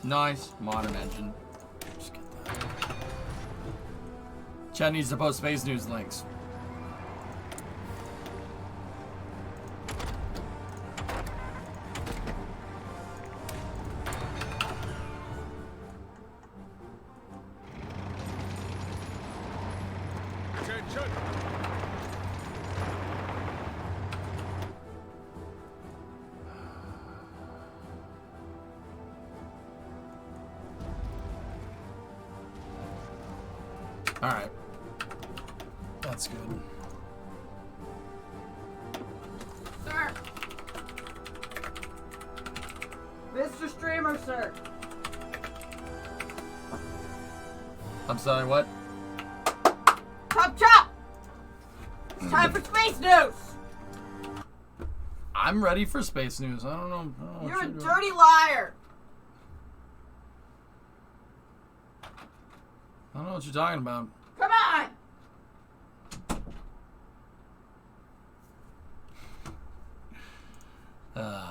Nice. Modern engine. Just get that. Chad needs to post space news links. Alright. That's good. Sir! Mr. Streamer, sir! I'm sorry, what? Chop chop! It's time for space news! I'm ready for space news. I don't know. You're a dirty liar! I don't know what you're talking about. Come on!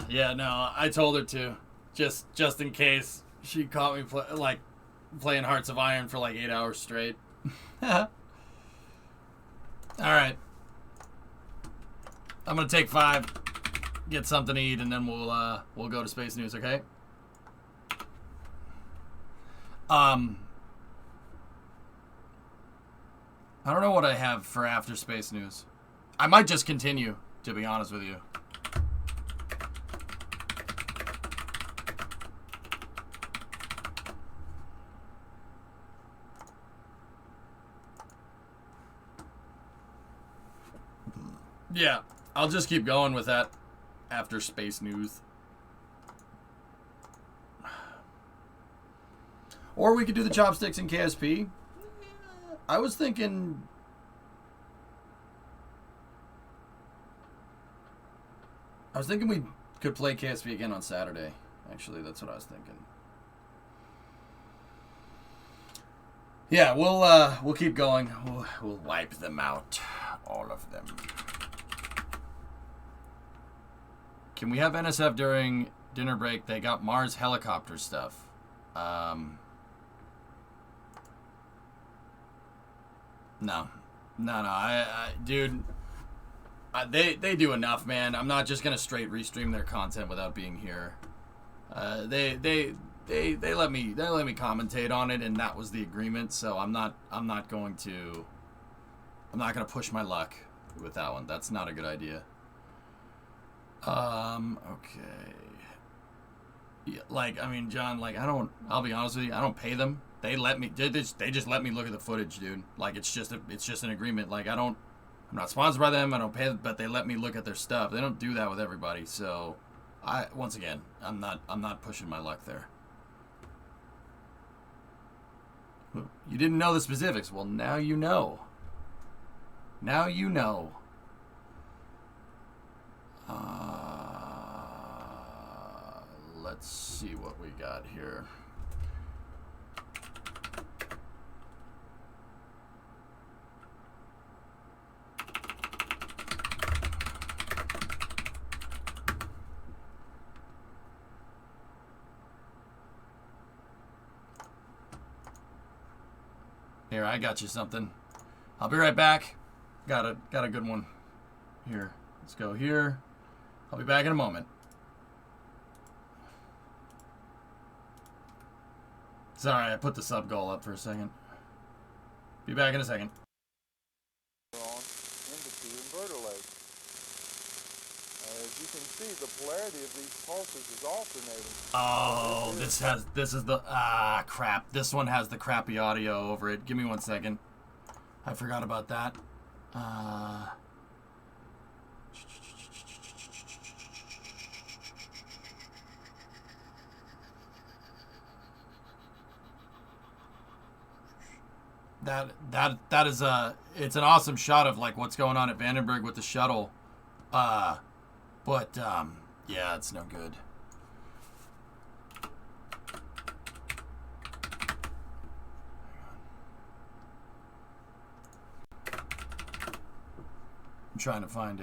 Yeah, no, I told her to. Just in case she caught me playing Hearts of Iron for like 8 hours straight. Alright. I'm gonna take 5, get something to eat, and then we'll go to space news, okay? I don't know what I have for after space news. I might just continue, to be honest with you. Yeah, I'll just keep going with that after space news. Or we could do the chopsticks in KSP. I was thinking... we could play KSP again on Saturday. Actually, that's what I was thinking. Yeah, we'll keep going. We'll wipe them out. All of them. Can we have NSF during dinner break? They got Mars helicopter stuff. No. Dude, they do enough, man. I'm not just gonna straight restream their content without being here. They let me commentate on it, and that was the agreement. So I'm not gonna push my luck with that one. That's not a good idea. Okay. Yeah, I mean, John, I'll be honest with you, I don't pay them. They just let me look at the footage, dude. It's just an agreement. I'm not sponsored by them. I don't pay them, but they let me look at their stuff. They don't do that with everybody. So, once again, I'm not pushing my luck there. You didn't know the specifics. Well, now you know. Now you know. Let's see what we got here. Here, I got you something. I'll be right back. Got a good one. Here, let's go here. I'll be back in a moment. Sorry, I put the sub goal up for a second. Be back in a second. Into two inverter legs. As you can see, the polarity of these pulses is alternating. Oh, this is the crap. This one has the crappy audio over it. Give me 1 second. I forgot about that. That is it's an awesome shot of what's going on at Vandenberg with the shuttle. Yeah, it's no good. I'm trying to find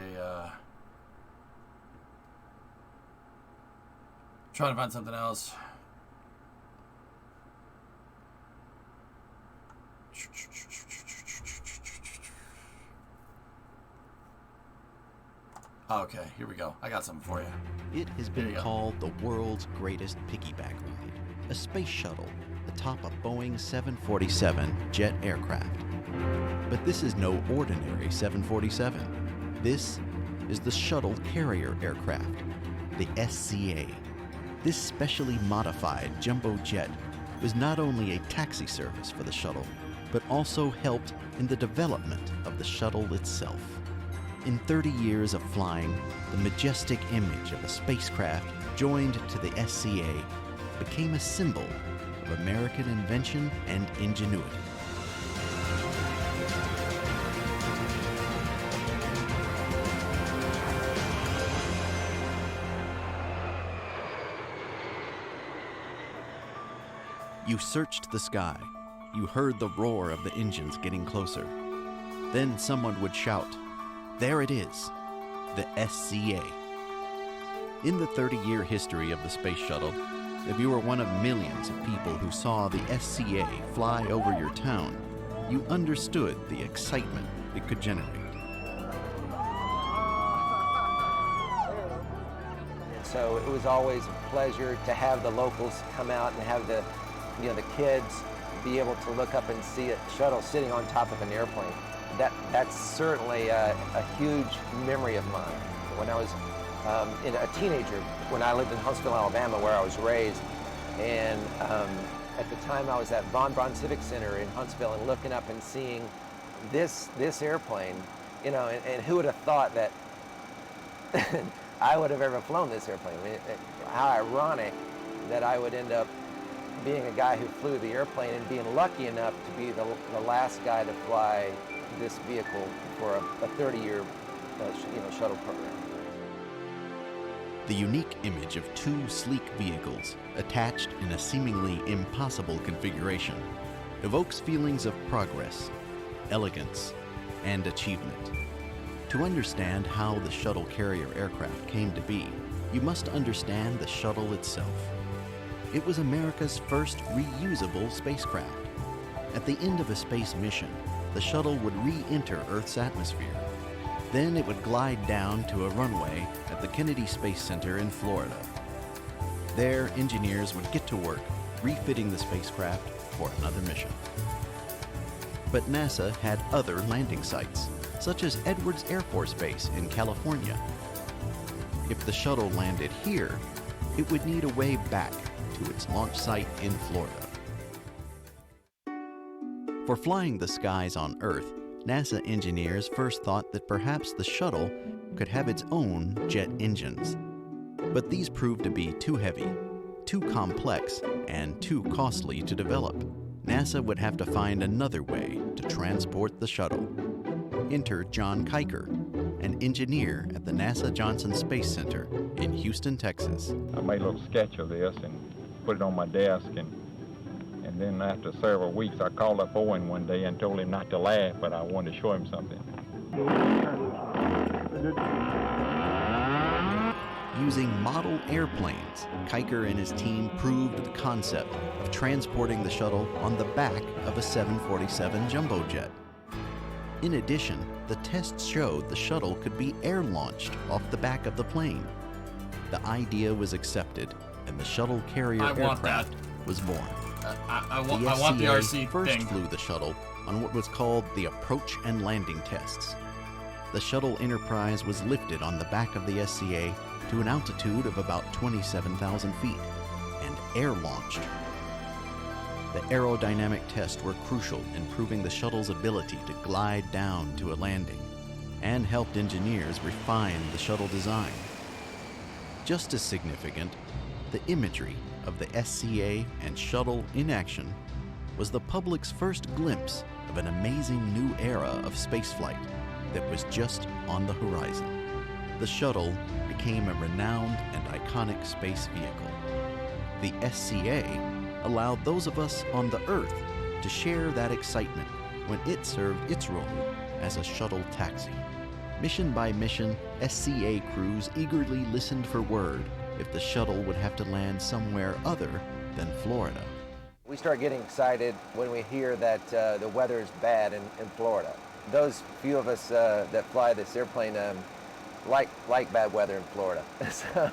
something else. Okay, here we go. I got something for you. It has Here been you go. called the world's greatest piggyback ride, a space shuttle atop a Boeing 747 jet aircraft. But this is no ordinary 747. This is the Shuttle Carrier Aircraft, the SCA. This specially modified jumbo jet was not only a taxi service for the shuttle, but also helped in the development of the shuttle itself. In 30 years of flying, the majestic image of a spacecraft joined to the SCA became a symbol of American invention and ingenuity. You searched the sky. You heard the roar of the engines getting closer. Then someone would shout, "There it is, the SCA." In the 30-year history of the space shuttle, if you were one of millions of people who saw the SCA fly over your town, you understood the excitement it could generate. So it was always a pleasure to have the locals come out and have the kids be able to look up and see a shuttle sitting on top of an airplane. That's certainly a huge memory of mine. When I was a teenager, when I lived in Huntsville, Alabama, where I was raised, and at the time I was at Von Braun Civic Center in Huntsville and looking up and seeing this airplane, and who would have thought that I would have ever flown this airplane? I mean, how ironic that I would end up being a guy who flew the airplane and being lucky enough to be the last guy to fly this vehicle for a 30-year shuttle program. The unique image of two sleek vehicles attached in a seemingly impossible configuration evokes feelings of progress, elegance, and achievement. To understand how the shuttle carrier aircraft came to be, you must understand the shuttle itself. It was America's first reusable spacecraft. At the end of a space mission, the shuttle would re-enter Earth's atmosphere. Then it would glide down to a runway at the Kennedy Space Center in Florida. There, engineers would get to work refitting the spacecraft for another mission. But NASA had other landing sites, such as Edwards Air Force Base in California. If the shuttle landed here, it would need a way back to its launch site in Florida. For flying the skies on Earth, NASA engineers first thought that perhaps the shuttle could have its own jet engines. But these proved to be too heavy, too complex, and too costly to develop. NASA would have to find another way to transport the shuttle. Enter John Kiker, an engineer at the NASA Johnson Space Center in Houston, Texas. I made a little sketch of this and put it on my desk, and then after several weeks I called up Owen one day and told him not to laugh, but I wanted to show him something. Using model airplanes, Kiker and his team proved the concept of transporting the shuttle on the back of a 747 jumbo jet. In addition, the tests showed the shuttle could be air-launched off the back of the plane. The idea was accepted, and the shuttle carrier aircraft was born. I want the RC first thing. flew the shuttle on what was called the approach and landing tests. The shuttle Enterprise was lifted on the back of the SCA to an altitude of about 27,000 feet and air-launched. The aerodynamic tests were crucial in proving the shuttle's ability to glide down to a landing and helped engineers refine the shuttle design. Just as significant, the imagery of the SCA and shuttle in action was the public's first glimpse of an amazing new era of spaceflight that was just on the horizon. The shuttle became a renowned and iconic space vehicle. The SCA allowed those of us on the Earth to share that excitement when it served its role as a shuttle taxi. Mission by mission, SCA crews eagerly listened for word if the shuttle would have to land somewhere other than Florida. We start getting excited when we hear that the weather is bad in Florida. Those few of us that fly this airplane, like bad weather in Florida. So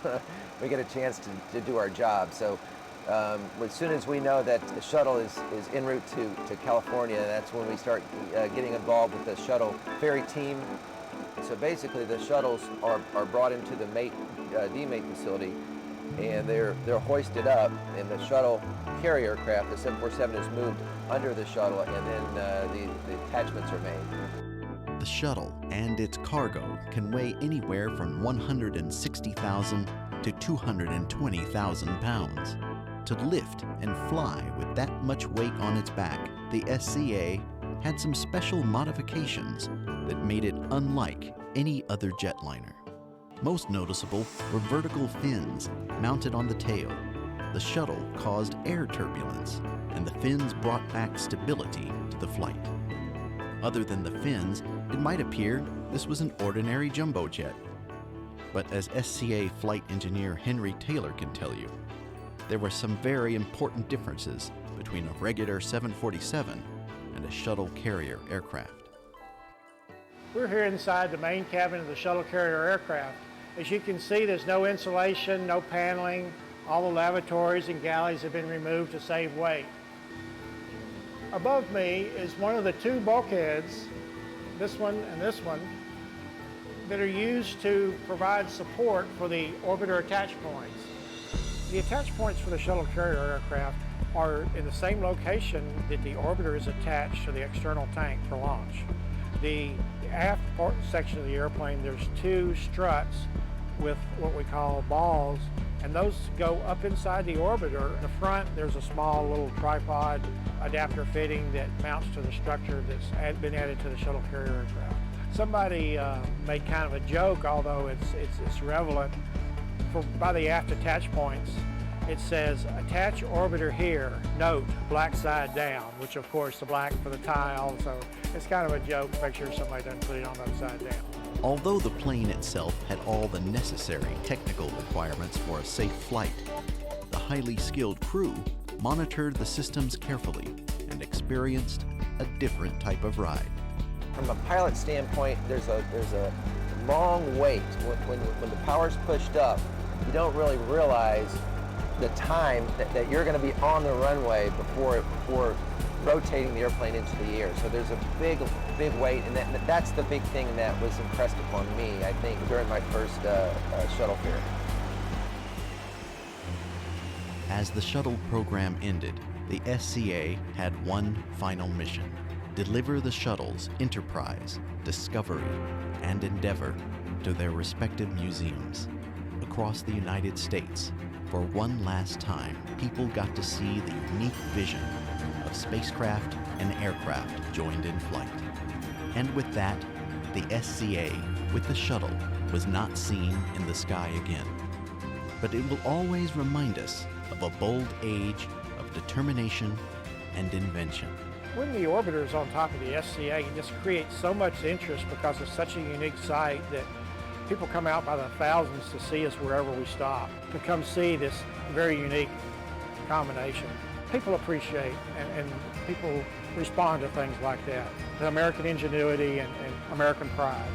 we get a chance to do our job. So as soon as we know that the shuttle is en route to California, that's when we start getting involved with the shuttle ferry team. So basically the shuttles are brought into the demate facility, and they're hoisted up, and the shuttle carrier aircraft, the 747, is moved under the shuttle, and then the attachments are made. The shuttle and its cargo can weigh anywhere from 160,000 to 220,000 pounds. To lift and fly with that much weight on its back, the SCA had some special modifications that made it unlike any other jetliner. Most noticeable were vertical fins mounted on the tail. The shuttle caused air turbulence, and the fins brought back stability to the flight. Other than the fins, it might appear this was an ordinary jumbo jet. But as SCA flight engineer Henry Taylor can tell you, there were some very important differences between a regular 747 and a shuttle carrier aircraft. We're here inside the main cabin of the shuttle carrier aircraft. As you can see, there's no insulation, no paneling. All the lavatories and galleys have been removed to save weight. Above me is one of the two bulkheads, this one and this one, that are used to provide support for the orbiter attach points. The attach points for the shuttle carrier aircraft are in the same location that the orbiter is attached to the external tank for launch. The aft section of the airplane, there's two struts with what we call balls, and those go up inside the orbiter. In the front, there's a small little tripod adapter fitting that mounts to the structure that's been added to the shuttle carrier aircraft. Somebody made kind of a joke, although it's relevant. By the aft attach points, it says, attach orbiter here, note, black side down, which of course the black for the tile, so it's kind of a joke, make sure somebody doesn't put it on upside down. Although the plane itself had all the necessary technical requirements for a safe flight, the highly skilled crew monitored the systems carefully and experienced a different type of ride. From a pilot standpoint, there's a long wait. When the power's pushed up, you don't really realize the time that you're going to be on the runway before rotating the airplane into the air. So there's a big wait, and that's the big thing that was impressed upon me, I think, during my first shuttle ferry. As the shuttle program ended, the SCA had one final mission: deliver the shuttles Enterprise, Discovery, and Endeavour to their respective museums. Across the United States, for one last time, people got to see the unique vision of spacecraft and aircraft joined in flight. And with that, the SCA with the shuttle was not seen in the sky again. But it will always remind us of a bold age of determination and invention. When the orbiter is on top of the SCA, it just creates so much interest because it's such a unique site that people come out by the thousands to see us wherever we stop, to come see this very unique combination. People appreciate and people respond to things like that, the American ingenuity and American pride.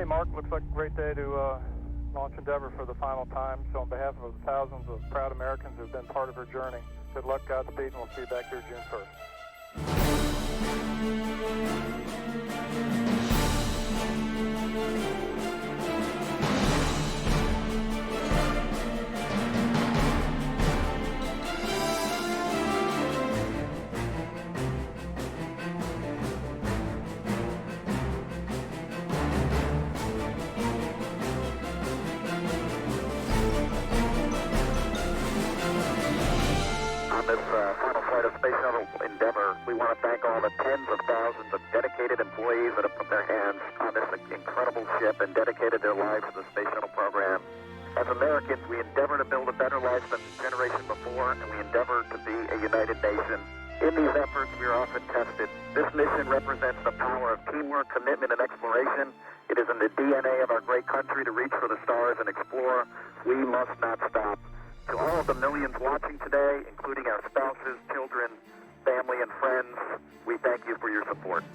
Okay, Mark, looks like a great day to launch Endeavour for the final time. So on behalf of the thousands of proud Americans who have been part of her journey, good luck, Godspeed, and we'll see you back here June 1st. On this final flight of Space Shuttle Endeavour, we want to thank all the tens of thousands of dedicated employees that have put their hands on this incredible ship and dedicated their lives to the Space Shuttle program. As Americans, we endeavor to build a better life than the generation before, and we endeavor to be a united nation. In these efforts, we are often tested. This mission represents the power of teamwork, commitment, and exploration. It is in the DNA of our great country to reach for the stars and explore. We must not stop. To all of the millions watching today, including our spouses, children, family, and friends, we thank you for your support.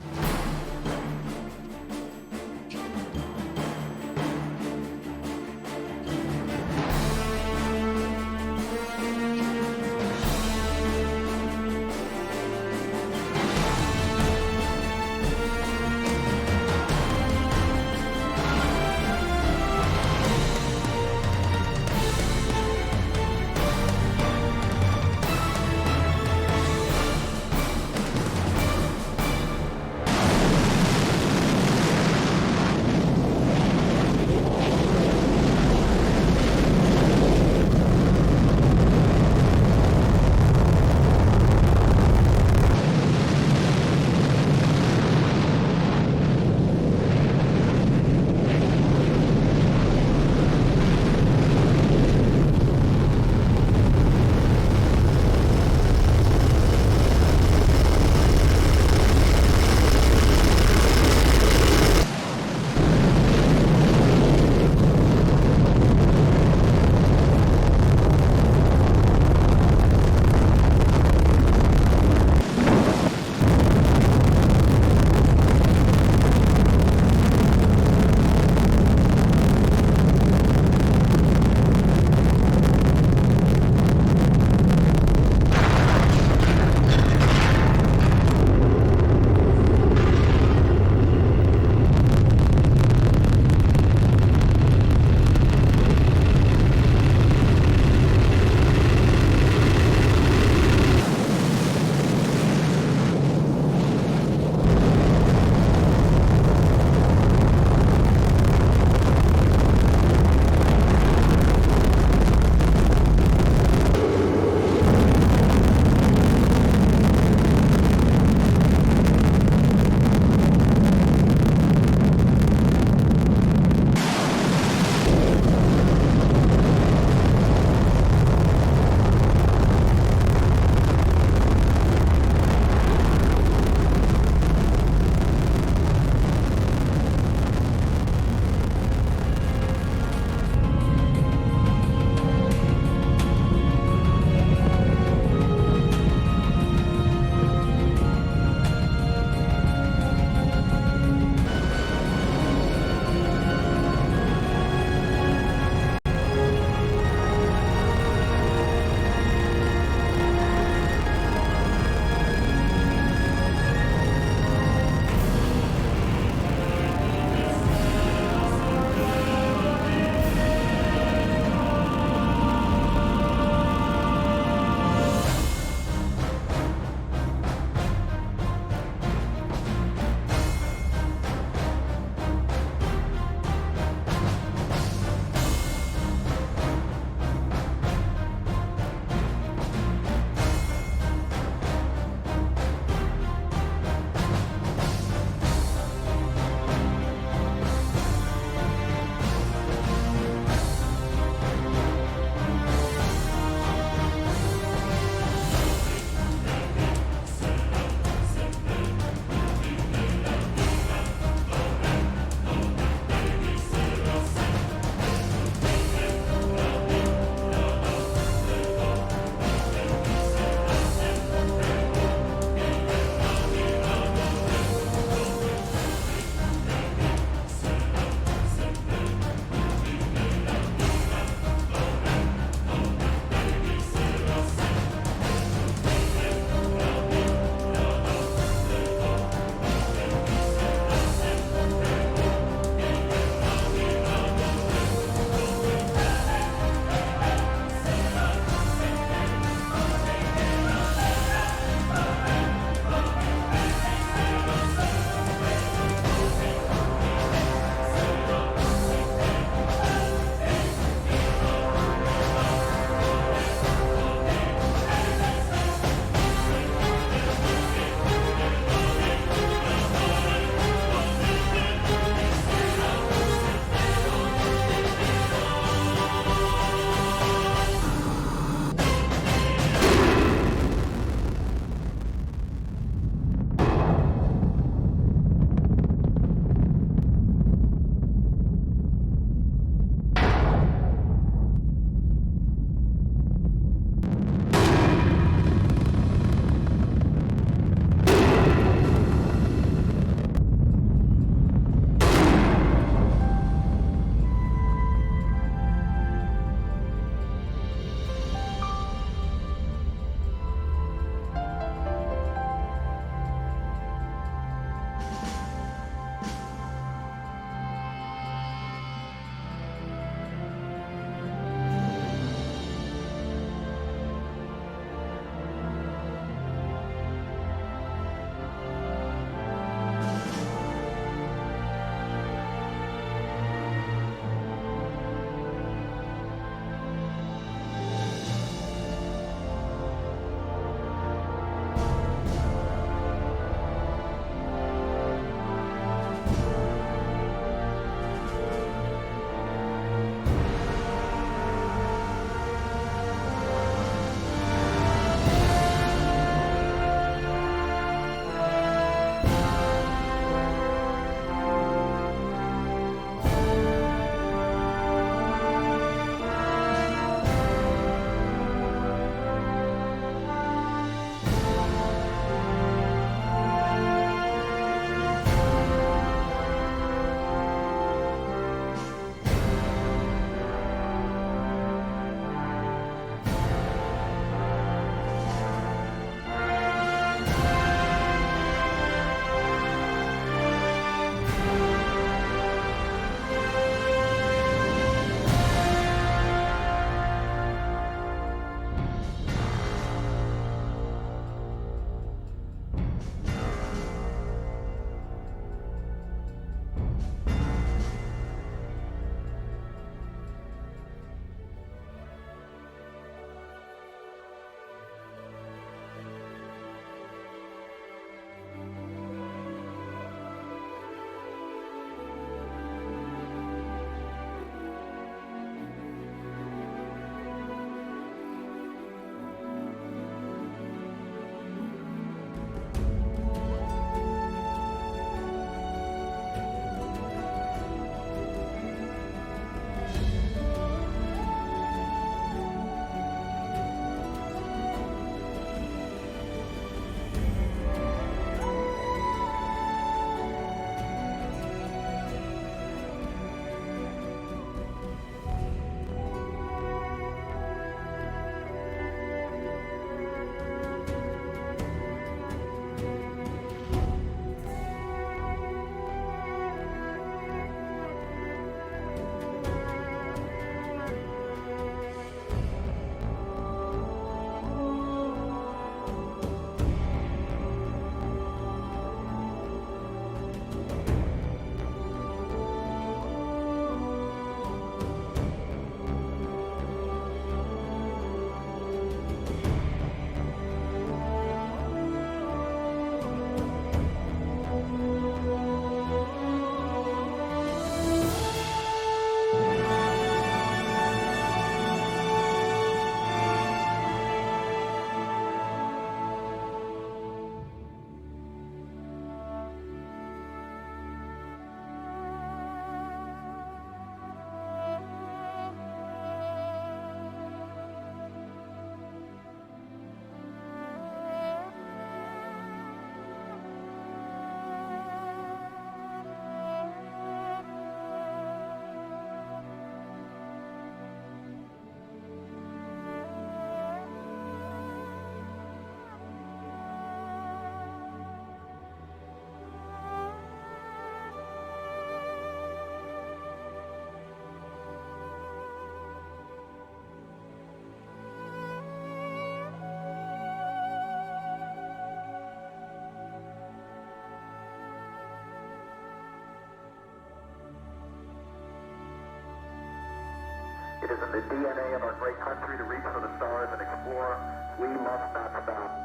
It is in the DNA of our great country to reach for the stars and explore. We must not stop.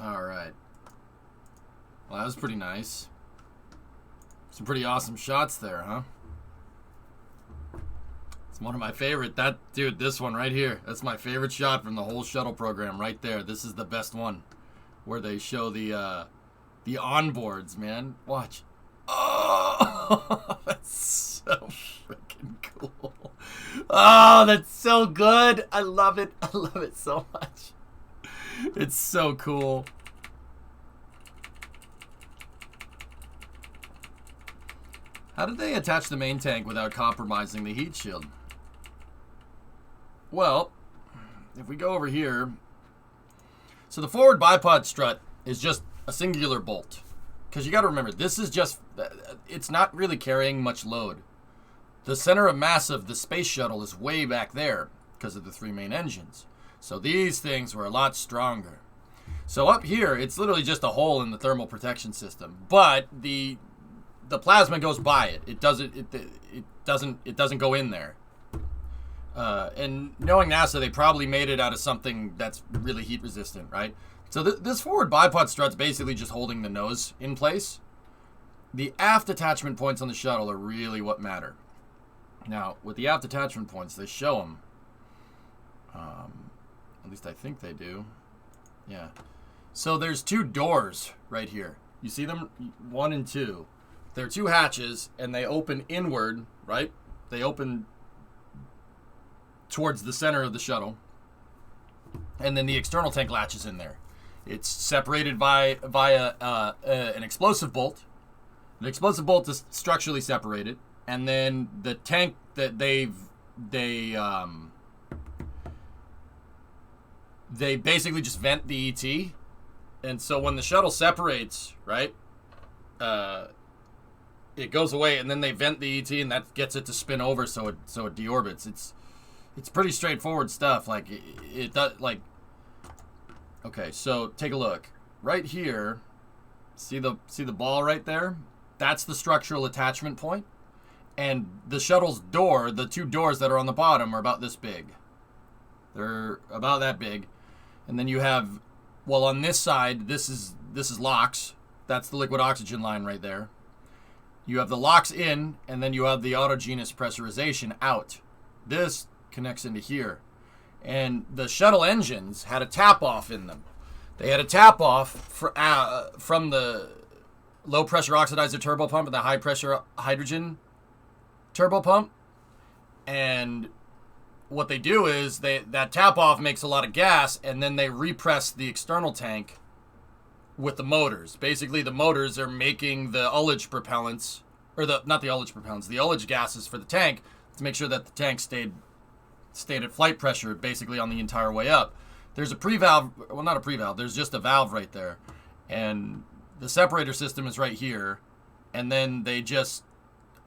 All right. Well, that was pretty nice. Some pretty awesome shots there, huh? It's one of my favorite. That dude, this one right here. That's my favorite shot from the whole shuttle program right there. This is the best one, where they show the onboards, man. Watch. Oh, that's so freaking cool. Oh, that's so good. I love it. I love it so much. It's so cool. How did they attach the main tank without compromising the heat shield? Well, if we go over here, so the forward bipod strut is just a singular bolt. Because you got to remember, this is just, it's not really carrying much load. The center of mass of the space shuttle is way back there because of the 3 main engines. So these things were a lot stronger. So up here, it's literally just a hole in the thermal protection system. But the plasma goes by it. It doesn't go in there. And knowing NASA, they probably made it out of something that's really heat resistant, right? So this forward bipod strut's basically just holding the nose in place. The aft attachment points on the shuttle are really what matter. Now, with the aft attachment points, they show them. At least I think they do. Yeah. So there's 2 doors right here. You see them? 1 and 2. They're 2 hatches, and they open inward, right? They open towards the center of the shuttle. And then the external tank latch is in there. It's separated via an explosive bolt. The explosive bolt is structurally separated. And then the tank that they basically just vent the ET. And so when the shuttle separates, right, it goes away, and then they vent the ET, and that gets it to spin over so it deorbits. It's pretty straightforward stuff. Like it does. Like, okay, so take a look right here. See the ball right there? That's the structural attachment point. And the shuttle's door, the 2 doors that are on the bottom, are about this big. They're about that big. And then you have, well, on this side, this is LOX. That's the liquid oxygen line right there. You have the LOX in, and then you have the autogenous pressurization out. This connects into here. And the shuttle engines had a tap-off in them. They had a tap-off from the low-pressure oxidizer turbo pump and the high-pressure hydrogen turbo pump. And what they do is that tap-off makes a lot of gas, and then they repress the external tank with the motors. Basically, the motors are making the ullage propellants, or not the ullage propellants, the ullage gases for the tank to make sure that the tank stayed at flight pressure basically on the entire way up. There's a pre-valve, well, not a pre-valve, there's just a valve right there. And the separator system is right here. And then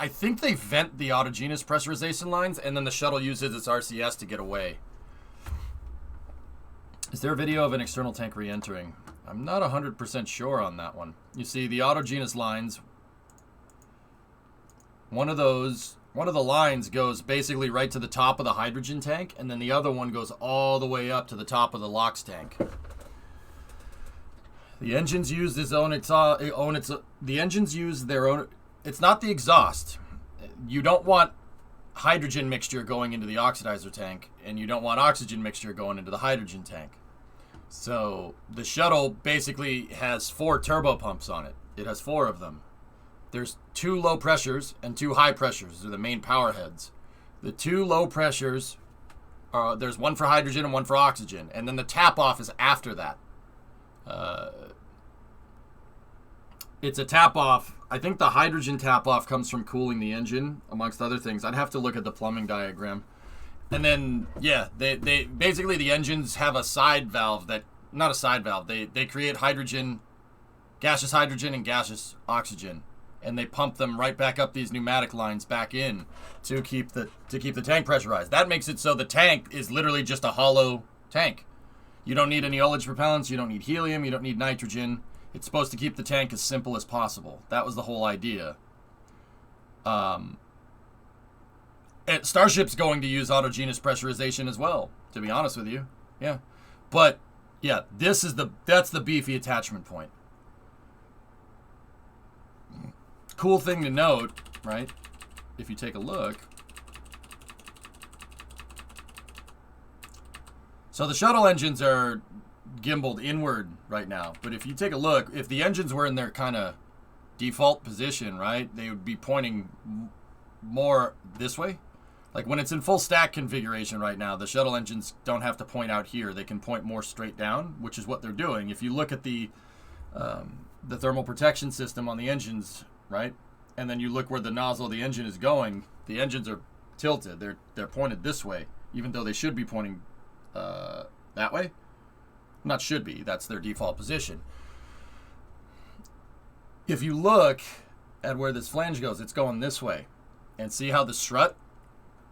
I think they vent the autogenous pressurization lines, and then the shuttle uses its RCS to get away. Is there a video of an external tank re-entering? I'm not 100% sure on that one. You see the autogenous lines. One of the lines goes basically right to the top of the hydrogen tank, and then the other one goes all the way up to the top of the LOX tank. The engines use the engines use their own. It's not the exhaust. You don't want hydrogen mixture going into the oxidizer tank, and you don't want oxygen mixture going into the hydrogen tank. So the shuttle basically has 4 turbo pumps on it. It has 4 of them. There's 2 low pressures and 2 high pressures. They're the main power heads. The 2 low pressures, there's one for hydrogen and one for oxygen. And then the tap-off is after that. It's a tap-off. I think the hydrogen tap-off comes from cooling the engine, amongst other things. I'd have to look at the plumbing diagram. And then, yeah, they basically, the engines have a side valve that, not a side valve, they create hydrogen, gaseous hydrogen and gaseous oxygen and they pump them right back up these pneumatic lines back in to keep the tank pressurized. That makes it so the tank is literally just a hollow tank. You don't need any ullage propellants, you don't need helium, you don't need nitrogen. It's supposed to keep the tank as simple as possible. That was the whole idea. And Starship's going to use autogenous pressurization as well, to be honest with you. Yeah. But yeah, that's the beefy attachment point. Cool thing to note, right? If you take a look. So the shuttle engines are gimbaled inward right now. But if you take a look, if the engines were in their kind of default position, right, they would be pointing more this way. Like when it's in full stack configuration right now, the shuttle engines don't have to point out here. They can point more straight down, which is what they're doing. If you look at the thermal protection system on the engines, right, and then you look where the nozzle of the engine is going, the engines are tilted. They're pointed this way, even though they should be pointing that way. Not should be. That's their default position. If you look at where this flange goes, it's going this way. And see how the strut,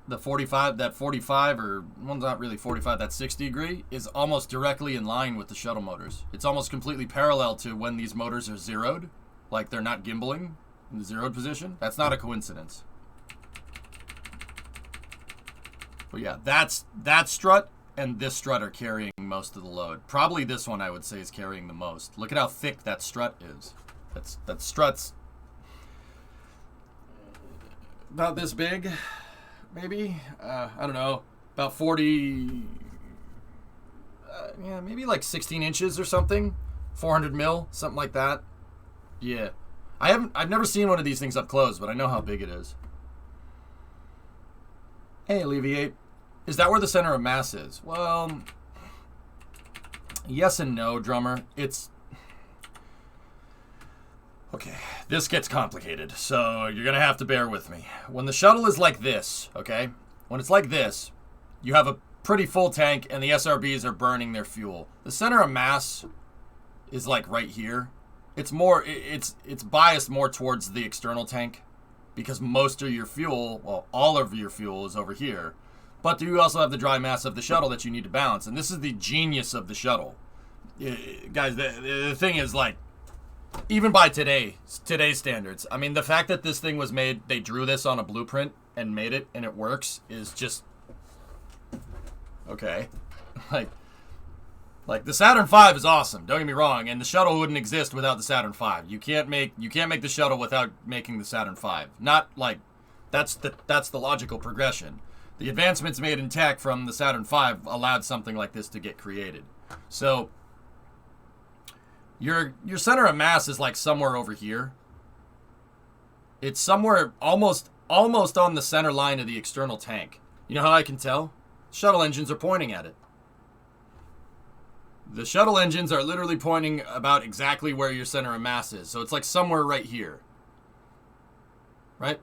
the 45, that 45, or, well, not really 45, that 60 degree, is almost directly in line with the shuttle motors. It's almost completely parallel to when these motors are zeroed, like they're not gimbaling in the zeroed position. That's not a coincidence. But yeah, that strut and this strut are carrying most of the load. Probably this one, I would say, is carrying the most. Look at how thick that strut is. That strut's about this big, maybe. I don't know, about 40. Yeah, maybe like 16 inches or something. 400 mil, something like that. Yeah, I've never seen one of these things up close, but I know how big it is. Hey, Alleviate. Is that where the center of mass is? Well, yes and no, drummer. It's okay, this gets complicated, so you're going to have to bear with me. When the shuttle is like this, okay? When it's like this, you have a pretty full tank and the SRBs are burning their fuel. The center of mass is like right here. It's biased more towards the external tank because most of your fuel, well, all of your fuel is over here. But you also have the dry mass of the shuttle that you need to balance, and this is the genius of the shuttle. Guys, the thing is, like, even by today's standards, I mean, the fact that this thing was made, they drew this on a blueprint and made it, and it works, is just okay. Like the Saturn V is awesome. Don't get me wrong, and the shuttle wouldn't exist without the Saturn V. You can't make the shuttle without making the Saturn V. Not like that's the logical progression. The advancements made in tech from the Saturn V allowed something like this to get created. So your center of mass is like somewhere over here. It's somewhere almost on the center line of the external tank. You know how I can tell? Shuttle engines are pointing at it. The shuttle engines are literally pointing about exactly where your center of mass is. So it's like somewhere right here. Right?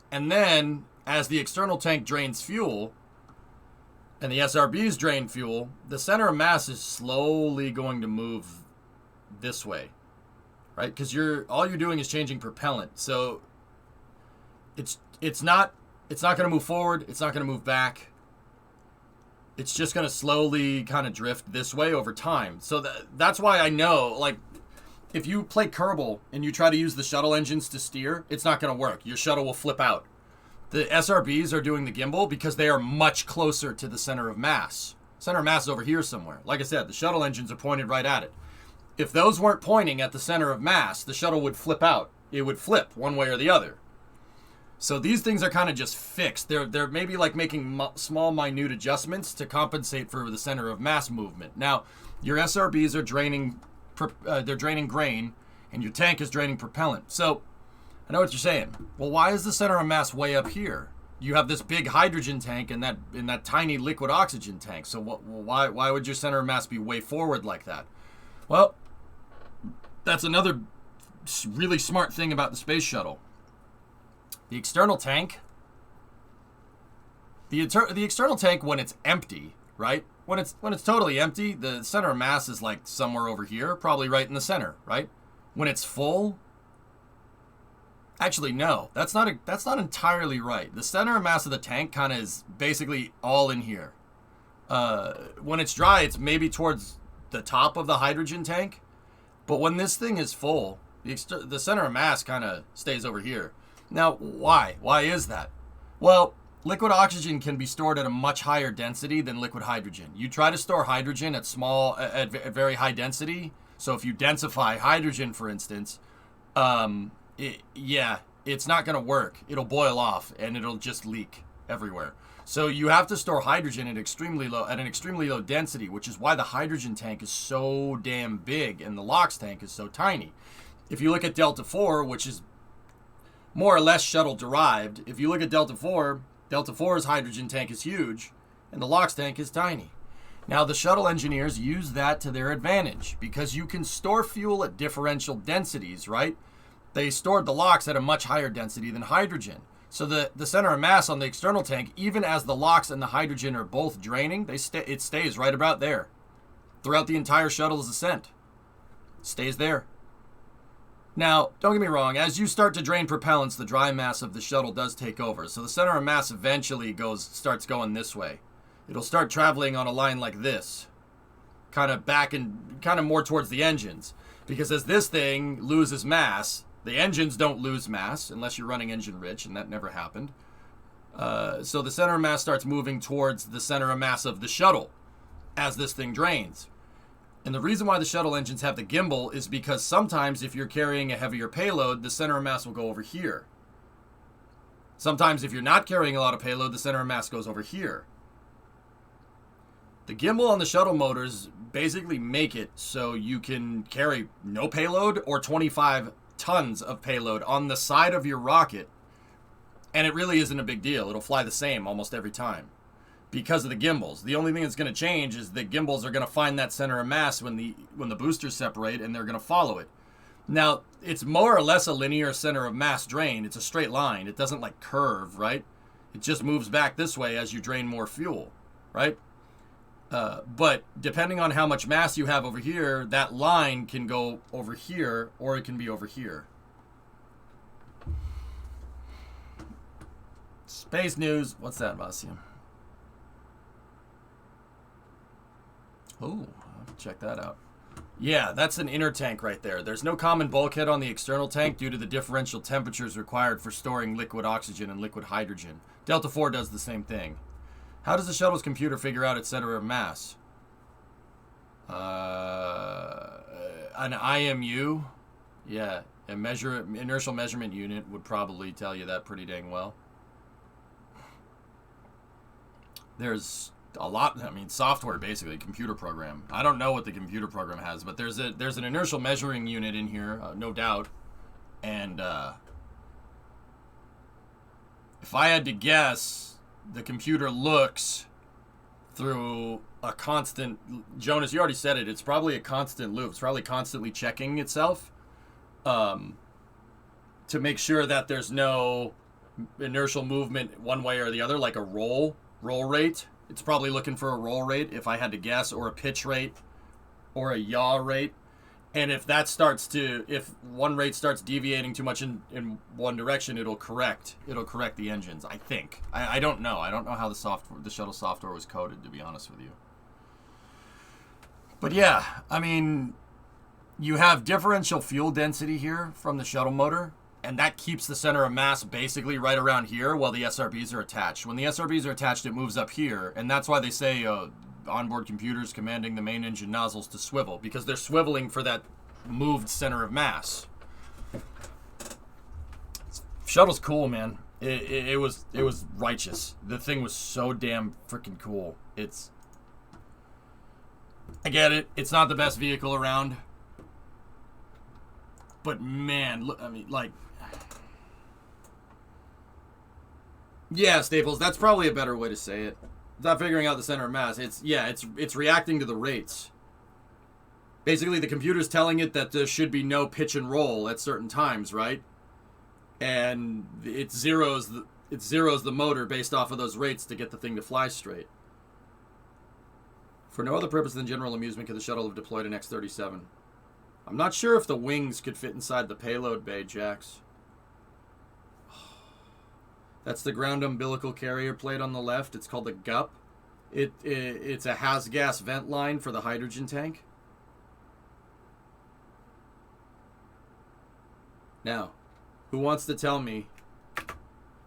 And then as the external tank drains fuel and the SRBs drain fuel, the center of mass is slowly going to move this way, right? Because all you're doing is changing propellant. So it's not going to move forward. It's not going to move back. It's just going to slowly kind of drift this way over time. So that's why I know, like, if you play Kerbal and you try to use the shuttle engines to steer, it's not going to work. Your shuttle will flip out. The SRBs are doing the gimbal because they are much closer to the center of mass. Center of mass is over here somewhere. Like I said, the shuttle engines are pointed right at it. If those weren't pointing at the center of mass, the shuttle would flip out. It would flip one way or the other. So these things are kind of just fixed. They're maybe like making small, minute adjustments to compensate for the center of mass movement. Now, your SRBs are draining grain, and your tank is draining propellant. So I know what you're saying. Well, why is the center of mass way up here? You have this big hydrogen tank and that tiny liquid oxygen tank. So why would your center of mass be way forward like that? Well, that's another really smart thing about the space shuttle. The external tank, the external tank when it's empty, right? When it's totally empty, the center of mass is like somewhere over here, probably right in the center, right? When it's full, Actually, no. That's not entirely right. The center of mass of the tank kind of is basically all in here. When it's dry, it's maybe towards the top of the hydrogen tank. But when this thing is full, the center of mass kind of stays over here. Now, why? Why is that? Well, liquid oxygen can be stored at a much higher density than liquid hydrogen. You try to store hydrogen at very high density. So if you densify hydrogen, for instance, it's not going to work. It'll boil off and it'll just leak everywhere. So you have to store hydrogen at an extremely low density, which is why the hydrogen tank is so damn big and the LOX tank is so tiny. If you look at Delta 4, which is more or less shuttle derived, if you look at Delta 4's hydrogen tank is huge and the LOX tank is tiny. Now the shuttle engineers use that to their advantage because you can store fuel at differential densities, right? They stored the LOX at a much higher density than hydrogen. So the center of mass on the external tank, even as the LOX and the hydrogen are both draining, it stays right about there throughout the entire shuttle's ascent. Stays there. Now, don't get me wrong, as you start to drain propellants, the dry mass of the shuttle does take over. So the center of mass eventually starts going this way. It'll start traveling on a line like this, kind of back and kind of more towards the engines. Because as this thing loses mass, the engines don't lose mass unless you're running engine rich, and that never happened. So the center of mass starts moving towards the center of mass of the shuttle as this thing drains. And the reason why the shuttle engines have the gimbal is because sometimes if you're carrying a heavier payload, the center of mass will go over here. Sometimes if you're not carrying a lot of payload, the center of mass goes over here. The gimbal on the shuttle motors basically make it so you can carry no payload or 25 tons of payload on the side of your rocket, and it really isn't a big deal. It'll fly the same almost every time because of the gimbals. The only thing that's going to change is the gimbals are going to find that center of mass when the boosters separate, and they're going to follow it. Now, it's more or less a linear center of mass drain. It's a straight line. It doesn't like curve, right? It just moves back this way as you drain more fuel, right? But depending on how much mass you have over here, that line can go over here or it can be over here. Space news. What's that, Vasim? Oh, check that out. Yeah, that's an inner tank right there. There's no common bulkhead on the external tank due to the differential temperatures required for storing liquid oxygen and liquid hydrogen. Delta 4 does the same thing. How does the shuttle's computer figure out its center of mass? An IMU? Yeah, inertial measurement unit would probably tell you that pretty dang well. There's a lot, software basically, computer program. I don't know what the computer program has, but there's an inertial measuring unit in here, no doubt. And if I had to guess, the computer looks through a constant, Jonas, you already said it, it's probably a constant loop. It's probably constantly checking itself to make sure that there's no inertial movement one way or the other, like a roll rate. It's probably looking for a roll rate, if I had to guess, or a pitch rate, or a yaw rate. And if one rate starts deviating too much in one direction, it'll correct the engines, I think. I don't know. I don't know how the shuttle software was coded, to be honest with you. But yeah, you have differential fuel density here from the shuttle motor, and that keeps the center of mass basically right around here while the SRBs are attached. When the SRBs are attached, it moves up here, and that's why they say onboard computers commanding the main engine nozzles to swivel, because they're swiveling for that moved center of mass. Shuttle's cool, man. It was righteous. The thing was so damn freaking cool. I get it. It's not the best vehicle around, but man, look, yeah, Staples. That's probably a better way to say it. It's not figuring out the center of mass. It's reacting to the rates. Basically, the computer's telling it that there should be no pitch and roll at certain times, right? And it zeroes the motor based off of those rates to get the thing to fly straight. For no other purpose than general amusement could the shuttle have deployed an X-37. I'm not sure if the wings could fit inside the payload bay, Jax. That's the ground umbilical carrier plate on the left. It's called the GUP. It's a has gas vent line for the hydrogen tank. Now, who wants to tell me,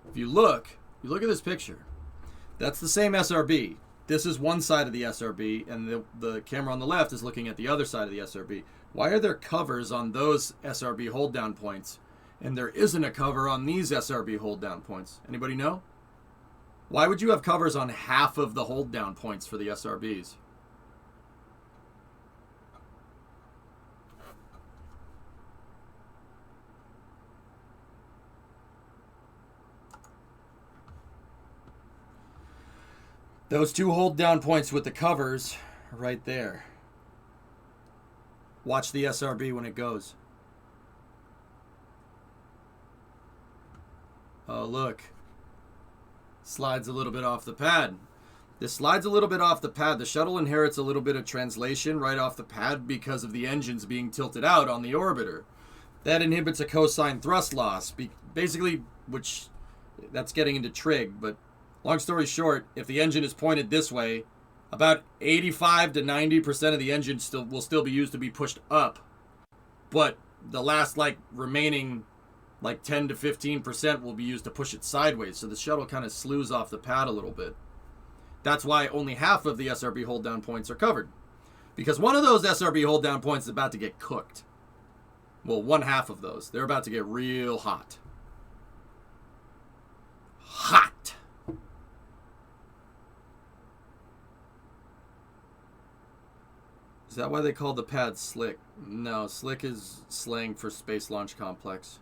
if you look at this picture, that's the same SRB. This is one side of the SRB, and the camera on the left is looking at the other side of the SRB. Why are there covers on those SRB hold down points, and there isn't a cover on these SRB hold down points? Anybody know? Why would you have covers on half of the hold down points for the SRBs? Those two hold down points with the covers are right there. Watch the SRB when it goes. Oh, look. Slides a little bit off the pad. This slides a little bit off the pad. The shuttle inherits a little bit of translation right off the pad because of the engines being tilted out on the orbiter. That inhibits a cosine thrust loss. Basically, which that's getting into trig, but long story short, if the engine is pointed this way, about 85 to 90% of the engine will still be used to be pushed up. But the last remaining 10 to 15% will be used to push it sideways. So the shuttle kind of slews off the pad a little bit. That's why only half of the SRB hold down points are covered. Because one of those SRB hold down points is about to get cooked. Well, one half of those. They're about to get real hot. Hot. Is that why they call the pad slick? No, slick is slang for Space Launch Complex.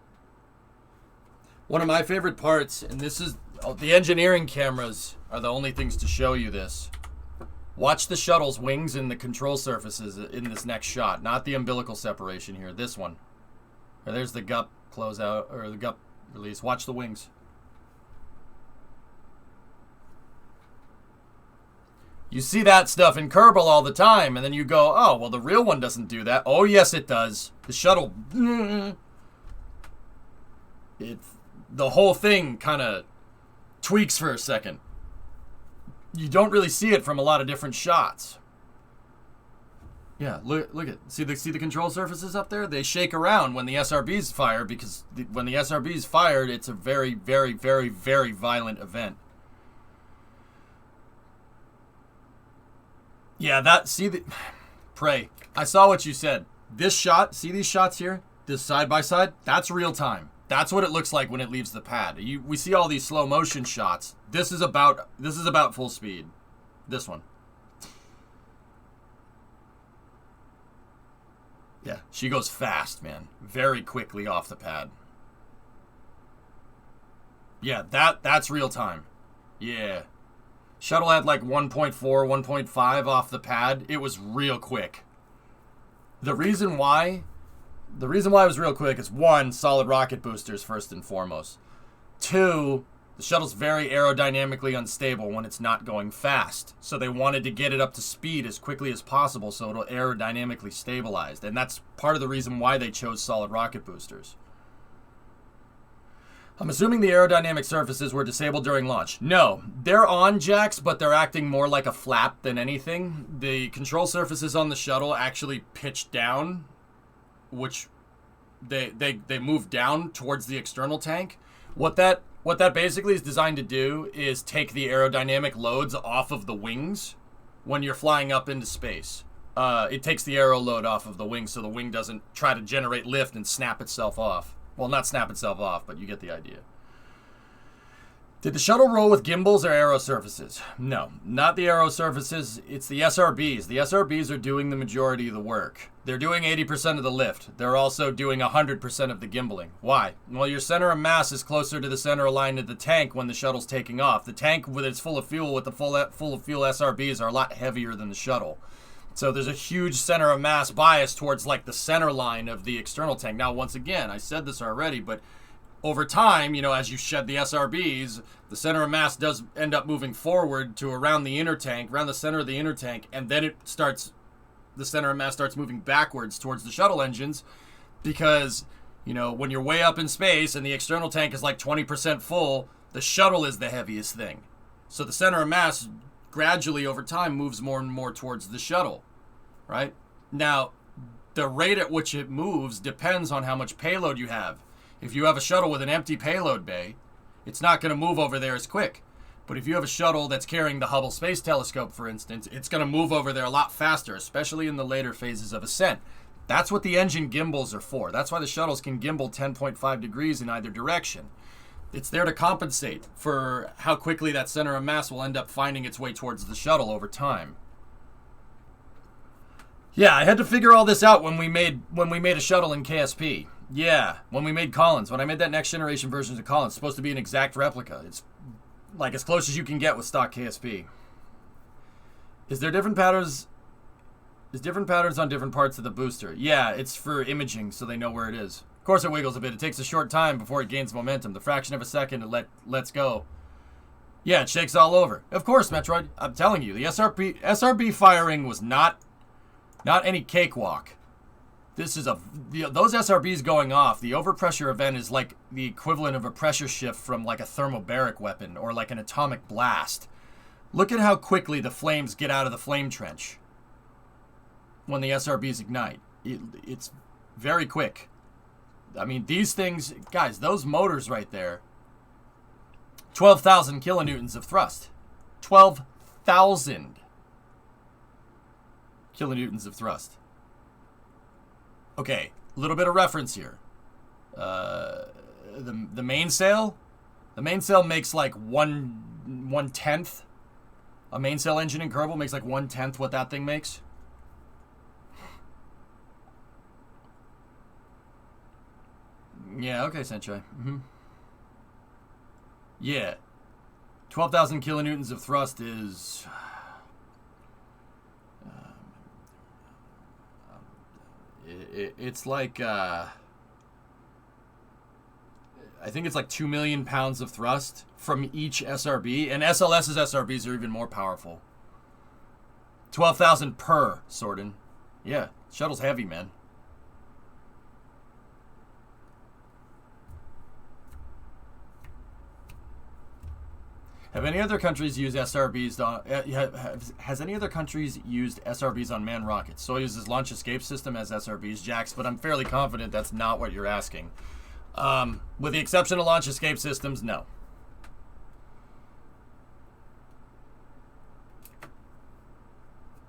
One of my favorite parts, and this is the engineering cameras are the only things to show you this. Watch the shuttle's wings and the control surfaces in this next shot, not the umbilical separation here. This one. There's the GUP closeout or the GUP release. Watch the wings. You see that stuff in Kerbal all the time, and then you go, oh, well, the real one doesn't do that. Oh, yes, it does. The shuttle, the whole thing kind of tweaks for a second. You don't really see it from a lot of different shots. Yeah, look at see the control surfaces up there? They shake around when the SRBs fire because when the SRBs fired, it's a very, very, very, very violent event. Yeah, Pray. I saw what you said. This shot, see these shots here? This side by side? That's real time. That's what it looks like when it leaves the pad. We see all these slow motion shots. This is about full speed. This one. Yeah, she goes fast, man. Very quickly off the pad. Yeah, that's real time. Yeah. Shuttle had 1.4, 1.5 off the pad. It was real quick. The reason why it was real quick is 1, solid rocket boosters first and foremost. 2, the shuttle's very aerodynamically unstable when it's not going fast. So they wanted to get it up to speed as quickly as possible so it'll aerodynamically stabilize. And that's part of the reason why they chose solid rocket boosters. I'm assuming the aerodynamic surfaces were disabled during launch. No, they're on jacks, but they're acting more like a flap than anything. The control surfaces on the shuttle actually pitch down, which they move down towards the external tank. What that basically is designed to do is take the aerodynamic loads off of the wings when you're flying up into space. It takes the aero load off of the wing so the wing doesn't try to generate lift and snap itself off. Well, not snap itself off, but you get the idea. Did the shuttle roll with gimbals or aero surfaces? No, not the aero surfaces. It's the SRBs. The SRBs are doing the majority of the work. They're doing 80% of the lift. They're also doing 100% of the gimbaling. Why? Well, your center of mass is closer to the center line of the tank when the shuttle's taking off. The tank, when it's full of fuel, with the full of fuel SRBs are a lot heavier than the shuttle. So there's a huge center of mass bias towards the center line of the external tank. Now, once again, I said this already, but over time, as you shed the SRBs, the center of mass does end up moving forward to around the inner tank, around the center of the inner tank, and then the center of mass starts moving backwards towards the shuttle engines because, when you're way up in space and the external tank is 20% full, The shuttle is the heaviest thing. So the center of mass gradually over time moves more and more towards the shuttle, right? Now, the rate at which it moves depends on how much payload you have. If you have a shuttle with an empty payload bay, it's not going to move over there as quick. But if you have a shuttle that's carrying the Hubble Space Telescope, for instance, it's going to move over there a lot faster, especially in the later phases of ascent. That's what the engine gimbals are for. That's why the shuttles can gimbal 10.5 degrees in either direction. It's there to compensate for how quickly that center of mass will end up finding its way towards the shuttle over time. Yeah, I had to figure all this out when we made a shuttle in KSP. Yeah, when we made Collins. When I made that next generation version of Collins, it's supposed to be an exact replica. It's like as close as you can get with stock KSP. Is there different patterns? Is different patterns on different parts of the booster? Yeah, it's for imaging so they know where it is. Of course it wiggles a bit. It takes a short time before it gains momentum. The fraction of a second it lets go. Yeah, it shakes all over. Of course, Metroid. I'm telling you, the SRB firing was not any cakewalk. This is those SRBs going off, the overpressure event is like the equivalent of a pressure shift from like a thermobaric weapon or like an atomic blast. Look at how quickly the flames get out of the flame trench when the SRBs ignite. It's very quick. I mean, these things, guys, those motors right there, 12,000 kilonewtons of thrust. 12,000 kilonewtons of thrust. Okay, a little bit of reference here. The mainsail makes like one tenth. A mainsail engine in Kerbal makes like 1/10 what that thing makes. Yeah, okay, Senchai. Yeah. 12,000 kilonewtons of thrust is... it's like... I think it's like 2 million pounds of thrust from each SRB. And SLS's SRBs are even more powerful. 12,000 per, Sordin. Yeah, shuttle's heavy, man. Have any other countries used SRBs on... has any other countries used SRBs on manned rockets? Soyuz's launch escape system has SRBs, Jax, but I'm fairly confident that's not what you're asking. With the exception of launch escape systems, no.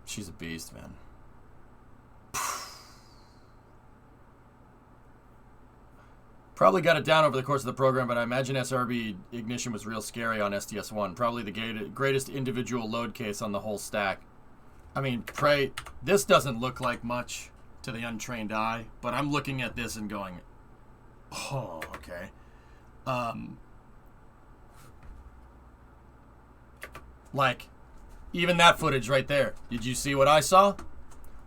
She's a beast, man. Probably got it down over the course of the program, but I imagine SRB ignition was real scary on STS-1. Probably the greatest individual load case on the whole stack. I mean, this doesn't look like much to the untrained eye, but I'm looking at this and going, oh, okay. Like, even that footage right there. Did you see what I saw?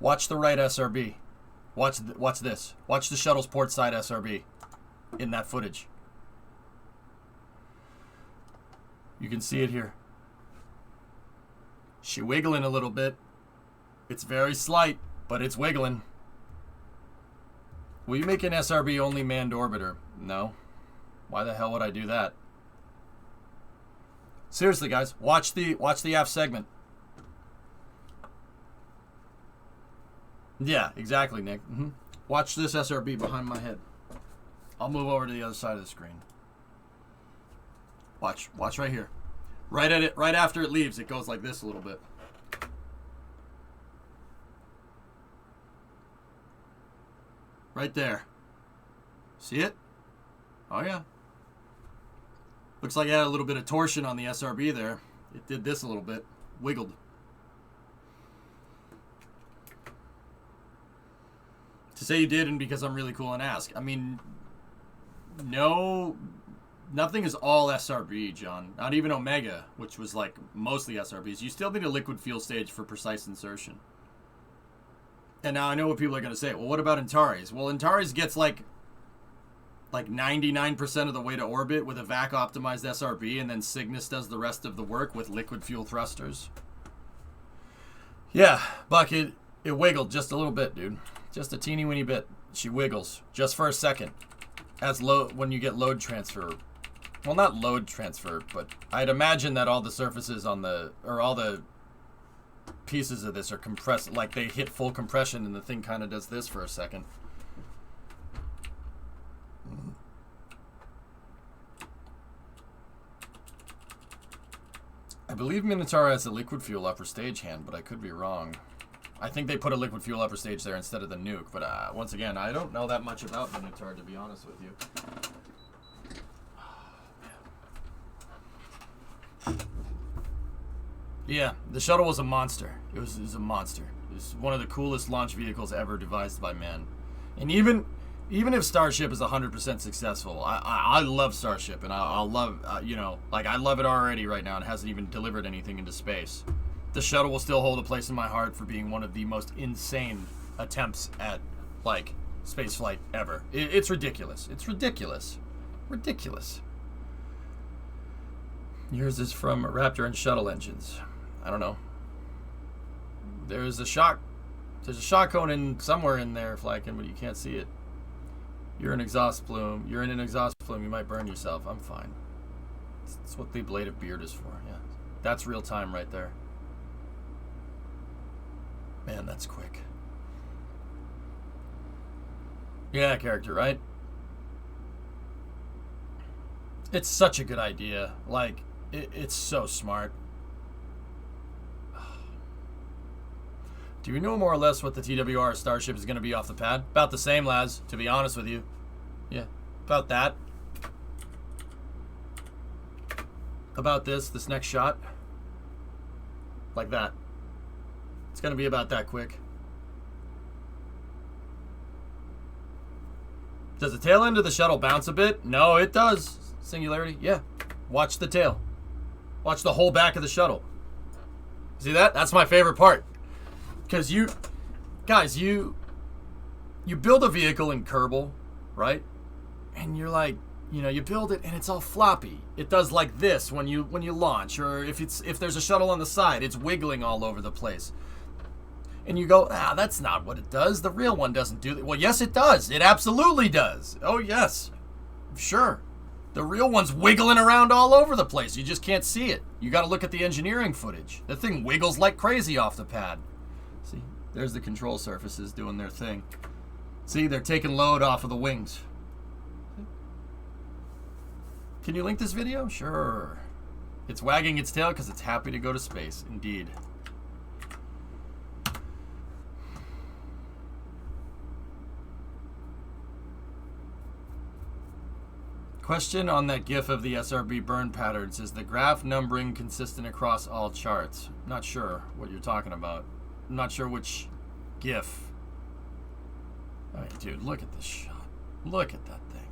Watch the right SRB. Watch this. Watch the shuttle's port side SRB in that footage. You can see it here. She wiggling a little bit. It's very slight, but it's wiggling. Will you make an SRB only manned orbiter? No. Why the hell would I do that? Seriously, guys, watch the aft segment. Yeah, exactly, Nick. Watch this SRB behind my head. I'll move over to the other side of the screen. Watch right here. Right at it, right after it leaves, it goes like this a little bit. Right there. See it? Oh yeah. Looks like it had a little bit of torsion on the SRB there. It did this a little bit. Wiggled. To say you didn't because I'm really cool and ask. I mean, no, nothing is all SRB, John. Not even Omega, which was like mostly SRBs. You still need a liquid fuel stage for precise insertion. And now I know what people are going to say. Well, what about Antares? Well, Antares gets like 99% of the way to orbit with a vac-optimized SRB, and then Cygnus does the rest of the work with liquid fuel thrusters. Yeah, Buck, it wiggled just a little bit, dude. Just a teeny weeny bit. She wiggles just for a second. When you get load transfer. Well, not load transfer, but I'd imagine that all the surfaces on the, or all the pieces of this are compressed, like they hit full compression and the thing kind of does this for a second. I believe Minotaur has a liquid fuel upper stage hand, but I could be wrong. I think they put a liquid fuel upper stage there instead of the nuke, but once again, I don't know that much about Minotaur, to be honest with you. Yeah, the shuttle was a monster. It was a monster. It was one of the coolest launch vehicles ever devised by man. And even if Starship is 100% successful, I love Starship, and I'll love, you know, like I love it already right now. It hasn't even delivered anything into space. The shuttle will still hold a place in my heart for being one of the most insane attempts at, like, spaceflight ever. It's ridiculous. It's ridiculous. Ridiculous. Yours is from Raptor and shuttle engines. I don't know. There's a shock cone in somewhere in there, Flakin, but you can't see it. You're an exhaust plume. You're in an exhaust plume. You might burn yourself. I'm fine. That's what the blade of beard is for. Yeah, that's real time right there. Man, that's quick. Yeah, character, right? It's such a good idea. Like, it's so smart. Do you know more or less what the TWR Starship is going to be off the pad? About the same, Laz, to be honest with you. Yeah, about that. About this next shot. Like that. It's going to be about that quick. Does the tail end of the shuttle bounce a bit? No, it does. Singularity, yeah. Watch the tail. Watch the whole back of the shuttle. See that? That's my favorite part. Because you build a vehicle in Kerbal, right? And you're like, you know, you build it and it's all floppy. It does like this when you launch, or if there's a shuttle on the side, it's wiggling all over the place. And you go, that's not what it does. The real one doesn't do that. Well, yes, it does. It absolutely does. Oh, yes. Sure. The real one's wiggling around all over the place. You just can't see it. You got to look at the engineering footage. The thing wiggles like crazy off the pad. See, there's the control surfaces doing their thing. See, they're taking load off of the wings. Can you link this video? Sure. It's wagging its tail because it's happy to go to space. Indeed. Question on that GIF of the SRB burn patterns. Is the graph numbering consistent across all charts? Not sure what you're talking about. I'm not sure which GIF. All right, dude, look at this shot. Look at that thing.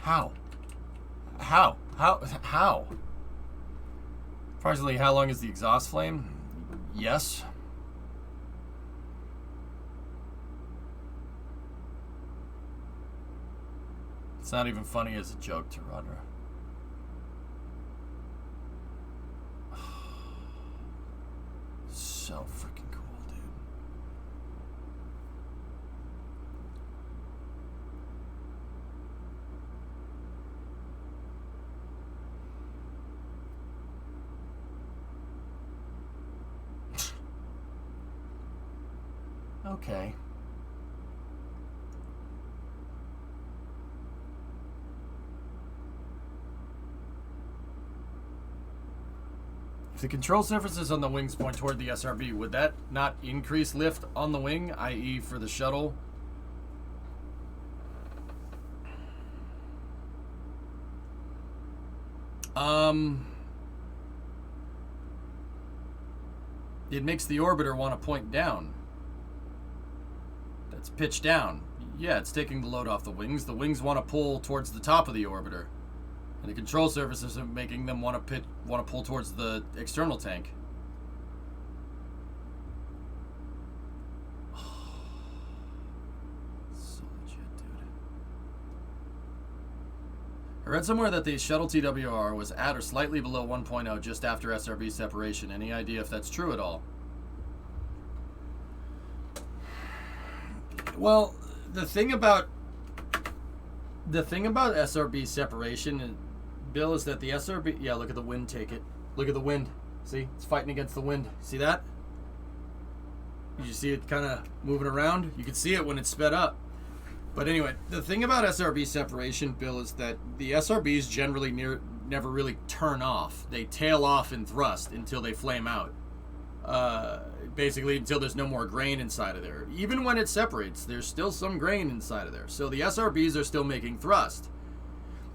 How? Approximately how long is the exhaust flame? Yes. It's not even funny as a joke to Rodra. So freaking cool, dude. Okay. If the control surfaces on the wings point toward the SRB, would that not increase lift on the wing, i.e. for the shuttle? It makes the orbiter want to point down. That's pitched down. Yeah, it's taking the load off the wings. The wings want to pull towards the top of the orbiter. And the control surfaces are making them want to pull towards the external tank. So legit, dude. I read somewhere that the shuttle TWR was at or slightly below 1.0 just after SRB separation. Any idea if that's true at all? Well, the thing about The thing about SRB separation, Bill, is that the SRB... Yeah, look at the wind take it. Look at the wind. See? It's fighting against the wind. See that? You see it kind of moving around? You can see it when it's sped up. But anyway, the thing about SRB separation, Bill, is that the SRBs generally never really turn off. They tail off in thrust until they flame out. Basically until there's no more grain inside of there. Even when it separates, there's still some grain inside of there. So the SRBs are still making thrust.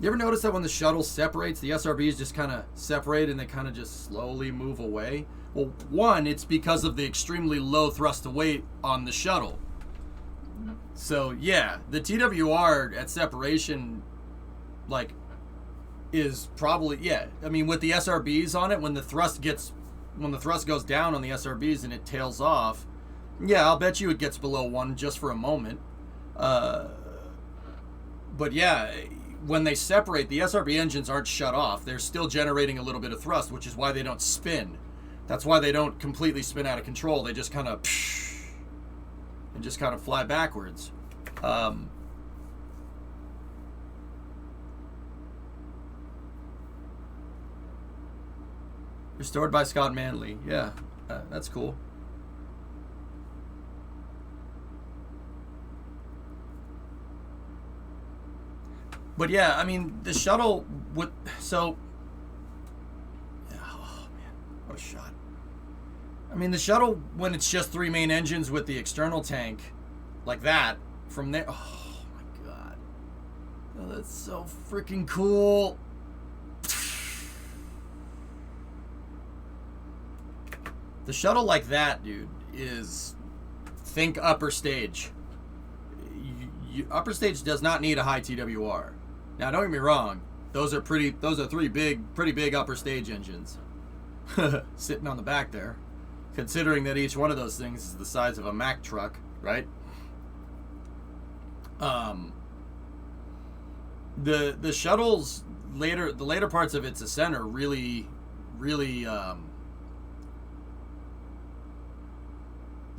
You ever notice that when the shuttle separates, the SRBs just kind of separate and they kind of just slowly move away? Well, one, it's because of the extremely low thrust to weight on the shuttle. So yeah, the TWR at separation, like, is probably, yeah. I mean, with the SRBs on it, when the thrust goes down on the SRBs and it tails off, yeah, I'll bet you it gets below 1 just for a moment. But yeah, when they separate, the SRB engines aren't shut off. They're still generating a little bit of thrust, which is why they don't spin. That's why they don't completely spin out of control. They just kind of and just kind of fly backwards. Restored by Scott Manley. Yeah, that's cool. But yeah, I mean, the shuttle would... So... Oh, man. What a shot. I mean, the shuttle, when it's just 3 main engines with the external tank, like that, from there... Oh, my God. Oh, that's so freaking cool. The shuttle like that, dude, is... Think upper stage. Upper stage does not need a high TWR. Now, don't get me wrong; those are 3 pretty big upper stage engines sitting on the back there. Considering that each one of those things is the size of a Mack truck, right? The shuttle's the later parts of its ascent are really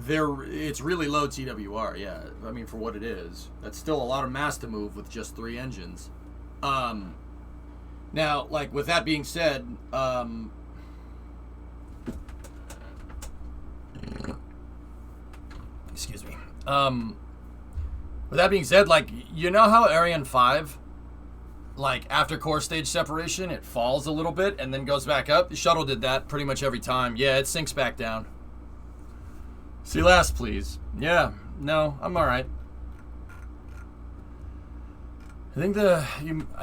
it's really low TWR, yeah. I mean, for what it is, that's still a lot of mass to move with just 3 engines. Now, like, with that being said, excuse me. With that being said, like, you know how Ariane 5, like, after core stage separation, it falls a little bit and then goes back up? The shuttle did that pretty much every time. Yeah, it sinks back down. See last, please. Yeah, no, I'm all right. I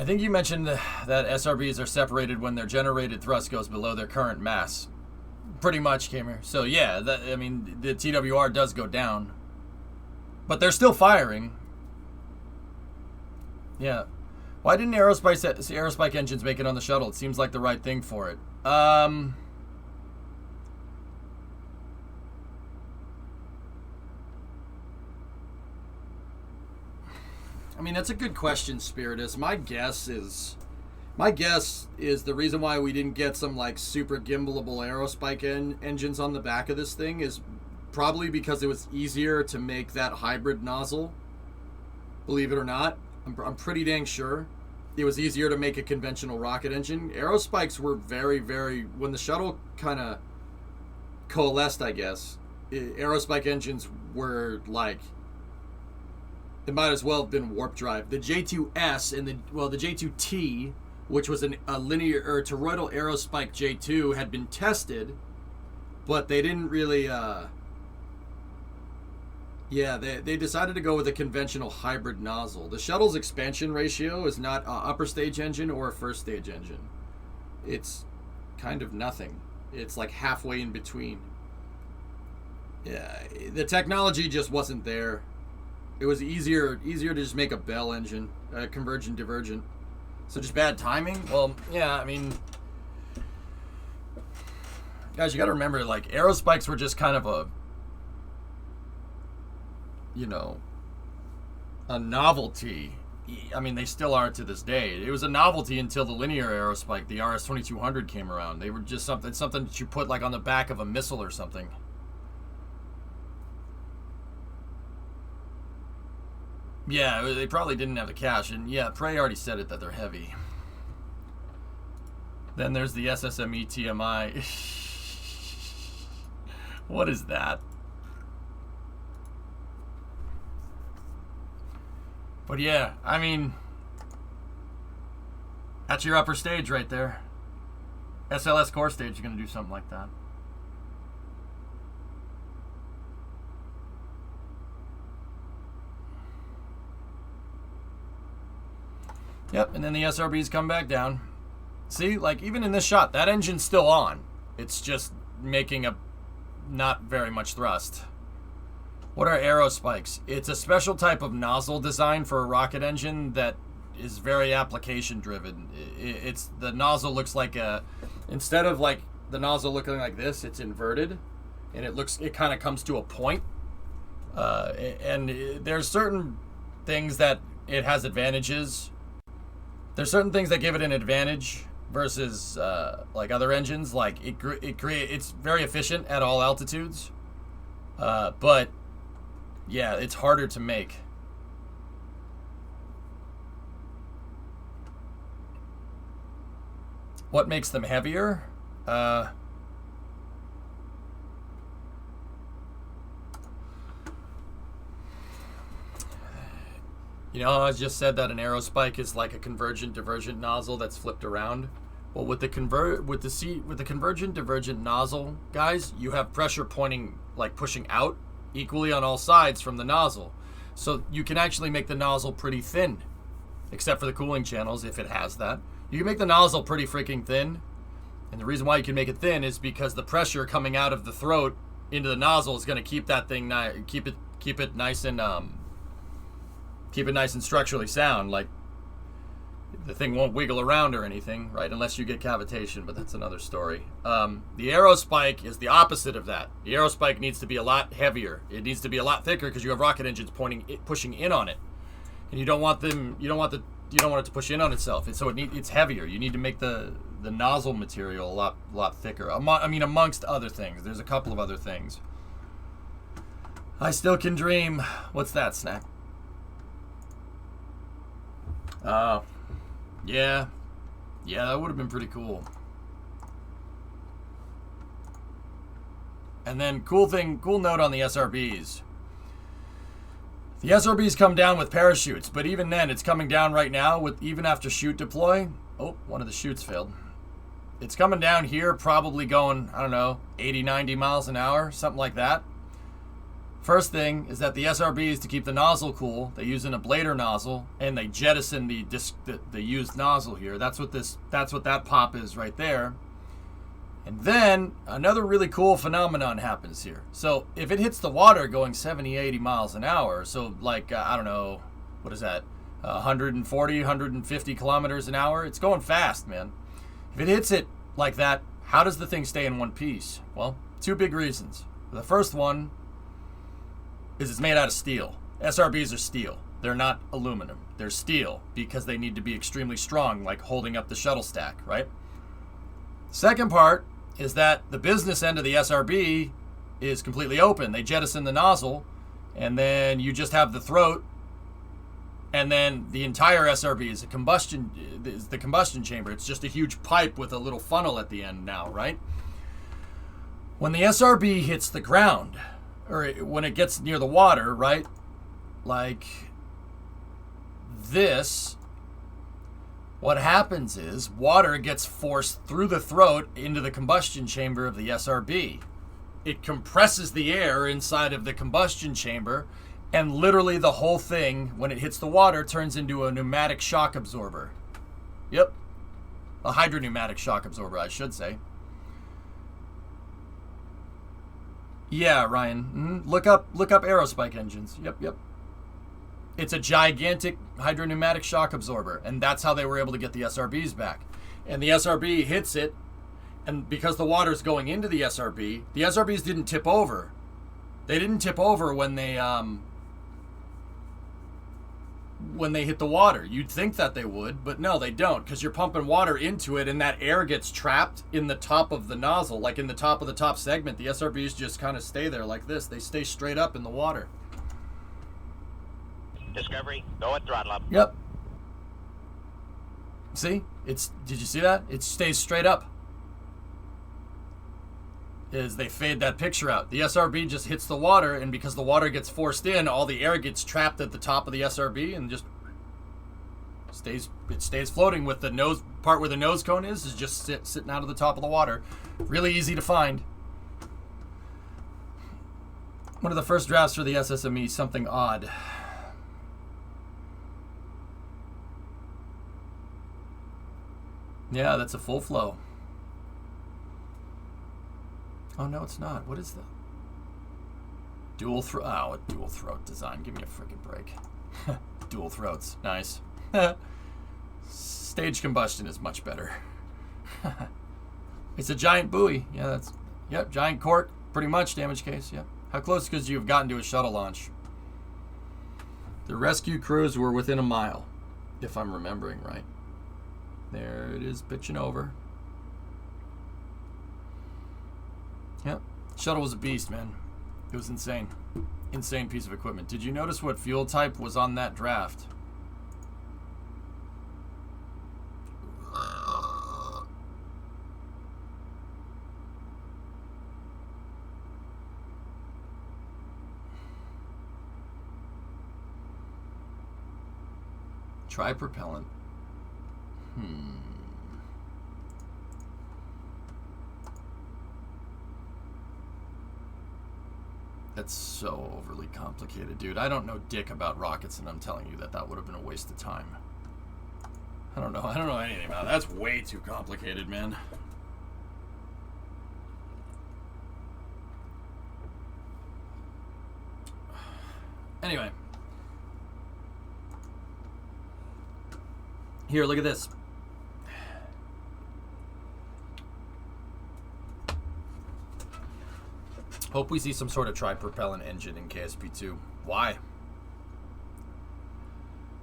think you mentioned that SRBs are separated when their generated thrust goes below their current mass. Pretty much, Kamer. So yeah, I mean, the TWR does go down, but they're still firing. Yeah. Why didn't Aerospike engines make it on the shuttle? It seems like the right thing for it. I mean, that's a good question, Spiritus. My guess is the reason why we didn't get some, like, super gimbalable Aerospike engines on the back of this thing is probably because it was easier to make that hybrid nozzle. Believe it or not, I'm pretty dang sure it was easier to make a conventional rocket engine. Aerospikes were very, very... When the shuttle kind of coalesced, I guess, Aerospike engines were, like... It might as well have been warp drive. The J2S and the J2T, which was a linear or toroidal Aerospike J2, had been tested, but they didn't really. They decided to go with a conventional hybrid nozzle. The shuttle's expansion ratio is not an upper stage engine or a first stage engine. It's kind of nothing. It's like halfway in between. Yeah, the technology just wasn't there. It was easier to just make a Bell engine, convergent divergent. So just bad timing? Well, yeah, I mean, guys, you got to remember, like, Aerospikes were just kind of a novelty. I mean, they still are to this day. It was a novelty until the linear Aerospike, the RS-2200, came around. They were just something that you put, like, on the back of a missile or something. Yeah, they probably didn't have the cash. And yeah, Prey already said it that they're heavy. Then there's the SSME TMI. What is that? But yeah, I mean, that's your upper stage right there. SLS core stage is going to do something like that. Yep, and then the SRBs come back down. See, like even in this shot, that engine's still on. It's just making a not very much thrust. What are aero spikes? It's a special type of nozzle design for a rocket engine that is very application driven. It's the nozzle looks like a, instead of like the nozzle looking like this, it's inverted, and it kind of comes to a point. And there's certain things that it has advantages. There's certain things that give it an advantage versus like other engines. Like it's very efficient at all altitudes, but yeah, it's harder to make. What makes them heavier? You know, I just said that an aero spike is like a convergent divergent nozzle that's flipped around. Well, with the convergent divergent nozzle, guys, you have pressure pointing, like pushing out equally on all sides from the nozzle. So you can actually make the nozzle pretty thin, except for the cooling channels if it has that. You can make the nozzle pretty freaking thin. And the reason why you can make it thin is because the pressure coming out of the throat into the nozzle is going to keep that thing keep it nice and structurally sound. Like the thing won't wiggle around or anything, right? Unless you get cavitation, but that's another story. The aero spike is the opposite of that. The aero spike needs to be a lot heavier. It needs to be a lot thicker because you have rocket engines pushing in on it, and you don't want it to push in on itself. It's heavier. You need to make the nozzle material a lot thicker. Amongst other things. There's a couple of other things. I still can dream. What's that, Snack? Yeah, that would have been pretty cool. And then cool note on the SRBs. The SRBs come down with parachutes, but even then, it's coming down right now even after chute deploy. Oh, one of the chutes failed. It's coming down here, probably going, I don't know, 80, 90 miles an hour, something like that. First thing is that the SRBs, to keep the nozzle cool, they use an ablator nozzle, and they jettison the used nozzle here. That's what that pop is right there. And then another really cool phenomenon happens here. So if it hits the water going 70, 80 miles an hour, so like, I don't know, what is that, 140, 150 kilometers an hour, it's going fast, man. If it hits it like that, how does the thing stay in one piece? Well, two big reasons. The first one is it's made out of steel. SRBs are steel. They're not aluminum. They're steel because they need to be extremely strong, like holding up the shuttle stack, right? Second part is that the business end of the SRB is completely open. They jettison the nozzle, and then you just have the throat, and then the entire SRB is the combustion chamber. It's just a huge pipe with a little funnel at the end now, right? When the SRB hits the ground, or when it gets near the water, right? Like this, what happens is water gets forced through the throat into the combustion chamber of the SRB. It compresses the air inside of the combustion chamber, and literally the whole thing, when it hits the water, turns into a pneumatic shock absorber. Yep. A hydropneumatic shock absorber, I should say. Yeah, Ryan. Look up aerospike engines. Yep. It's a gigantic hydropneumatic shock absorber, and that's how they were able to get the SRBs back. And the SRB hits it, and because the water's going into the SRBs didn't tip over. They didn't tip over when they hit the water. You'd think that they would, but no, they don't, because you're pumping water into it, and that air gets trapped in the top of the nozzle, like in the top of the top segment. The SRBs just kind of stay there like this. They stay straight up in the water. Discovery, go at throttle up. Yep. See? Did you see that? It stays straight up. As they fade that picture out. The SRB just hits the water, and because the water gets forced in, all the air gets trapped at the top of the SRB and just stays floating with the nose part where the nose cone is just sitting out of the top of the water. Really easy to find. One of the first drafts for the SSME, something odd. Yeah, that's a full flow. Oh, no, it's not. What is that? Dual throat. Oh, a dual throat design. Give me a freaking break. Dual throats. Nice. Stage combustion is much better. It's a giant buoy. Yeah, that's... Yep, giant cork. Pretty much damage case. Yep. How close could you have gotten to a shuttle launch? The rescue crews were within a mile, if I'm remembering right. There it is, pitching over. Yep. Shuttle was a beast, man. It was insane. Insane piece of equipment. Did you notice what fuel type was on that draft? Tri-propellant. That's so overly complicated, dude. I don't know dick about rockets, and I'm telling you that would have been a waste of time. I don't know anything about it. That's way too complicated, man. Anyway. Here, look at this. Hope we see some sort of tri-propellant engine in KSP2. Why?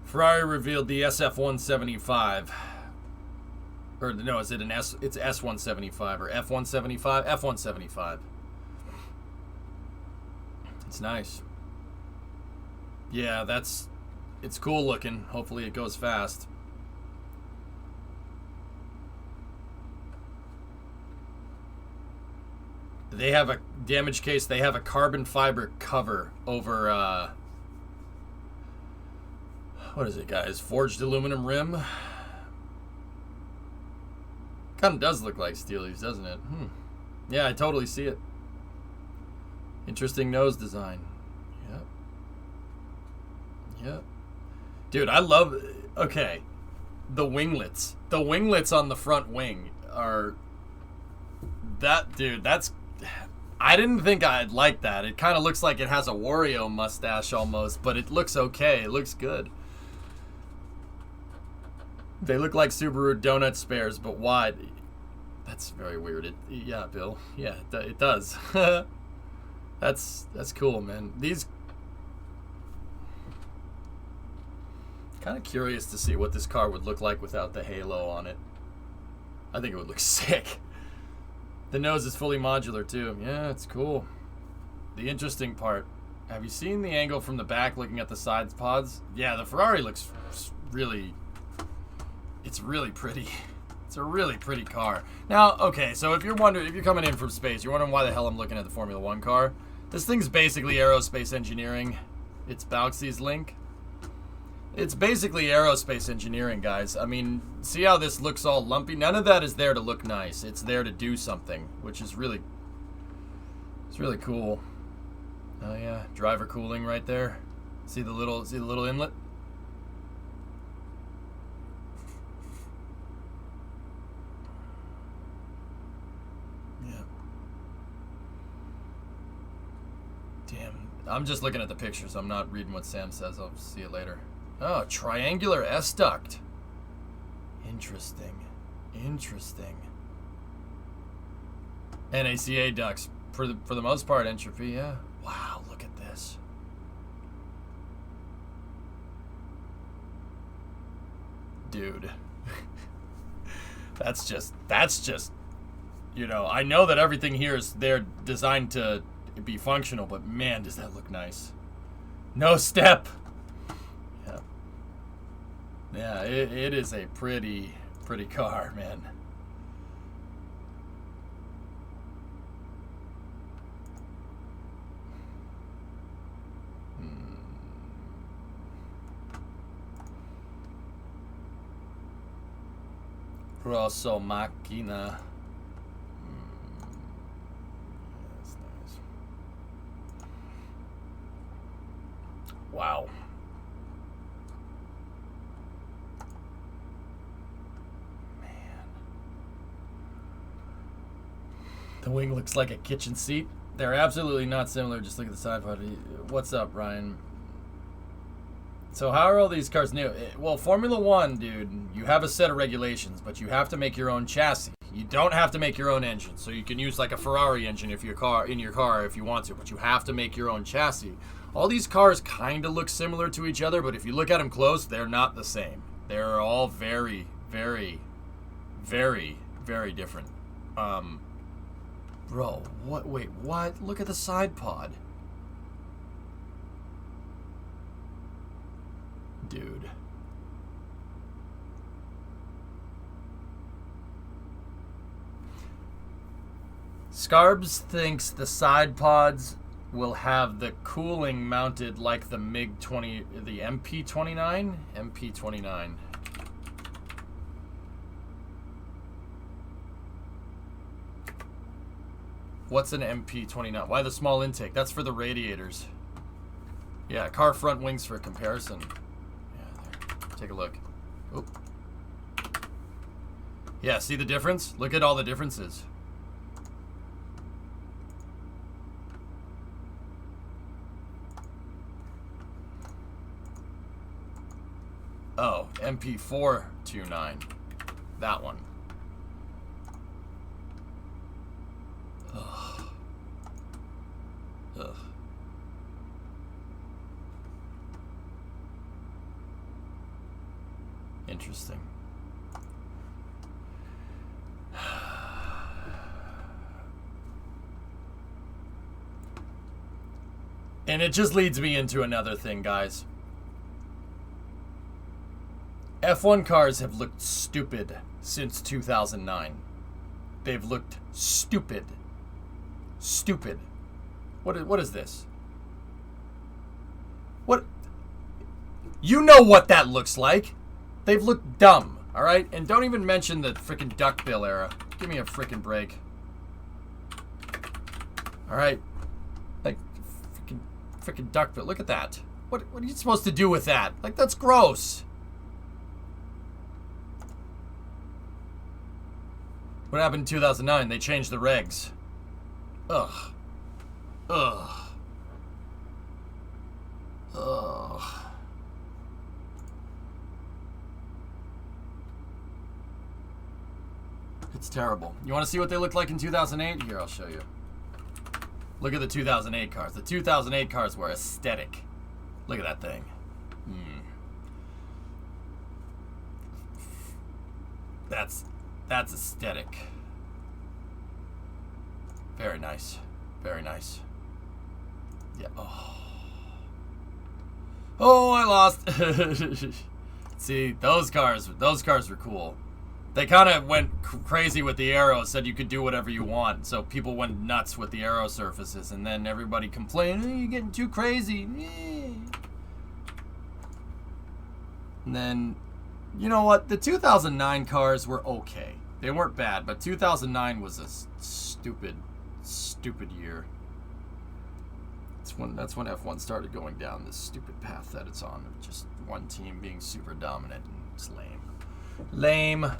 Ferrari revealed the SF-175. Or no, is it an S? It's S-175 or F-175? F-175. It's nice. Yeah, it's cool looking. Hopefully it goes fast. They have a damage case. They have a carbon fiber cover over, what is it, guys? Forged aluminum rim. Kind of does look like Steely's, doesn't it? Yeah, I totally see it. Interesting nose design. Yep. Yep. Dude, I love... Okay. The winglets. The winglets on the front wing are... That, dude, that's... I didn't think I'd like that. It kind of looks like it has a Wario mustache almost, but it looks okay. It looks good. They look like Subaru donut spares, but wide. That's very weird. Yeah, Bill. Yeah, it does. That's cool, man. These... Kind of curious to see what this car would look like without the halo on it. I think it would look sick. The nose is fully modular too. Yeah, it's cool. The interesting part, have you seen the angle from the back looking at the side pods? Yeah, the Ferrari looks really, it's really pretty. It's a really pretty car. Now, okay, so if you're coming in from space, you're wondering why the hell I'm looking at the Formula 1 car. This thing's basically aerospace engineering. It's Bauxy's Link. It's basically aerospace engineering, guys. I mean, see how this looks all lumpy? None of that is there to look nice. It's there to do something, which is really... It's really cool. Oh, yeah. Driver cooling right there. See the little inlet? Yeah. Damn. I'm just looking at the pictures. I'm not reading what Sam says. I'll see it later. Oh, triangular S-duct. Interesting. Interesting. NACA ducts. For the most part, entropy, yeah. Wow, look at this. Dude. That's just, you know, I know that everything here is there designed to be functional, but man, does that look nice. No step. Yeah, it is a pretty car, man. Rosso Macchina. That's nice. Wow. Man. The wing looks like a kitchen seat. They're absolutely not similar. Just look at the side pod. What's up, Ryan? So how are all these cars new? Well, Formula One, dude, you have a set of regulations, but you have to make your own chassis. You don't have to make your own engine. So you can use like a Ferrari engine if your car in your car if you want to, but you have to make your own chassis. All these cars kind of look similar to each other, but if you look at them close, they're not the same. They're all very, very, very, very different. Bro, what? Wait, what? Look at the side pod. Dude. Scarbs thinks the side pods will have the cooling mounted like the MiG-20, the MP-29? MP-29. What's an MP-29? Why the small intake? That's for the radiators. Yeah, car front wings for comparison. Take a look. Oop. Yeah, see the difference? Look at all the differences. Oh, MP429. That one. Ugh. Ugh. Interesting. And it just leads me into another thing, guys. F1 cars have looked stupid since 2009. They've looked stupid. Stupid. What is this? What? You know what that looks like. They've looked dumb, alright? And don't even mention the frickin' duckbill era. Give me a frickin' break. Alright? Like, frickin' duckbill. Look at that. What are you supposed to do with that? Like, that's gross. What happened in 2009? They changed the regs. Ugh. Ugh. Ugh. It's terrible. You want to see what they looked like in 2008? Here, I'll show you. Look at the 2008 cars. The 2008 cars were aesthetic. Look at that thing. That's aesthetic. Very nice. Very nice. Yeah. Oh, I lost. See, those cars were cool. They kind of went crazy with the arrows, said you could do whatever you want. So people went nuts with the arrow surfaces, and then everybody complained, you're getting too crazy. And then, you know what? The 2009 cars were okay. They weren't bad, but 2009 was a stupid year. That's when F1 started going down this stupid path that it's on. Just one team being super dominant, and it's lame. Lame.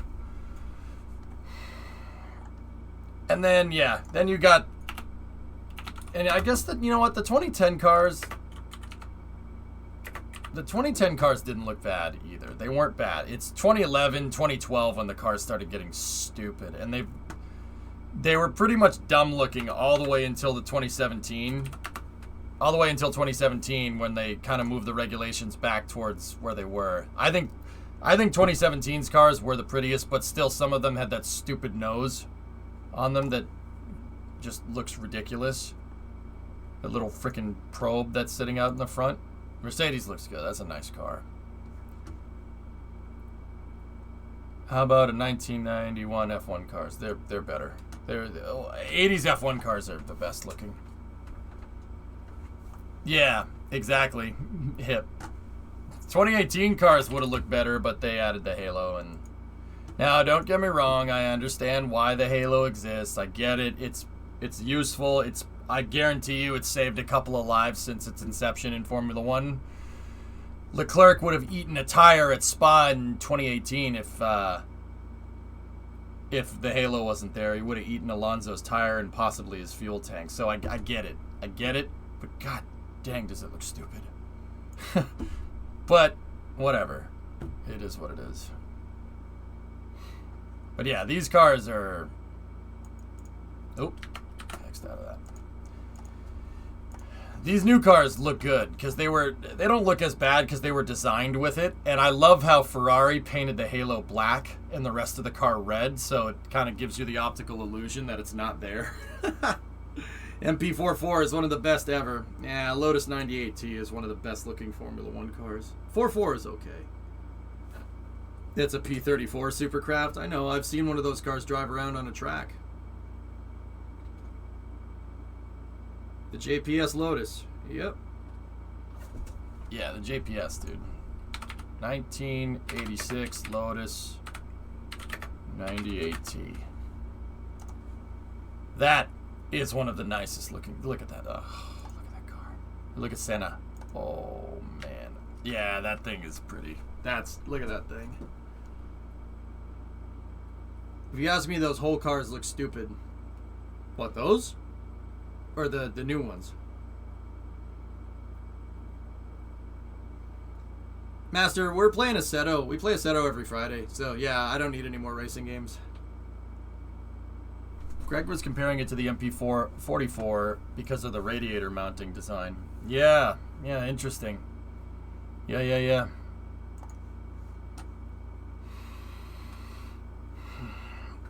And then, yeah, then you got, and I guess that, you know what, the 2010 cars didn't look bad either. They weren't bad. It's 2011, 2012 when the cars started getting stupid, and they were pretty much dumb looking all the way until 2017 when they kind of moved the regulations back towards where they were. I think 2017's cars were the prettiest, but still some of them had that stupid nose on them that just looks ridiculous. The little freaking probe that's sitting out in the front. Mercedes looks good. That's a nice car. How about a 1991 F1 cars? They're better. 80s F1 cars are the best looking. Yeah, exactly. Hip. 2018 cars would have looked better, but they added the halo. And now, don't get me wrong. I understand why the halo exists. I get it. It's useful. I guarantee you, it's saved a couple of lives since its inception in Formula One. Leclerc would have eaten a tire at Spa in 2018 if the halo wasn't there. He would have eaten Alonso's tire and possibly his fuel tank. So I get it. I get it. But god dang, does it look stupid. But whatever. It is what it is. But yeah, these cars are... Oh, X'd out of that. These new cars look good because they don't look as bad because they were designed with it. And I love how Ferrari painted the halo black and the rest of the car red, so it kind of gives you the optical illusion that it's not there. MP44 is one of the best ever. Yeah, Lotus 98T is one of the best looking Formula One cars. 44 is okay. It's a P34 Supercraft. I know, I've seen one of those cars drive around on a track. The JPS Lotus. Yep. Yeah, the JPS, dude. 1986 Lotus 98T. That is one of the nicest looking. Look at that. Oh, look at that car. Look at Senna. Oh, man. Yeah, that thing is pretty. Look at that thing. If you ask me, those whole cars look stupid. What, those? Or the new ones? Master, we're playing Assetto. We play Assetto every Friday. So, yeah, I don't need any more racing games. Greg was comparing it to the MP44 because of the radiator mounting design. Yeah, interesting. Yeah.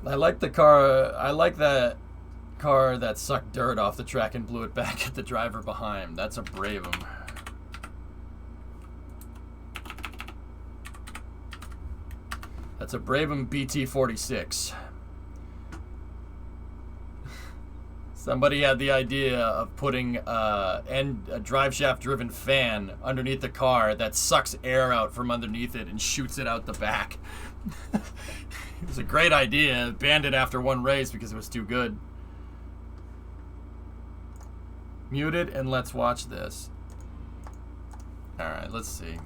I like the car. I like that car that sucked dirt off the track and blew it back at the driver behind. That's a Bravem. That's a Bravem BT46. Somebody had the idea of putting a drive shaft driven fan underneath the car that sucks air out from underneath it and shoots it out the back. It was a great idea. Banned it after one race because it was too good. Mute it and let's watch this. Alright, let's see.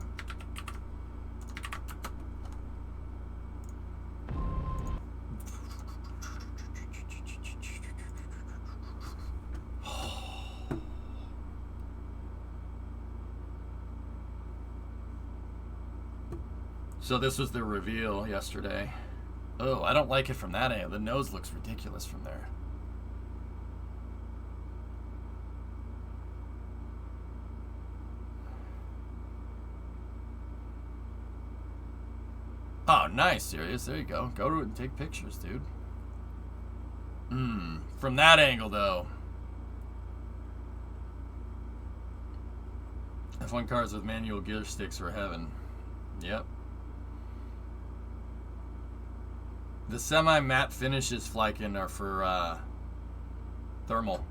So this was the reveal yesterday. Oh, I don't like it from that angle. The nose looks ridiculous from there. Oh, nice, serious. There you go. Go to it and take pictures, dude. From that angle, though. F1 cars with manual gear sticks for heaven. Yep. The semi-matte finishes Flykin are for thermal.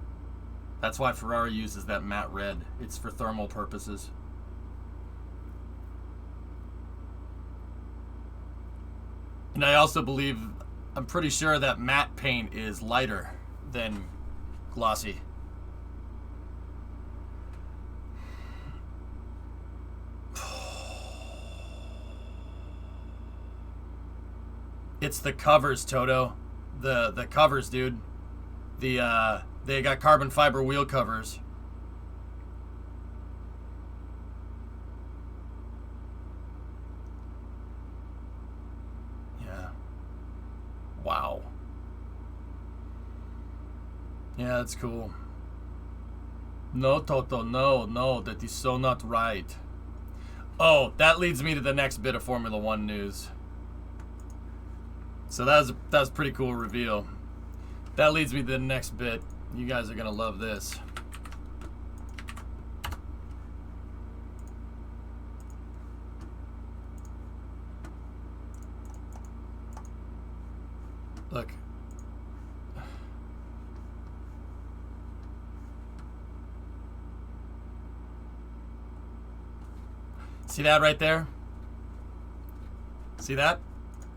That's why Ferrari uses that matte red. It's for thermal purposes. And I also believe, I'm pretty sure that matte paint is lighter than glossy. It's the covers, Toto. The covers, dude. They got carbon fiber wheel covers. Yeah. Wow. Yeah, that's cool. No, Toto, no, that is so not right. Oh, that leads me to the next bit of Formula One news. So that was a pretty cool reveal. That leads me to the next bit. You guys are gonna love this. See that right there? See that?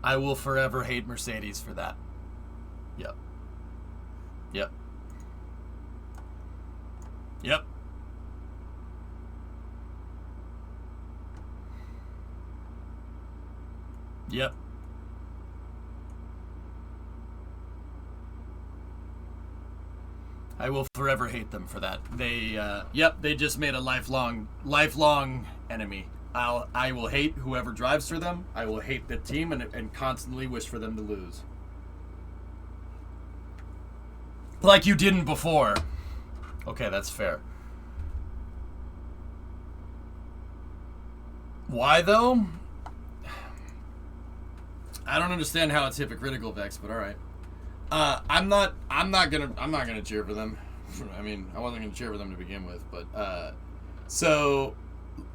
I will forever hate Mercedes for that. Yep. Yep. Yep. Yep. I will forever hate them for that. They just made a lifelong enemy. I will hate whoever drives for them. I will hate the team and constantly wish for them to lose. Like you didn't before. Okay, that's fair. Why though? I don't understand how it's hypocritical, Vex, but all right. I'm not gonna cheer for them. I mean, I wasn't gonna cheer for them to begin with, but so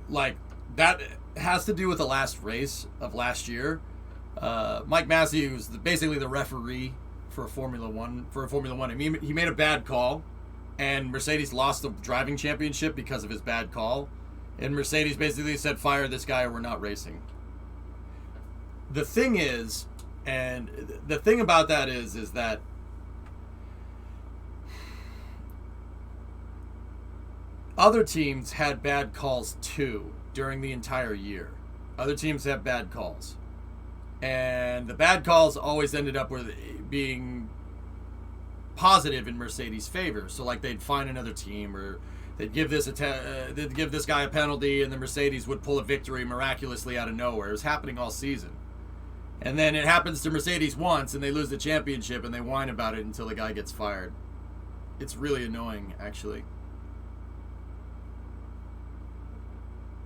like that has to do with the last race of last year. Mike Massey was basically the referee for a Formula One. I mean, he made a bad call, and Mercedes lost the driving championship because of his bad call. And Mercedes basically said, "Fire this guy, or we're not racing." The thing is, and the thing about that is that other teams had bad calls too during the entire year. Other teams have bad calls. And the bad calls always ended up with being positive in Mercedes' favor. So like they'd find another team, or they'd give this guy a penalty, and the Mercedes would pull a victory miraculously out of nowhere. It was happening all season. And then it happens to Mercedes once, and they lose the championship, and they whine about it until the guy gets fired. It's really annoying, actually.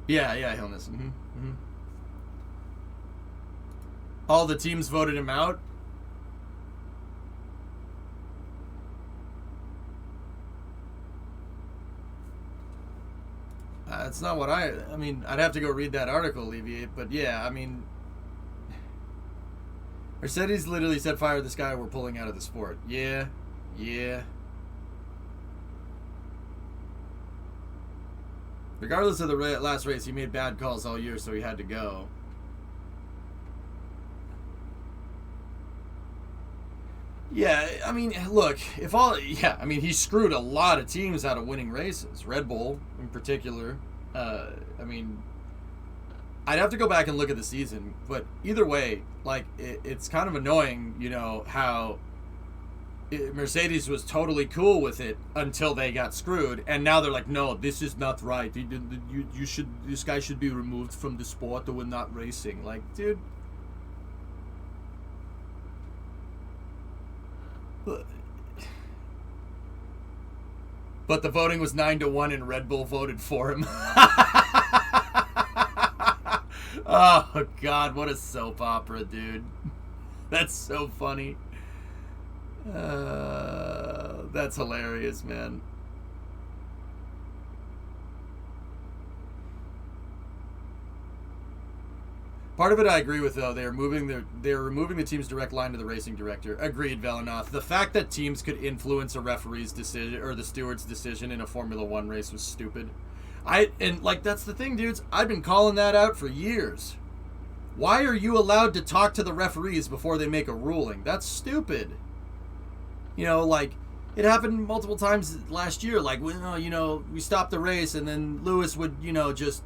Yeah, Hillness. All the teams voted him out. That's not what I mean, I'd have to go read that article, Alleviate, but yeah, I mean, Mercedes literally said, "Fire this guy, we're pulling out of the sport." Yeah. Regardless of the last race, he made bad calls all year, so he had to go. Yeah, I mean, look, he screwed a lot of teams out of winning races. Red Bull, in particular. I mean, I'd have to go back and look at the season, but either way, like, it's kind of annoying, you know, how Mercedes was totally cool with it until they got screwed, and now they're like, "No, this is not right. This guy should be removed from the sport, or we're not racing." Like, dude. But the voting was 9-1, and Red Bull voted for him. Oh, God, what a soap opera, dude. That's so funny. That's hilarious, man. Part of it I agree with, though. They're removing the team's direct line to the racing director. Agreed, Velanoth. The fact that teams could influence a referee's decision or the steward's decision in a Formula One race was stupid. That's the thing, dudes. I've been calling that out for years. Why are you allowed to talk to the referees before they make a ruling? That's stupid. You know, like, it happened multiple times last year. Like, we stopped the race, and then Lewis would, just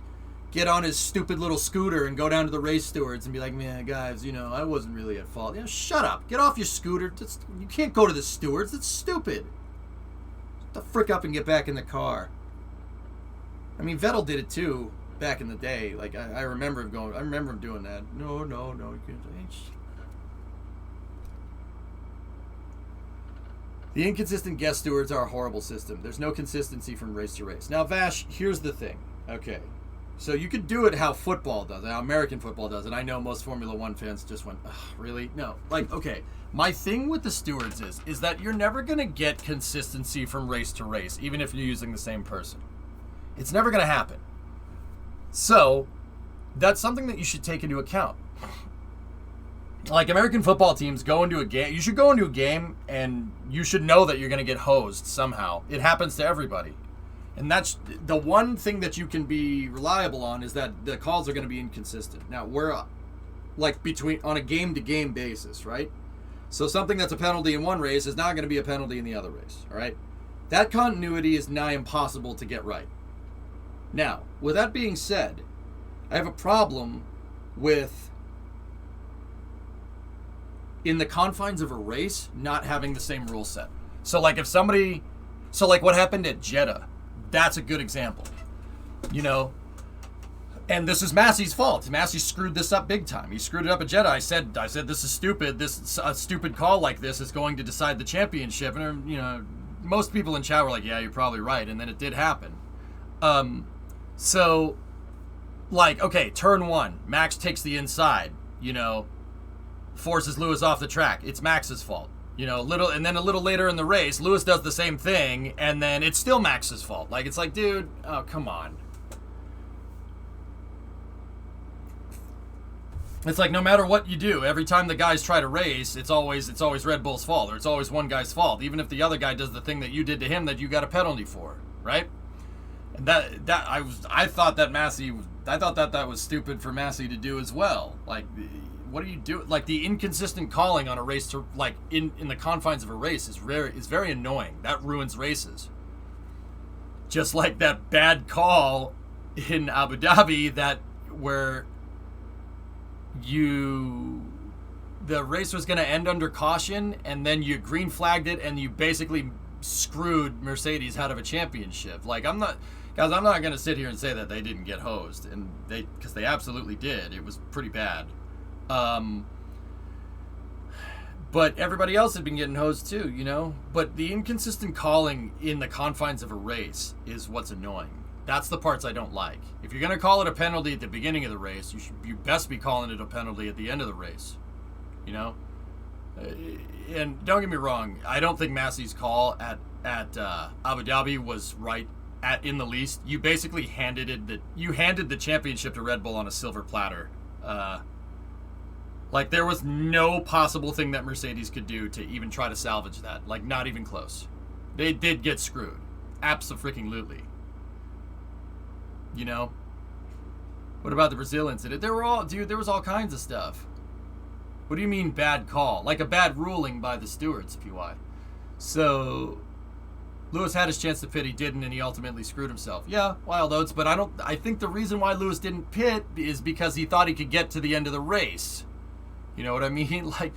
get on his stupid little scooter and go down to the race stewards and be like, "Man, guys, I wasn't really at fault." Shut up. Get off your scooter. You can't go to the stewards. That's stupid. Shut the frick up and get back in the car. I mean, Vettel did it too back in the day. Like, I remember him doing that. No, you can't. The inconsistent guest stewards are a horrible system. There's no consistency from race to race. Now, Vash, here's the thing. Okay. So you could do it how football does it, how American football does it. I know most Formula One fans just went, "Ugh, really?" No. Like, okay, my thing with the stewards is that you're never going to get consistency from race to race, even if you're using the same person. It's never going to happen. So that's something that you should take into account. Like, American football teams go into a game. You should go into a game, and you should know that you're going to get hosed somehow. It happens to everybody. And that's the one thing that you can be reliable on, is that the calls are going to be inconsistent. Now, we're like on a game-to-game basis, right? So something that's a penalty in one race is not going to be a penalty in the other race, all right? That continuity is nigh impossible to get right. Now, with that being said, I have a problem with, in the confines of a race, not having the same rule set. So like what happened at Jeddah, that's a good example, you know? And this is Massey's fault. Massey screwed this up big time. He screwed it up at Jeddah. I said this is stupid. A stupid call like this is going to decide the championship. And, you know, most people in chat were like, yeah, you're probably right. And then it did happen. So, like, okay, turn 1. Max takes the inside, you know, forces Lewis off the track. It's Max's fault. You know, and then a little later in the race, Lewis does the same thing, and then it's still Max's fault. Like, it's like, dude, oh, come on. It's like no matter what you do, every time the guys try to race, it's always Red Bull's fault, or it's always one guy's fault, even if the other guy does the thing that you did to him that you got a penalty for, right? And I thought that was stupid for Massey to do as well. Like, what do you do? Like, the inconsistent calling on a race to, like, in the confines of a race is very annoying. That ruins races. Just like that bad call in Abu Dhabi where the race was going to end under caution, and then you green flagged it, and you basically screwed Mercedes out of a championship. Like, I'm not going to sit here and say that they didn't get hosed, and because they absolutely did. It was pretty bad. But everybody else had been getting hosed too, you know? But the inconsistent calling in the confines of a race is what's annoying. That's the parts I don't like. If you're going to call it a penalty at the beginning of the race, you best be calling it a penalty at the end of the race, you know? And don't get me wrong, I don't think Massey's call at Abu Dhabi was right in the least. You basically handed the championship to Red Bull on a silver platter. Like, there was no possible thing that Mercedes could do to even try to salvage that. Like, not even close. They did get screwed. Abso-freaking-lutely. You know? What about the Brazil incident? There was all kinds of stuff. What do you mean bad call? Like a bad ruling by the stewards, PY. So, Lewis had his chance to pit, he didn't, and he ultimately screwed himself. Yeah, wild oats, but I think the reason why Lewis didn't pit is because he thought he could get to the end of the race. You know what I mean? Like,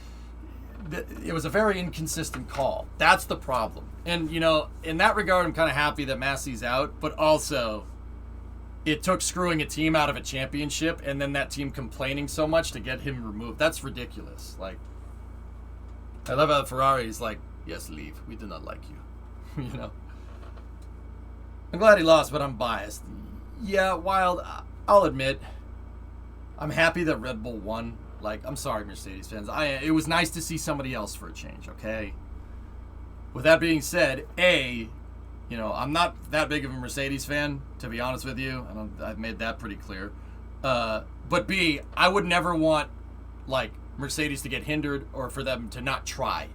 it was a very inconsistent call. That's the problem. And, you know, in that regard, I'm kind of happy that Massey's out, but also, it took screwing a team out of a championship and then that team complaining so much to get him removed. That's ridiculous. Like, I love how Ferrari's like, yes, leave. We do not like you. You know? I'm glad he lost, but I'm biased. Yeah, wild. I'll admit, I'm happy that Red Bull won. Like, I'm sorry, Mercedes fans. It was nice to see somebody else for a change, okay? With that being said, you know, I'm not that big of a Mercedes fan, to be honest with you. I've made that pretty clear. But B, I would never want, like, Mercedes to get hindered or for them to not try.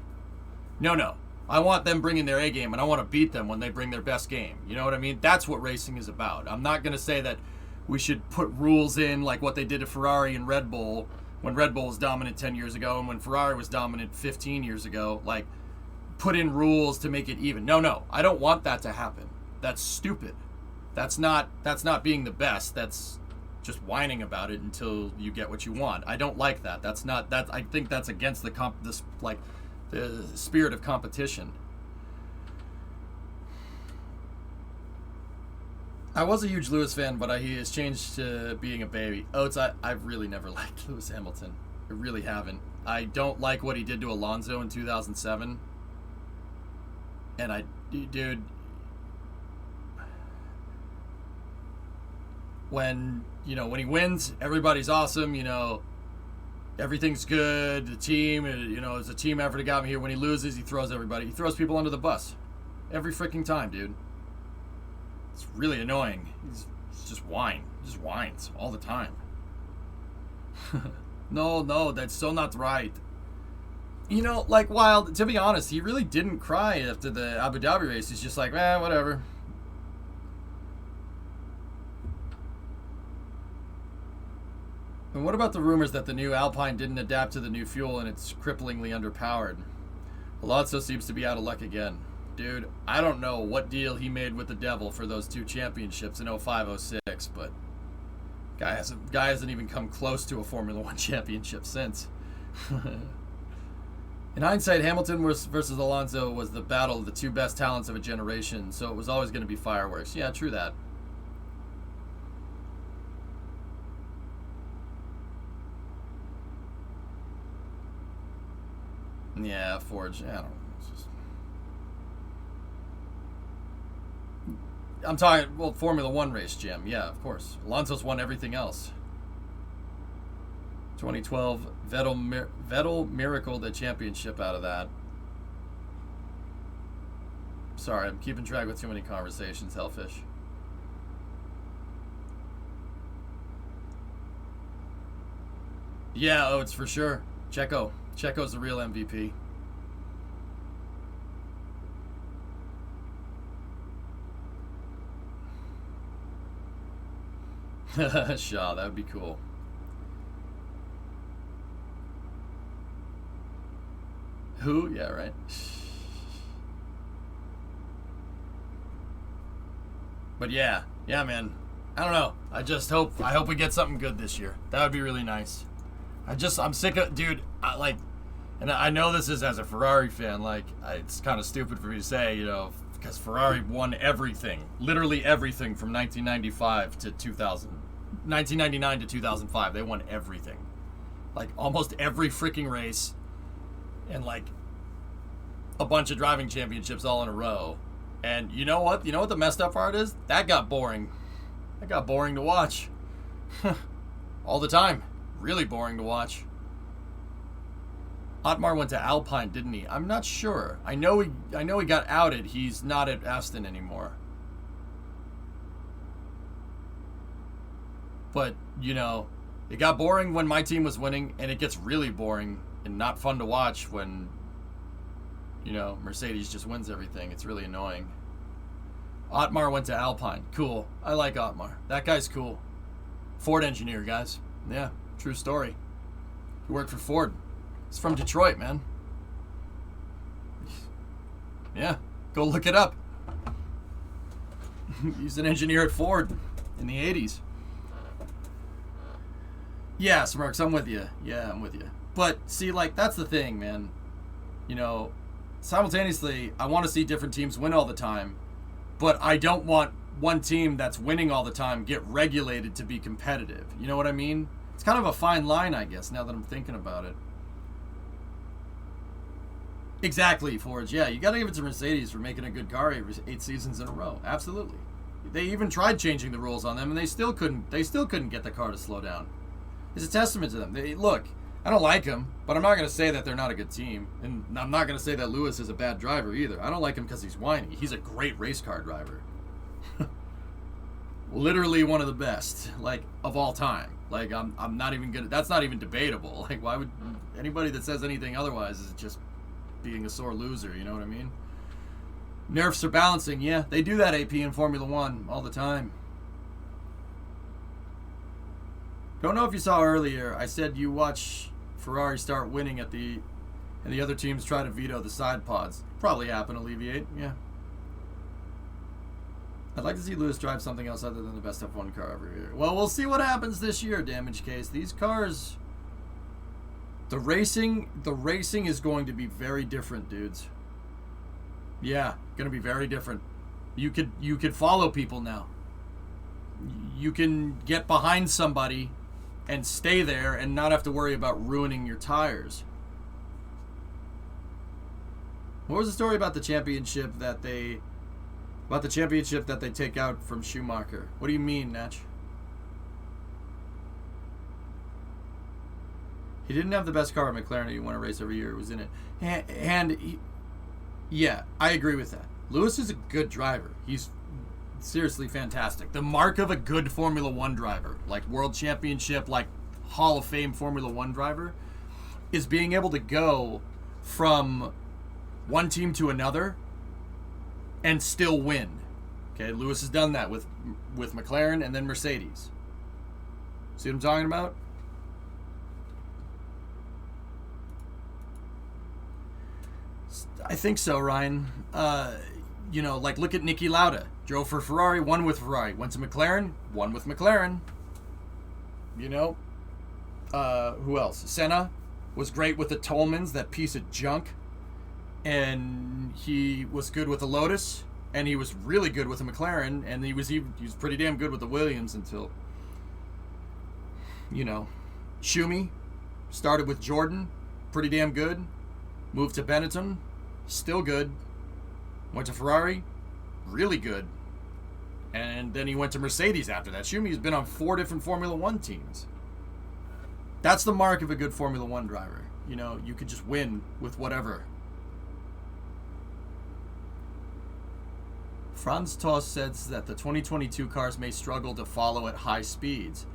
No. I want them bringing their A game, and I want to beat them when they bring their best game. You know what I mean? That's what racing is about. I'm not going to say that we should put rules in like what they did to Ferrari and Red Bull when Red Bull was dominant 10 years ago and when Ferrari was dominant 15 years ago. Like, put in rules to make it even. No. I don't want that to happen. That's stupid. That's not being the best. That's just whining about it until you get what you want. I don't like that. I think that's against the spirit of competition. I was a huge Lewis fan, but he has changed to being a baby. I've really never liked Lewis Hamilton. I really haven't. I don't like what he did to Alonso in 2007. And dude, when he wins, everybody's awesome, you know, everything's good, the team, you know, it's a team effort that got me here. When he loses, he throws people under the bus. Every freaking time, dude. It's really annoying. He's just whines all the time. No, that's so not right. You know, like, wild, to be honest, he really didn't cry after the Abu Dhabi race. He's just like, whatever. And what about the rumors that the new Alpine didn't adapt to the new fuel and it's cripplingly underpowered? Alonso seems to be out of luck again. Dude, I don't know what deal he made with the devil for those 2 championships in 05-06, but guy hasn't even come close to a Formula 1 championship since. In hindsight, Hamilton versus Alonso was the battle of the 2 best talents of a generation, so it was always going to be fireworks. Yeah, true that. Yeah, Forge. I don't know. It's just... I'm talking, well, Formula 1 race, Jim. Yeah, of course. Alonso's won everything else. 2012, Vettel miracled the championship out of that. Sorry, I'm keeping track with too many conversations, Hellfish. Yeah, oh, it's for sure. Checo's the real MVP. Shaw, that would be cool. Who? Yeah, right. But yeah, man. I don't know. I hope we get something good this year. That would be really nice. I'm sick of, dude, and I know this is as a Ferrari fan, it's kind of stupid for me to say, because Ferrari won everything, literally everything from 1995 to 2000, 1999 to 2005. They won everything. Almost every freaking race and a bunch of driving championships all in a row. And you know what? You know what the messed up part is? That got boring. That got boring to watch. All the time. Really boring to watch. Otmar went to Alpine, didn't he? I'm not sure. I know he got outed. He's not at Aston anymore. But, it got boring when my team was winning, and it gets really boring and not fun to watch when, Mercedes just wins everything. It's really annoying. Otmar went to Alpine. Cool. I like Otmar. That guy's cool. Ford engineer, guys. Yeah, true story. He worked for Ford. He's from Detroit, man. Yeah, go look it up. He's an engineer at Ford in the 80s. Yeah, Smirks, I'm with you. Yeah, I'm with you. But, see, that's the thing, man. Simultaneously, I want to see different teams win all the time, but I don't want one team that's winning all the time get regulated to be competitive. You know what I mean? It's kind of a fine line, I guess, now that I'm thinking about it. Exactly, Forge. Yeah, you got to give it to Mercedes for making a good car 8 seasons in a row. Absolutely. They even tried changing the rules on them, and they still couldn't get the car to slow down. It's a testament to them. Look, I don't like them, but I'm not going to say that they're not a good team. And I'm not going to say that Lewis is a bad driver either. I don't like him because he's whiny. He's a great race car driver. Literally one of the best, of all time. I'm not even gonna, that's not even debatable. Why would anybody that says anything otherwise is just being a sore loser, you know what I mean? Nerfs are balancing, yeah, they do that AP in Formula 1 all the time. Don't know if you saw earlier, I said you watch Ferrari start winning and the other teams try to veto the side pods. Probably happen, Alleviate, yeah. I'd like to see Lewis drive something else other than the best F1 car every year. Well, we'll see what happens this year, Damage Case. These cars, the racing is going to be very different, dudes. Yeah, going to be very different. You could follow people now. You can get behind somebody and stay there and not have to worry about ruining your tires. What was the story about the championship that they take out from Schumacher? What do you mean, Natch? He didn't have the best car at McLaren. He won a race every year. It was in it. Yeah, I agree with that. Lewis is a good driver. He's seriously fantastic. The mark of a good Formula 1 driver, World Championship, Hall of Fame Formula 1 driver, is being able to go from one team to another and still win. Okay, Lewis has done that with McLaren and then Mercedes. See what I'm talking about? I think so, Ryan. You know, like look at Niki Lauda. Drove for Ferrari, won with Ferrari. Went to McLaren, won with McLaren. You know? Who else? Senna was great with the Tolmans, that piece of junk. And he was good with the Lotus. And he was really good with the McLaren. And he was pretty damn good with the Williams until, you know. Schumi started with Jordan, pretty damn good. Moved to Benetton, still good. Went to Ferrari, really good. And then he went to Mercedes after that. Schumi's been on 4 different Formula One teams. That's the mark of a good Formula One driver. You know, you could just win with whatever. Franz Toss says that the 2022 cars may struggle to follow at high speeds.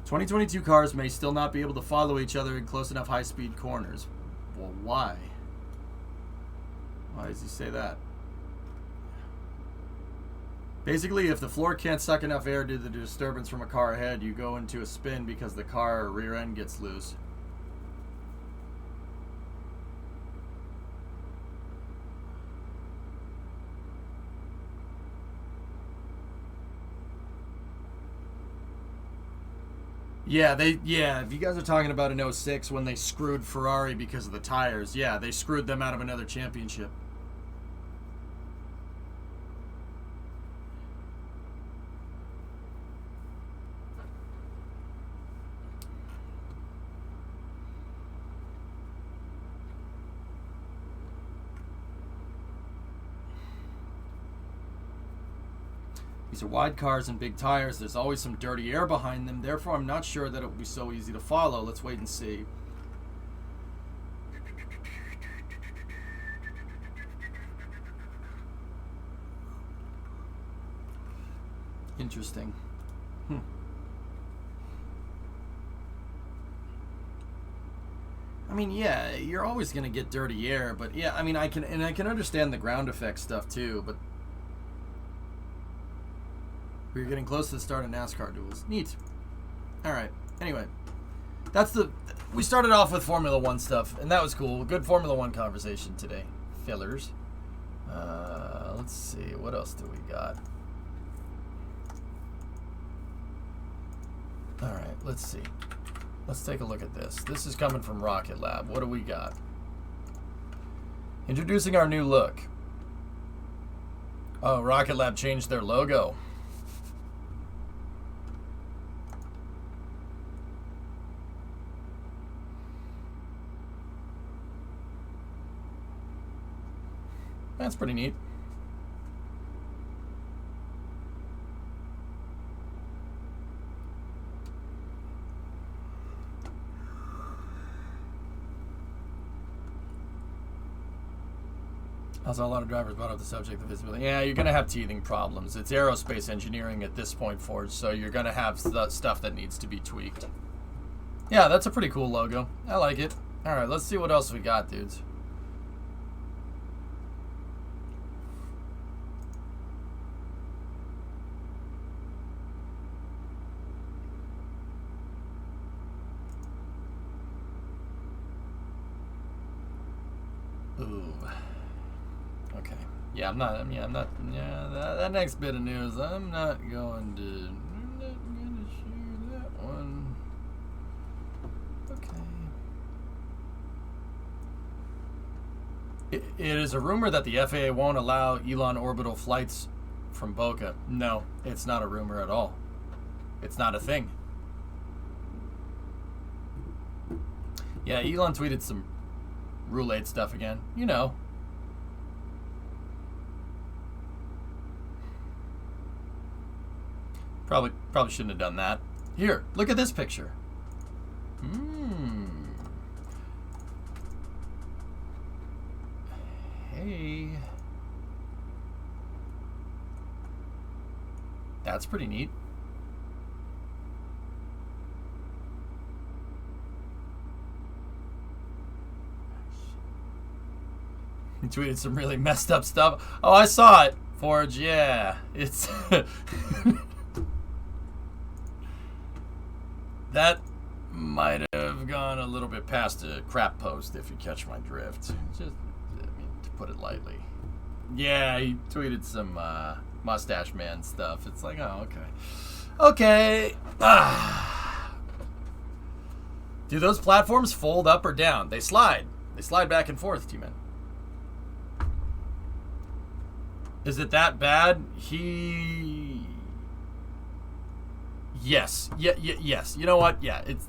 2022 cars may still not be able to follow each other in close enough high-speed corners. Well, why? Why does he say that? Basically, if the floor can't suck enough air due to the disturbance from a car ahead, you go into a spin because the car rear end gets loose. Yeah, if you guys are talking about an 06 when they screwed Ferrari because of the tires, yeah, they screwed them out of another championship. These are wide cars and big tires. There's always some dirty air behind them. Therefore, I'm not sure that it will be so easy to follow. Let's wait and see. Interesting. I mean, yeah, you're always going to get dirty air, but yeah, I mean, I can understand the ground effect stuff too, but we're getting close to the start of NASCAR duels. Neat. All right. Anyway, we started off with Formula One stuff, and that was cool. Good Formula One conversation today, fillers. Let's see, what else do we got? All right, let's see. Let's take a look at this. This is coming from Rocket Lab. What do we got? Introducing our new look. Oh, Rocket Lab changed their logo. That's pretty neat. Also, a lot of drivers brought up the subject of visibility. Yeah, you're going to have teething problems. It's aerospace engineering at this point, Forge, so you're going to have stuff that needs to be tweaked. Yeah, that's a pretty cool logo. I like it. All right, let's see what else we got, dudes. Ooh. Okay. Yeah, that next bit of news, I'm not going to share that one. Okay. It is a rumor that the FAA won't allow Elon orbital flights from Boca. No, it's not a rumor at all. It's not a thing. Yeah, Elon tweeted some Rule 8 stuff again. You know. Probably shouldn't have done that. Here, look at this picture. Hey. That's pretty neat. He tweeted some really messed up stuff. Oh, I saw it, Forge. Yeah, it's that might have gone a little bit past a crap post, if you catch my drift. Just, I mean, to put it lightly. Yeah, he tweeted some Mustache Man stuff. It's like, oh, okay. Do those platforms fold up or down? They slide. They slide back and forth, T-Man. Is it that bad? Yes. Yes. You know what? Yeah. If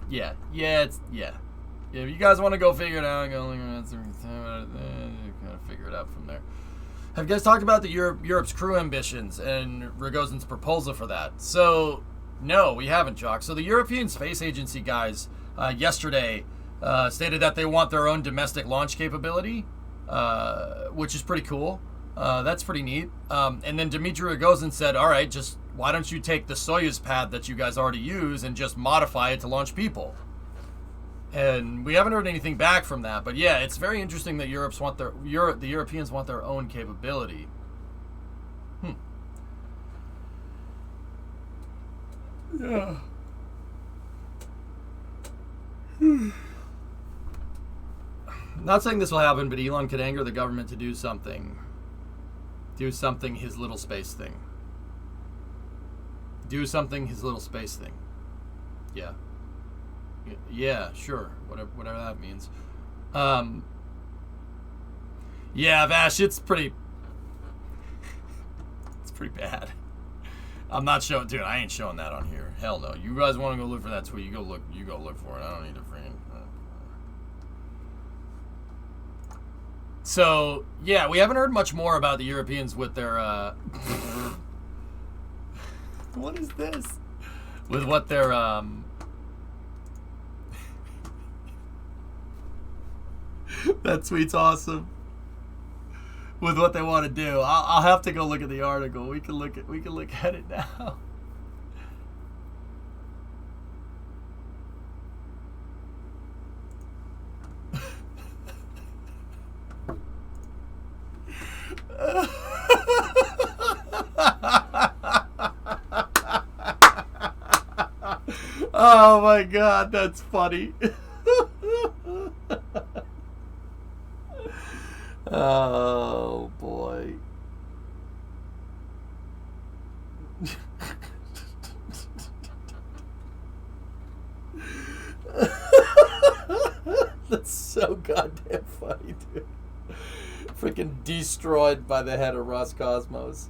you guys want to go figure it out, go kind of figure it out from there. Have you guys talked about the Europe's crew ambitions and Rogozin's proposal for that? So, no, we haven't, Jock. So the European Space Agency guys yesterday stated that they want their own domestic launch capability, which is pretty cool. That's pretty neat. And then Dmitry Rogozin said, all right, just why don't you take the Soyuz pad that you guys already use and just modify it to launch people? And we haven't heard anything back from that. But yeah, it's very interesting that the Europeans want their own capability. Yeah. Not saying this will happen, but Elon could anger the government to do something. Do something his little space thing. Do something his little space thing. Yeah. Yeah, sure. Whatever that means. Yeah, Vash, it's pretty bad. I'm not showing, dude, I ain't showing that on here. Hell no. You guys want to go look for that tweet, you go look for it. I don't need to freaking. So, yeah, we haven't heard much more about the Europeans with their, what is this? With what their, that tweet's awesome. With what they want to do. I'll have to go look at the article. We can look at it now. Oh my god, that's funny. Oh boy. That's so goddamn funny, dude. Freaking destroyed by the head of Roscosmos.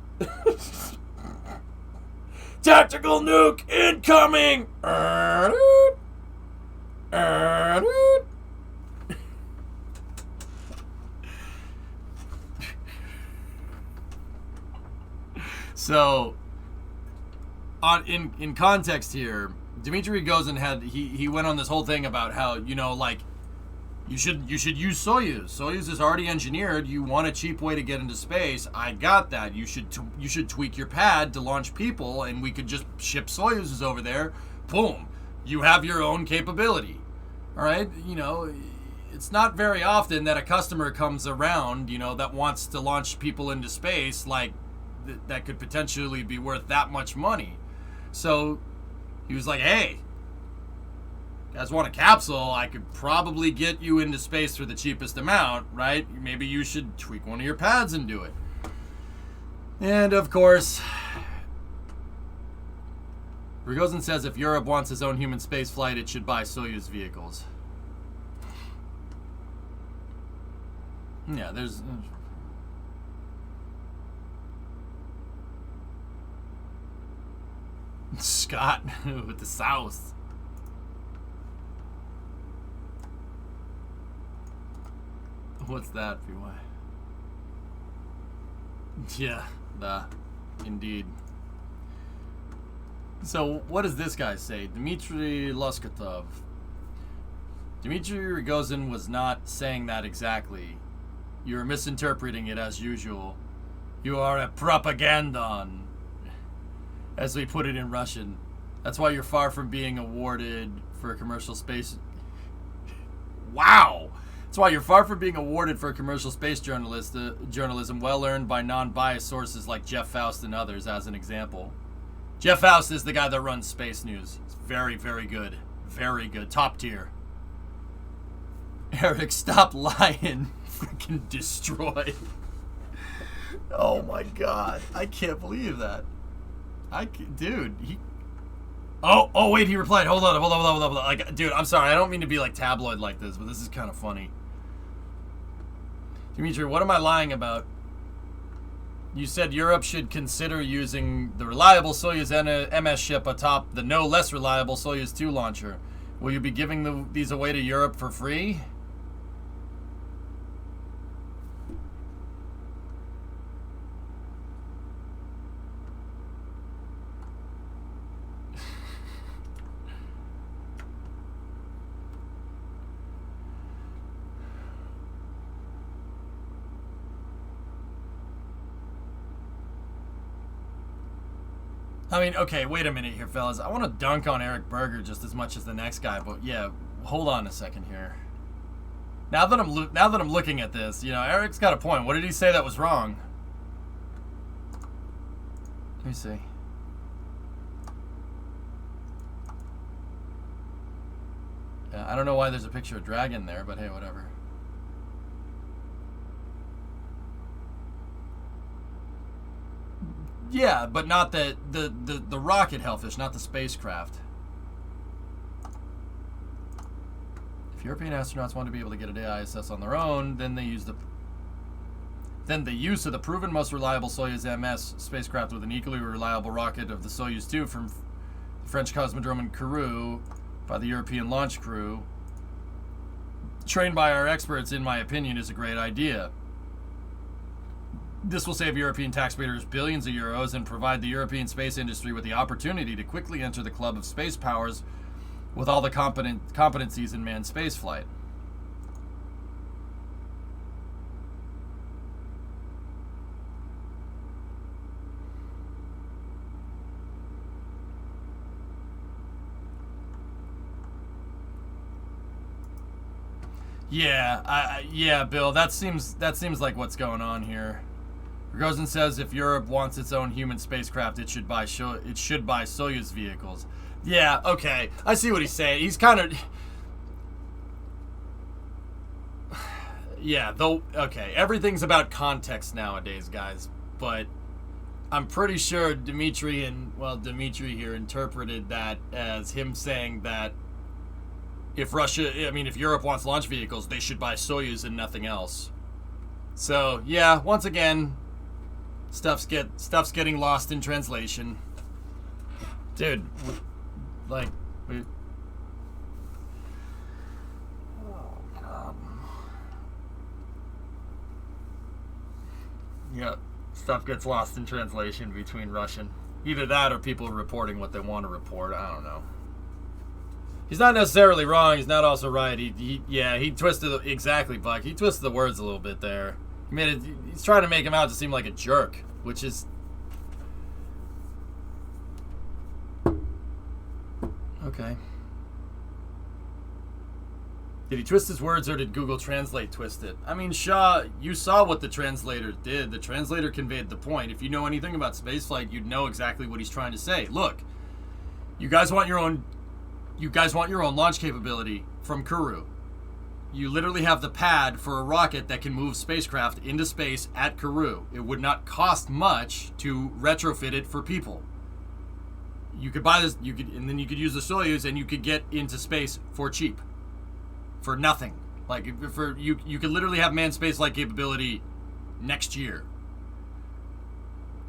Tactical nuke incoming! So, in context here, Dmitry Rogozin he went on this whole thing about how, you know, like, you should use Soyuz. Soyuz is already engineered. You want a cheap way to get into space. I got that. You should tweak your pad to launch people, and we could just ship Soyuzes over there. Boom, you have your own capability. All right, you know, it's not very often that a customer comes around, you know, that wants to launch people into space like. That could potentially be worth that much money. So he was like, hey, you guys want a capsule? I could probably get you into space for the cheapest amount, right? Maybe you should tweak one of your pads and do it. And of course, Rogozin says if Europe wants its own human space flight, it should buy Soyuz vehicles. Yeah, there's... Scott with the South. What's that, PY? Yeah, indeed. So, what does this guy say? Dmitry Loskotov. Dmitry Rogozin was not saying that exactly. You're misinterpreting it as usual. You are a propagandon. As we put it in Russian. That's why you're far from being awarded for a commercial space. Wow! That's why you're far from being awarded for commercial space journalism well earned by non-biased sources like Jeff Faust and others, as an example. Jeff Faust is the guy that runs Space News. It's very, very good. Very good. Top tier. Eric, stop lying. Freaking destroy. Oh my god. I can't believe that. Dude, he... Oh, wait, he replied. Hold on. Like, dude, I'm sorry. I don't mean to be like tabloid like this, but this is kind of funny. Dimitri, what am I lying about? You said Europe should consider using the reliable Soyuz MS ship atop the no less reliable Soyuz 2 launcher. Will you be giving these away to Europe for free? I mean, okay, wait a minute here, fellas. I want to dunk on Eric Berger just as much as the next guy, but yeah, hold on a second here. Now that I'm looking at this, you know, Eric's got a point. What did he say that was wrong? Let me see. Yeah, I don't know why there's a picture of Dragon there, but hey, whatever. Yeah, but not the rocket, Hellfish, not the spacecraft. If European astronauts want to be able to get a day ISS on their own, then the use of the proven most reliable Soyuz MS spacecraft with an equally reliable rocket of the Soyuz 2 from the French Cosmodrome in Kourou by the European launch crew, trained by our experts, in my opinion, is a great idea. This will save European taxpayers billions of euros and provide the European space industry with the opportunity to quickly enter the club of space powers with all the competencies in manned spaceflight. Yeah, Bill. That seems like what's going on here. Rogozin says if Europe wants its own human spacecraft, it should buy Soyuz vehicles. Yeah, okay. I see what he's saying. He's kind of... Yeah, though... Okay, everything's about context nowadays, guys. But I'm pretty sure Dimitri here interpreted that as him saying that if Europe wants launch vehicles, they should buy Soyuz and nothing else. So, yeah, once again... Stuff's getting lost in translation. Dude, like... Oh, God. Yeah, stuff gets lost in translation between Russian. Either that or people reporting what they want to report. I don't know. He's not necessarily wrong. He's not also right. He twisted... Exactly, Buck. He twisted the words a little bit there. He's trying to make him out to seem like a jerk, which is... Okay. Did he twist his words or did Google Translate twist it? I mean, Shaw, you saw what the translator did. The translator conveyed the point. If you know anything about spaceflight, you'd know exactly what he's trying to say. Look, you guys want your own launch capability from Kourou. You literally have the pad for a rocket that can move spacecraft into space at Kourou. It would not cost much to retrofit it for people. You could buy this, and then you could use the Soyuz, and you could get into space for cheap, for nothing. Like you could literally have manned spaceflight capability next year.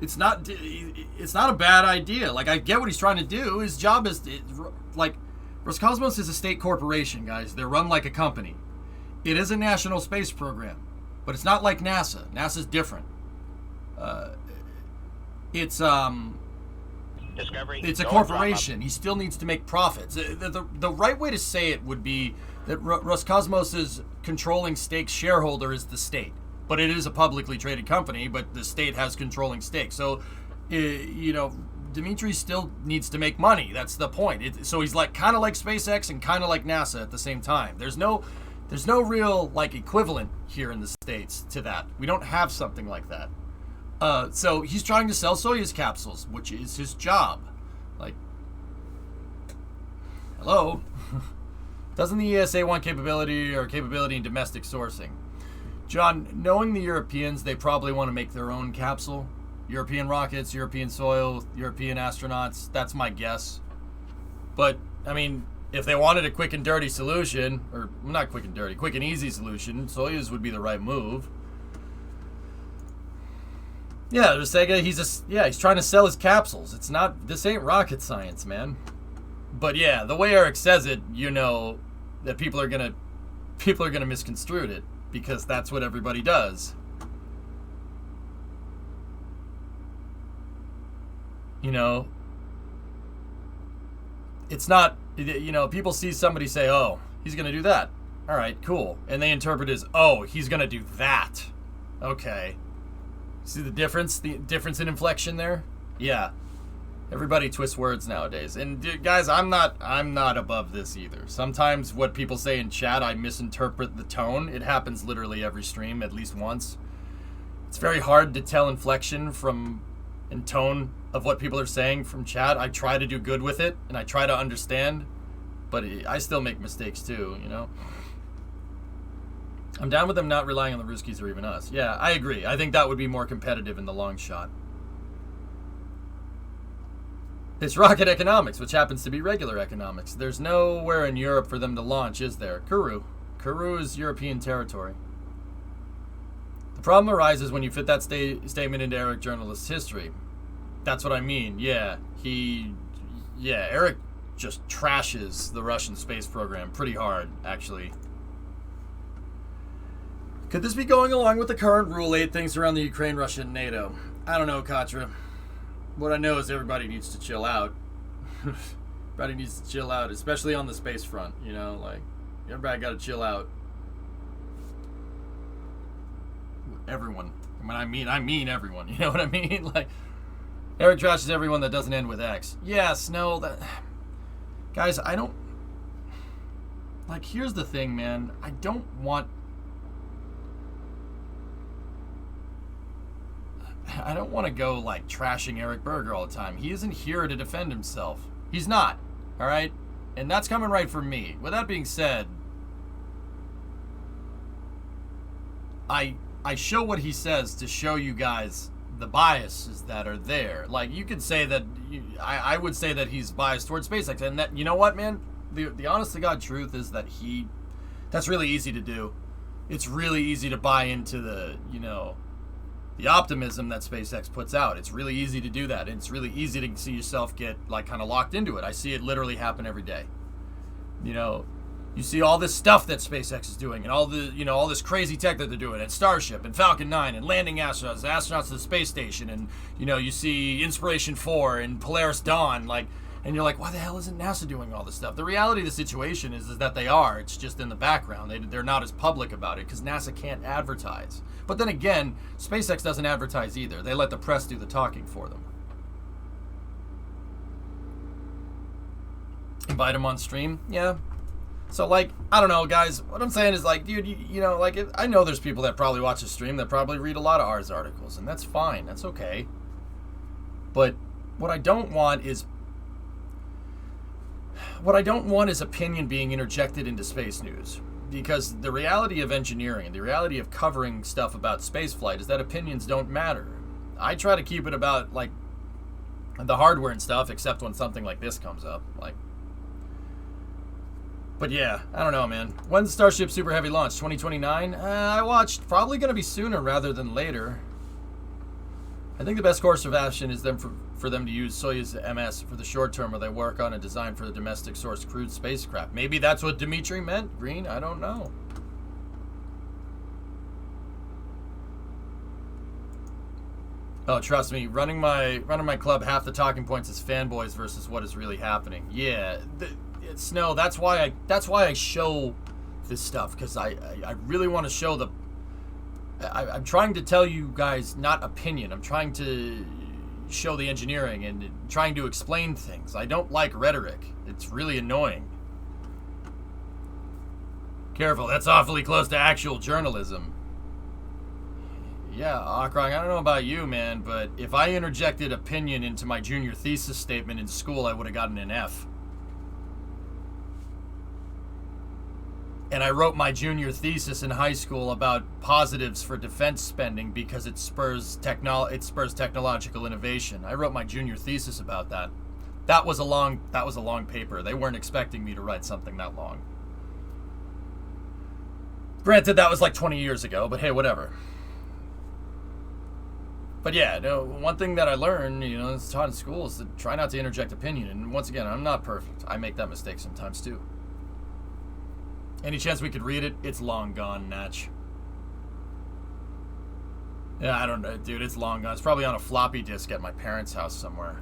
It's not a bad idea. Like, I get what he's trying to do. His job is like, Roscosmos is a state corporation, guys. They're run like a company. It is a national space program, but it's not like NASA. NASA's different. It's a corporation. He still needs to make profits. The right way to say it would be that Roscosmos's controlling stake shareholder is the state, but it is a publicly traded company, but the state has controlling stakes. So, Dimitri still needs to make money. That's the point. So he's like kind of like SpaceX and kind of like NASA at the same time. There's no real like equivalent here in the States to that. We don't have something like that. So he's trying to sell Soyuz capsules, which is his job. Like, hello. Doesn't the ESA want capability in domestic sourcing? John, knowing the Europeans, they probably want to make their own capsule. European rockets, European soil, European astronauts. That's my guess. But, I mean, if they wanted a quick and dirty solution, or not quick and dirty, quick and easy solution, Soyuz would be the right move. Yeah, Sega, he's trying to sell his capsules. This ain't rocket science, man. But yeah, the way Eric says it, you know that people are gonna misconstrue it, because that's what everybody does. You know, it's not, you know, people see somebody say, oh, he's gonna do that. All right, cool. And they interpret it as, oh, he's gonna do that. Okay. See the difference? The difference in inflection there? Yeah. Everybody twists words nowadays. And guys, I'm not above this either. Sometimes what people say in chat, I misinterpret the tone. It happens literally every stream, at least once. It's very hard to tell inflection and tone of what people are saying from chat. I try to do good with it, and I try to understand, but I still make mistakes too, you know? I'm down with them not relying on the Ruskies or even us. Yeah, I agree. I think that would be more competitive in the long shot. It's rocket economics, which happens to be regular economics. There's nowhere in Europe for them to launch, is there? Kourou. Kourou is European territory. The problem arises when you fit that statement into Eric journalist's history. That's what I mean. Yeah, Eric just trashes the Russian space program pretty hard, actually. Could this be going along with the current Rule 8 things around the Ukraine, Russia, and NATO? I don't know, Katra. What I know is everybody needs to chill out. Everybody needs to chill out, especially on the space front, you know, like, everybody gotta chill out. Everyone. I mean everyone, you know what I mean? Like, Eric trashes everyone that doesn't end with X. Yes, no, that... Guys, I don't... Like, here's the thing, man. I don't want to go, like, trashing Eric Berger all the time. He isn't here to defend himself. He's not, all right? And that's coming right from me. With that being said, I show what he says to show you guys the biases that are there. Like, you could say that, I would say that he's biased towards SpaceX. And that, you know what, man? The honest to God truth is that that's really easy to do. It's really easy to buy into the, you know, the optimism that SpaceX puts out. It's really easy to do that. And it's really easy to see yourself get, like, kind of locked into it. I see it literally happen every day. You know, you see all this stuff that SpaceX is doing and all the, you know, all this crazy tech that they're doing at Starship and Falcon 9 and landing astronauts to the space station, and, you know, you see Inspiration 4 and Polaris Dawn, like, and you're like, why the hell isn't NASA doing all this stuff? The reality of the situation is that they are. It's just in the background. They're not as public about it because NASA can't advertise. But then again, SpaceX doesn't advertise either. They let the press do the talking for them. Invite them on stream? Yeah. So, like, I don't know, guys. What I'm saying is, like, dude, you know, like, I know there's people that probably watch the stream that probably read a lot of ours articles, and that's fine. That's okay. But what I don't want is opinion being interjected into space news. Because the reality of engineering and the reality of covering stuff about spaceflight is that opinions don't matter. I try to keep it about, like, the hardware and stuff, except when something like this comes up. Like, but yeah, I don't know, man. When's Starship Super Heavy launch? 2029? I watched. Probably going to be sooner rather than later. I think the best course of action is for them to use Soyuz MS for the short term, where they work on a design for the domestic source crewed spacecraft. Maybe that's what Dimitri meant, Green. I don't know. Oh, trust me, running my club, half the talking points is fanboys versus what is really happening. Yeah, Snow. That's why I show this stuff, because I really want to show I'm trying to tell you guys not opinion. I'm trying to show the engineering and trying to explain things. I don't like rhetoric. It's really annoying. Careful, that's awfully close to actual journalism. Yeah, Akrong, I don't know about you, man, but if I interjected opinion into my junior thesis statement in school, I would have gotten an F. And I wrote my junior thesis in high school about positives for defense spending because it spurs technological innovation. I wrote my junior thesis about that. That was a long paper. They weren't expecting me to write something that long. Granted, that was like 20 years ago, but hey, whatever. But yeah, no, one thing that I learned, it's taught in school, is to try not to interject opinion. And once again, I'm not perfect. I make that mistake sometimes too. Any chance we could read it? It's long gone, Natch. Yeah, I don't know, dude. It's long gone. It's probably on a floppy disk at my parents' house somewhere.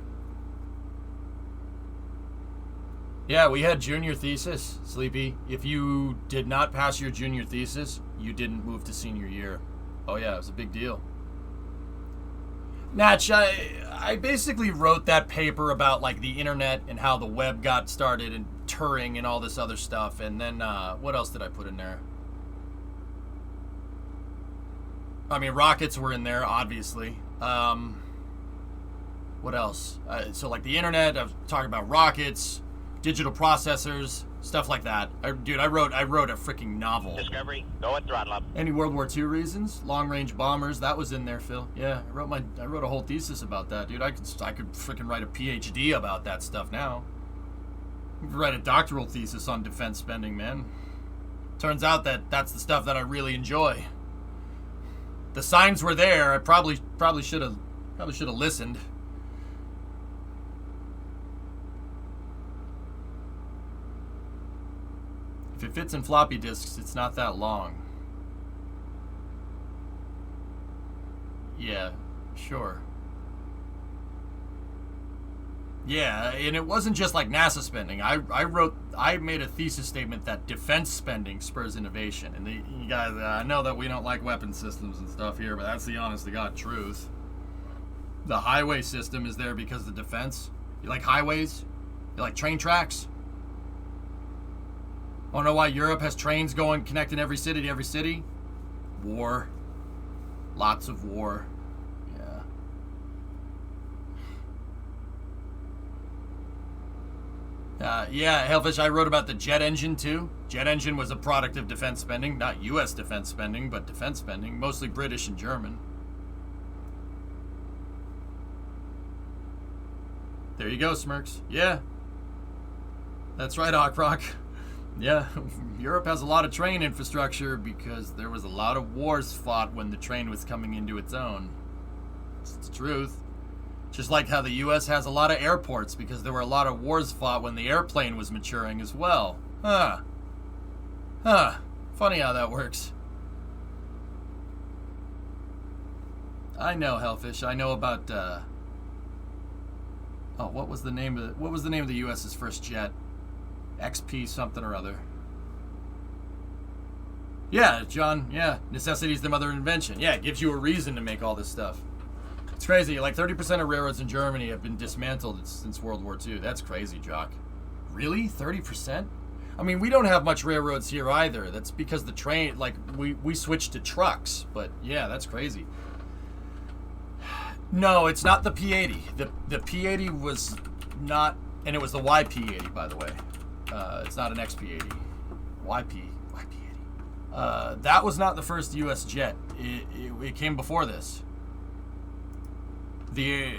Yeah, we had junior thesis, Sleepy. If you did not pass your junior thesis, you didn't move to senior year. Oh yeah, it was a big deal. Natch, I basically wrote that paper about like the internet and how the web got started and Turing and all this other stuff. And then what else did I put in there? I mean, rockets were in there, obviously. What else? So like the internet, I was talking about rockets, digital processors, stuff like that. Dude, I wrote a freaking novel. Discovery, go at throttle up. Any World War II reasons? Long-range bombers, that was in there, Phil. Yeah, I wrote a whole thesis about that, dude. I could freaking write a PhD about that stuff now. I could write a doctoral thesis on defense spending, man. Turns out that's the stuff that I really enjoy. The signs were there. I probably should have listened. If it fits in floppy disks, it's not that long. Yeah, sure. Yeah, and it wasn't just like NASA spending. I made a thesis statement that defense spending spurs innovation. And you guys, I know that we don't like weapon systems and stuff here, but that's the honest to God truth. The highway system is there because of defense. You like highways? You like train tracks? Want to know why Europe has trains going connecting every city to every city? War. Lots of war. Yeah, Hellfish, I wrote about the jet engine too. Jet engine was a product of defense spending. Not U.S. defense spending, but defense spending. Mostly British and German. There you go, Smirks. Yeah. That's right, Hawkrock. Yeah, Europe has a lot of train infrastructure because there was a lot of wars fought when the train was coming into its own. It's the truth. Just like how the U.S. has a lot of airports because there were a lot of wars fought when the airplane was maturing as well. Huh. Funny how that works. I know, Hellfish. I know about, what was the name of the U.S.'s first jet? XP something or other. Yeah, John, yeah. Necessity is the mother of invention. Yeah, it gives you a reason to make all this stuff. It's crazy. Like 30% of railroads in Germany have been dismantled since World War II. That's crazy, Jock. Really? 30%? I mean, we don't have much railroads here either. That's because the train, like, we switched to trucks. But yeah, that's crazy. No, it's not the P80. The P80 was not, and it was the YP80, by the way. It's not an XP80. YP80. That was not the first U.S. jet. It came before this. The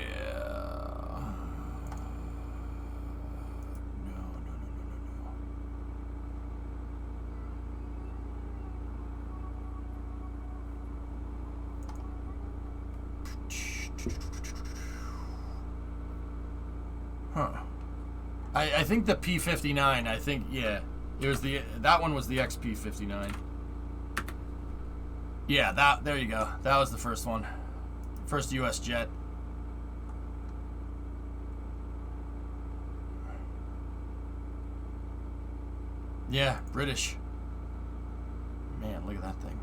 I think the P-59, I think, yeah. It was that one was the XP-59. Yeah, there you go. That was the first one. First U.S. jet. Yeah, British. Man, look at that thing.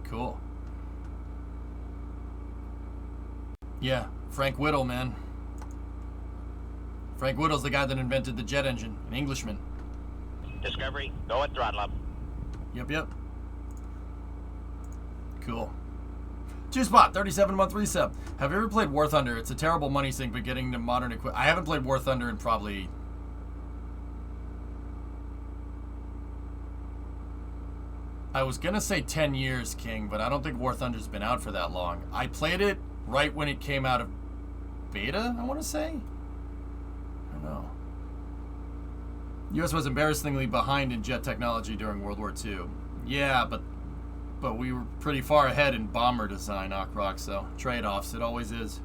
Cool. Yeah, Frank Whittle, man. Frank Whittle's the guy that invented the jet engine, an Englishman. Discovery, go at throttle up. Yep. Cool. Two-Spot, 37-month resub. Have you ever played War Thunder? It's a terrible money sink, but getting to modern equipment. I haven't played War Thunder in probably I was gonna say 10 years, King, but I don't think War Thunder's been out for that long. I played it right when it came out of beta, I want to say? I don't know. U.S. was embarrassingly behind in jet technology during World War II. Yeah, but we were pretty far ahead in bomber design, Ockrock, so trade-offs, it always is.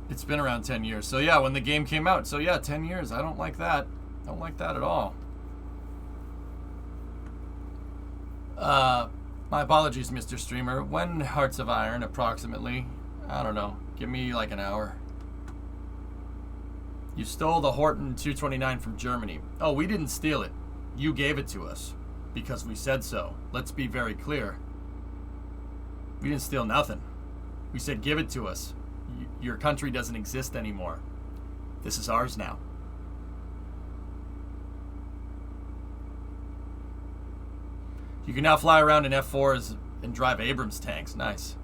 It's been around 10 years. So yeah, when the game came out. So yeah, 10 years. I don't like that. I don't like that at all. My apologies, Mr. Streamer. When Hearts of Iron, approximately? I don't know. Give me like an hour. You stole the Horton 229 from Germany. Oh, we didn't steal it. You gave it to us. Because we said so. Let's be very clear. We didn't steal nothing. We said give it to us. Your country doesn't exist anymore. This is ours now. You can now fly around in F4s and drive Abrams tanks. Nice.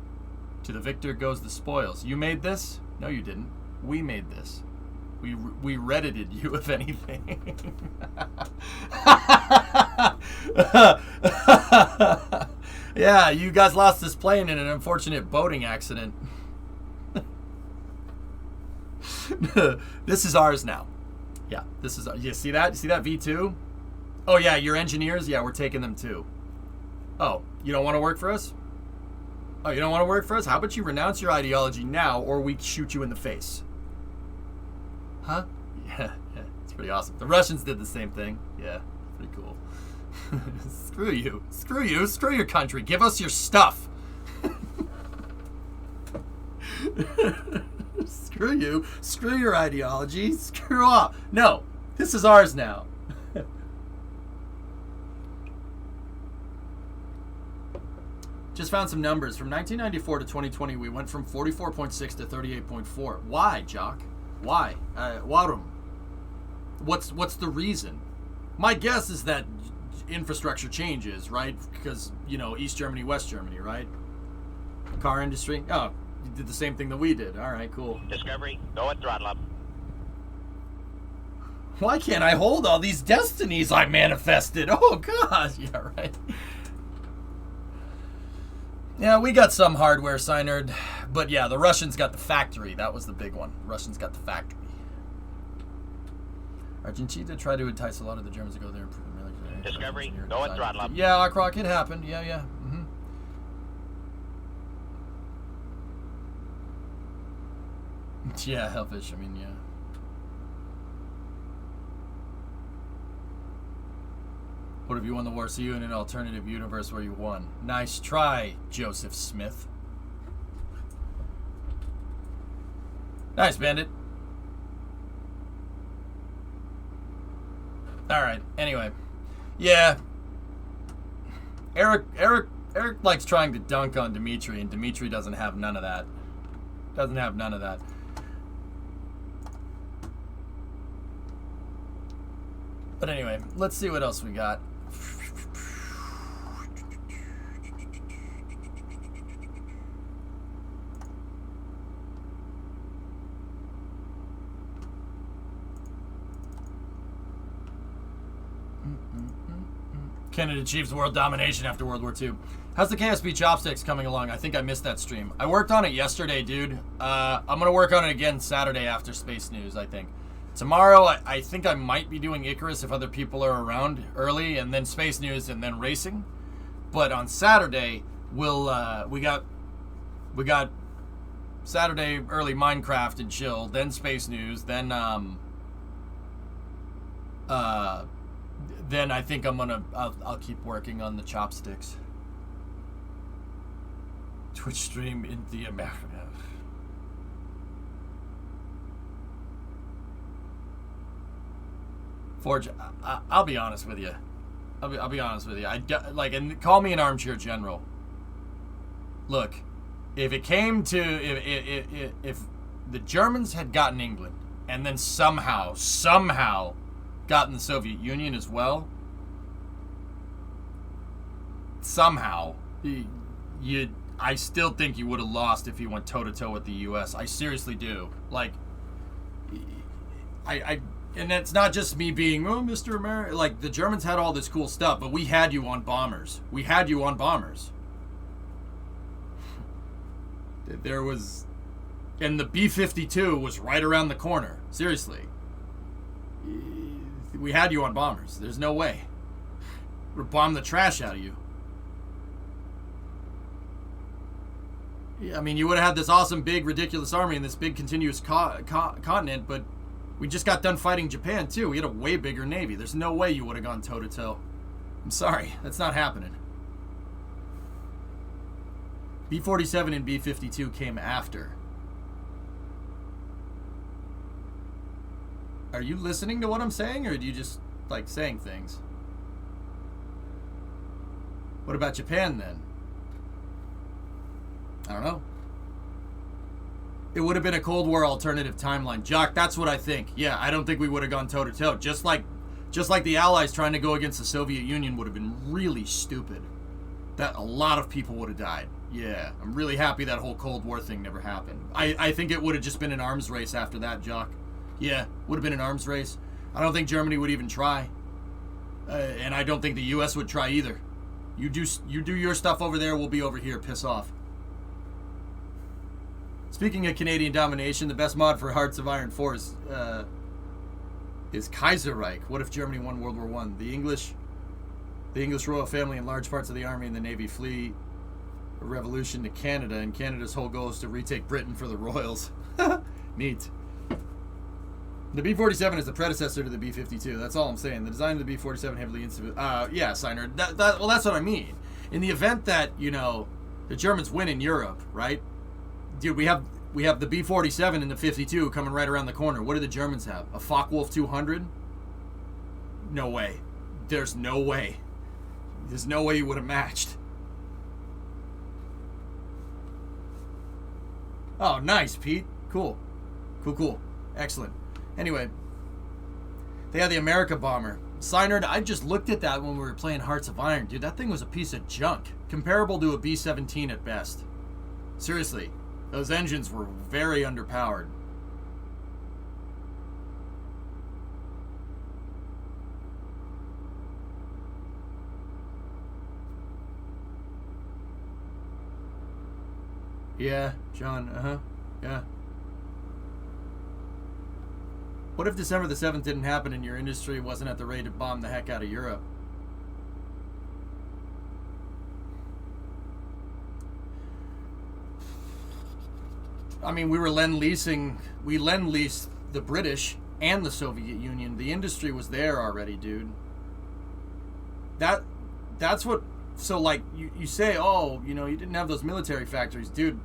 To the victor goes the spoils. You made this? No, you didn't. We made this. We Reddited you, if anything. Yeah, you guys lost this plane in an unfortunate boating accident. This is ours now. Yeah, this is. You see that? See that V2? Oh yeah, your engineers. Yeah, we're taking them too. Oh, you don't want to work for us? Oh, you don't want to work for us? How about you renounce your ideology now, or we shoot you in the face? Huh? Yeah, it's pretty awesome. The Russians did the same thing. Yeah, pretty cool. Screw you. Screw you. Screw your country. Give us your stuff. Screw you. Screw your ideology. Screw off. No, this is ours now. Just found some numbers. From 1994 to 2020, we went from 44.6 to 38.4. Why, Jock? Why? Warum? What's the reason? My guess is that infrastructure changes, right? Because, you know, East Germany, West Germany, right? Car industry. Oh, you did the same thing that we did. All right, cool. Discovery, go at throttle up. Why can't I hold all these destinies I manifested? Oh, gosh. Yeah, right. Yeah, we got some hardware, Synerd. But yeah, the Russians got the factory. That was the big one. Russians got the factory. Argentina tried to entice a lot of the Germans to go there and prove them really. Discovery, go at throttle up. Yeah, Ockrock, it happened. Yeah. Mm-hmm. Yeah, Hellfish, I mean, yeah. What if you won the war? See you in an alternative universe where you won. Nice try, Joseph Smith. Nice, Bandit. Alright, anyway. Yeah. Eric likes trying to dunk on Dimitri, and Dimitri doesn't have none of that. Doesn't have none of that. But anyway, let's see what else we got. Canada achieves world domination after World War II. How's the KSB chopsticks coming along? I think I missed that stream. I worked on it yesterday, dude. I'm going to work on it again Saturday after Space News, I think. Tomorrow, I think I might be doing Icarus if other people are around early, and then Space News, and then racing. But on Saturday, we got Saturday early Minecraft and chill, then Space News, then I think I'll keep working on the chopsticks. Twitch stream in the America. Forge, I'll be honest with you. I'll be honest with you. And call me an armchair general. Look, if it came to if the Germans had gotten England and then somehow gotten the Soviet Union as well, somehow I still think you would have lost if you went toe to toe with the U.S. I seriously do. Like, and it's not just me being, oh, Mr. America. Like, the Germans had all this cool stuff, but we had you on bombers. There was, and the B-52 was right around the corner. Seriously. We had you on bombers. There's no way. We'd bomb the trash out of you. Yeah, I mean, you would have had this awesome, big, ridiculous army and this big, continuous continent, but we just got done fighting Japan, too. We had a way bigger navy. There's no way you would have gone toe-to-toe. I'm sorry. That's not happening. B-47 and B-52 came after. Are you listening to what I'm saying, or do you just like saying things? What about Japan, then? I don't know. It would have been a Cold War alternative timeline. Jock, that's what I think. Yeah, I don't think we would have gone toe-to-toe. Just like the Allies trying to go against the Soviet Union would have been really stupid. That a lot of people would have died. Yeah, I'm really happy that whole Cold War thing never happened. I think it would have just been an arms race after that, Jock. Yeah, would have been an arms race. I don't think Germany would even try. And I don't think the U.S. would try either. You do your stuff over there, we'll be over here. Piss off. Speaking of Canadian domination, the best mod for Hearts of Iron 4 is Kaiserreich. What if Germany won World War I? The English royal family and large parts of the army and the navy flee a revolution to Canada, and Canada's whole goal is to retake Britain for the royals. Neat. The B-47 is the predecessor to the B-52. That's all I'm saying. The design of the B-47 heavily yeah, Signer. Well, that's what I mean. In the event that, the Germans win in Europe, right? Dude, we have the B-47 and the 52 coming right around the corner. What do the Germans have? A Focke-Wulf 200? No way. There's no way. There's no way you would have matched. Oh, nice, Pete. Cool. Cool. Excellent. Anyway, they had the America bomber. Signer, I just looked at that when we were playing Hearts of Iron. Dude, that thing was a piece of junk. Comparable to a B-17 at best. Seriously, those engines were very underpowered. Yeah, John, yeah. What if December the 7th didn't happen and your industry wasn't at the rate to bomb the heck out of Europe? I mean, we lend-leased the British and the Soviet Union. The industry was there already, dude. That's what, so like, you say, oh, you didn't have those military factories. Dude,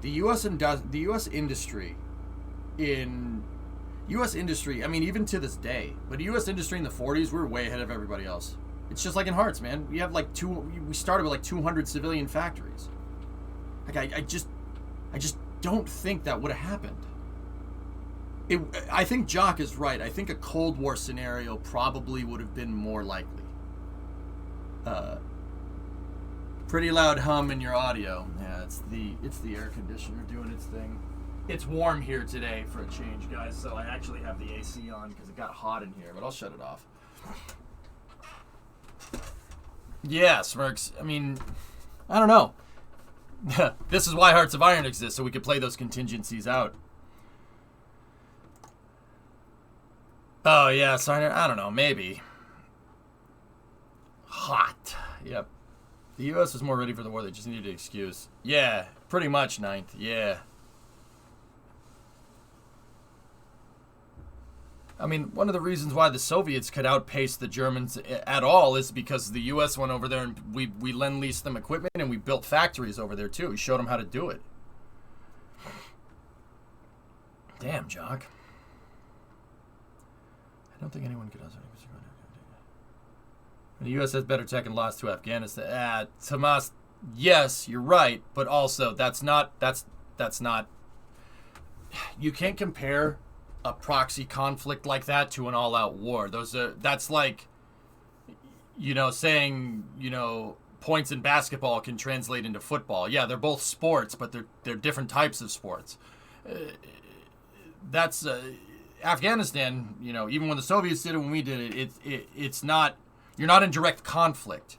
the U.S. industry, I mean, even to this day, but U.S. industry in the 40s, we were way ahead of everybody else. It's just like in Hearts, man. We have we started with like 200 civilian factories. Like, I just don't think that would have happened. I think Jock is right. I think a Cold War scenario probably would have been more likely. Pretty loud hum in your audio. Yeah, it's the air conditioner doing its thing. It's warm here today for a change, guys, so I actually have the AC on because it got hot in here, but I'll shut it off. Yeah, Smirks. I mean, I don't know. This is why Hearts of Iron exists, so we could play those contingencies out. Oh, yeah, Signer. I don't know, maybe. Hot. Yep. The U.S. was more ready for the war. They just needed an excuse. Yeah, pretty much, Ninth. Yeah. I mean, one of the reasons why the Soviets could outpace the Germans at all is because the U.S. went over there and we lend-leased them equipment and we built factories over there, too. We showed them how to do it. Damn, Jock. I don't think anyone could... The U.S. has better tech and lost to Afghanistan. Tomas, yes, you're right, but also that's not. You can't compare a proxy conflict like that to an all-out war. That's like, saying, points in basketball can translate into football. Yeah, they're both sports, but they're different types of sports. Afghanistan, you know, even when the Soviets did it, when we did it, it's not, you're not in direct conflict.